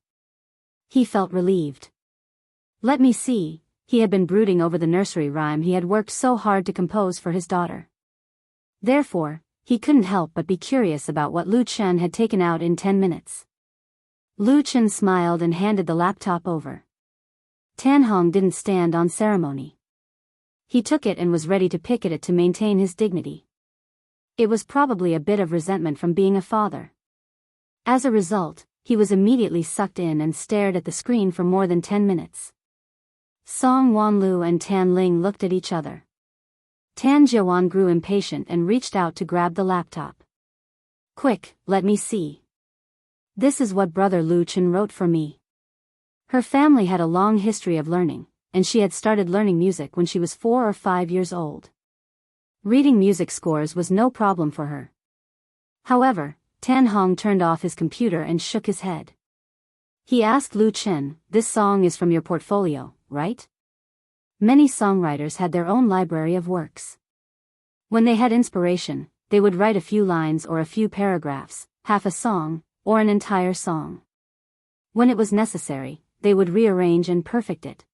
He felt relieved. Let me see, he had been brooding over the nursery rhyme he had worked so hard to compose for his daughter. Therefore, he couldn't help but be curious about what Lu Chen had taken out in 10 minutes. Lu Chen smiled and handed the laptop over. Tan Hong didn't stand on ceremony. He took it and was ready to pick at it to maintain his dignity. It was probably a bit of resentment from being a father. As a result, he was immediately sucked in and stared at the screen for more than 10 minutes. Song Wanlu and Tan Ling looked at each other. Tan Jiwan grew impatient and reached out to grab the laptop. "Quick, let me see. This is what brother Lu Chen wrote for me." Her family had a long history of learning, and she had started learning music when she was 4 or 5 years old. Reading music scores was no problem for her. However, Tan Hong turned off his computer and shook his head. He asked Lu Chen, "This song is from your portfolio, right?" Many songwriters had their own library of works. When they had inspiration, they would write a few lines or a few paragraphs, half a song, or an entire song. When it was necessary, they would rearrange and perfect it.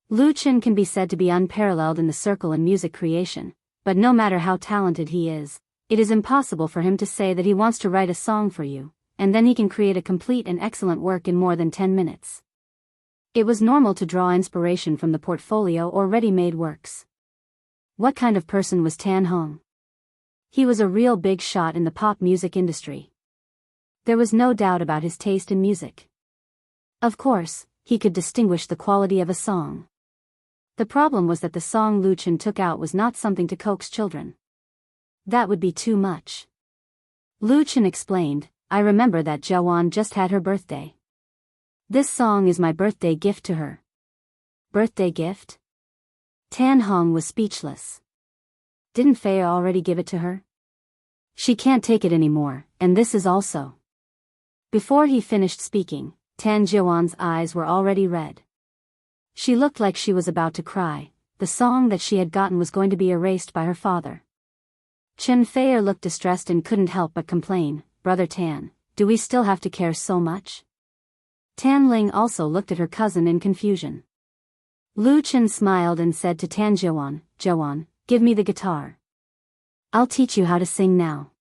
Lu Chen can be said to be unparalleled in the circle in music creation, but no matter how talented he is, it is impossible for him to say that he wants to write a song for you, and then he can create a complete and excellent work in more than 10 minutes. It was normal to draw inspiration from the portfolio or ready-made works. What kind of person was Tan Hong? He was a real big shot in the pop music industry. There was no doubt about his taste in music. Of course, he could distinguish the quality of a song. The problem was that the song Lu Chen took out was not something to coax children. That would be too much. Lu Chen explained, "I remember that Jiawan just had her birthday. This song is my birthday gift to her." Birthday gift? Tan Hong was speechless. Didn't Fei already give it to her? She can't take it anymore, and this is also. Before he finished speaking, Tan Jiwan's eyes were already red. She looked like she was about to cry. The song that she had gotten was going to be erased by her father. Chen Fei looked distressed and couldn't help but complain, "Brother Tan, do we still have to care so much?" Tan Ling also looked at her cousin in confusion. Lu Chen smiled and said to Tan Jiwan, "Jiwan, give me the guitar. I'll teach you how to sing now."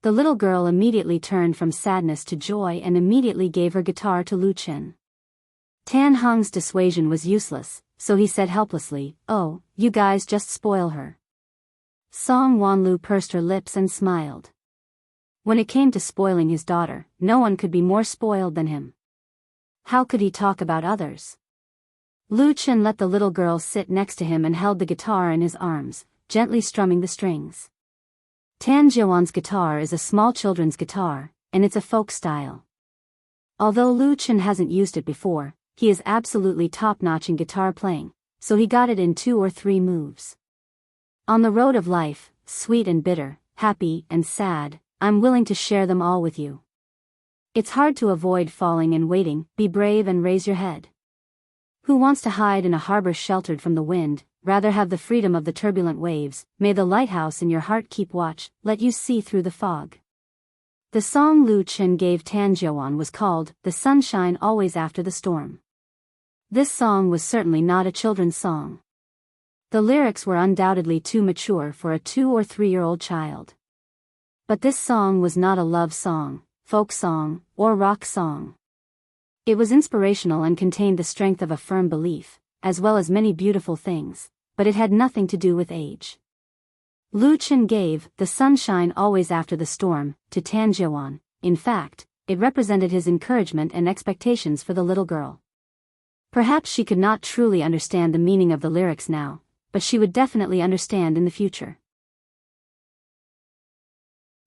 The little girl immediately turned from sadness to joy and immediately gave her guitar to Lu Chen. Tan Hong's dissuasion was useless, so he said helplessly, "Oh, you guys just spoil her." Song Wanlu pursed her lips and smiled. When it came to spoiling his daughter, no one could be more spoiled than him. How could he talk about others? Lu Chen let the little girl sit next to him and held the guitar in his arms, gently strumming the strings. Tan Jiwan's guitar is a small children's guitar, and it's a folk style. Although Lu Chen hasn't used it before, he is absolutely top-notch in guitar playing, so he got it in 2 or 3 moves. On the road of life, sweet and bitter, happy and sad, I'm willing to share them all with you. It's hard to avoid falling and waiting, be brave and raise your head. Who wants to hide in a harbor sheltered from the wind, rather have the freedom of the turbulent waves, may the lighthouse in your heart keep watch, let you see through the fog. The song Lu Chen gave Tan Jiwan was called, "The Sunshine Always After the Storm." This song was certainly not a children's song. The lyrics were undoubtedly too mature for a 2 or 3-year-old child. But this song was not a love song, folk song, or rock song. It was inspirational and contained the strength of a firm belief, as well as many beautiful things, but it had nothing to do with age. Lu Chen gave "The Sunshine Always After the Storm" to Tan Jiuan. In fact, it represented his encouragement and expectations for the little girl. Perhaps she could not truly understand the meaning of the lyrics now, but she would definitely understand in the future.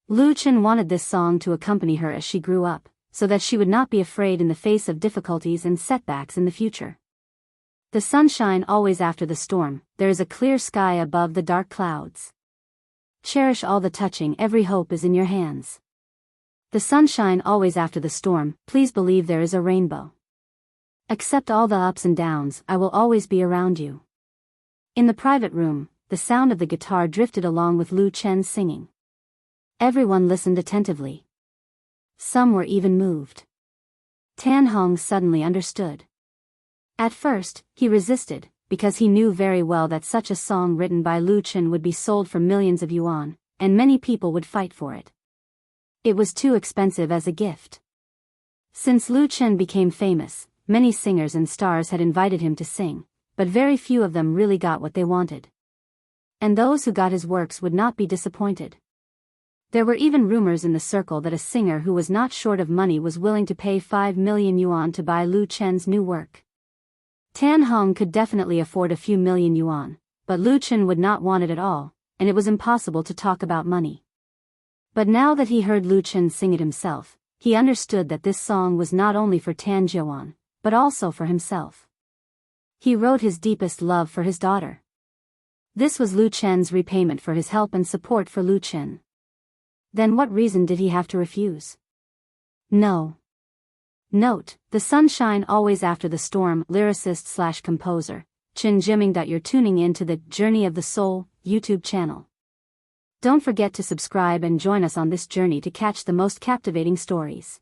Lu Chen wanted this song to accompany her as she grew up, so that she would not be afraid in the face of difficulties and setbacks in the future. The sunshine always after the storm, there is a clear sky above the dark clouds. Cherish all the touching, every hope is in your hands. The sunshine always after the storm, please believe there is a rainbow. Accept all the ups and downs, I will always be around you. In the private room, the sound of the guitar drifted along with Lu Chen's singing. Everyone listened attentively. Some were even moved. Tan Hong suddenly understood. At first, he resisted, because he knew very well that such a song written by Lu Chen would be sold for millions of yuan, and many people would fight for it. It was too expensive as a gift. Since Lu Chen became famous, many singers and stars had invited him to sing, but very few of them really got what they wanted. And those who got his works would not be disappointed. There were even rumors in the circle that a singer who was not short of money was willing to pay 5 million yuan to buy Lu Chen's new work. Tan Hong could definitely afford a few million yuan, but Lu Chen would not want it at all, and it was impossible to talk about money. But now that he heard Lu Chen sing it himself, he understood that this song was not only for Tan Jiuan, but also for himself. He wrote his deepest love for his daughter. This was Lu Chen's repayment for his help and support for Lu Chen. Then what reason did he have to refuse? No. Note, The Sunshine Always After the Storm, lyricist/composer, Chen Jiming. You're tuning in to the Journey of the Soul YouTube channel. Don't forget to subscribe and join us on this journey to catch the most captivating stories.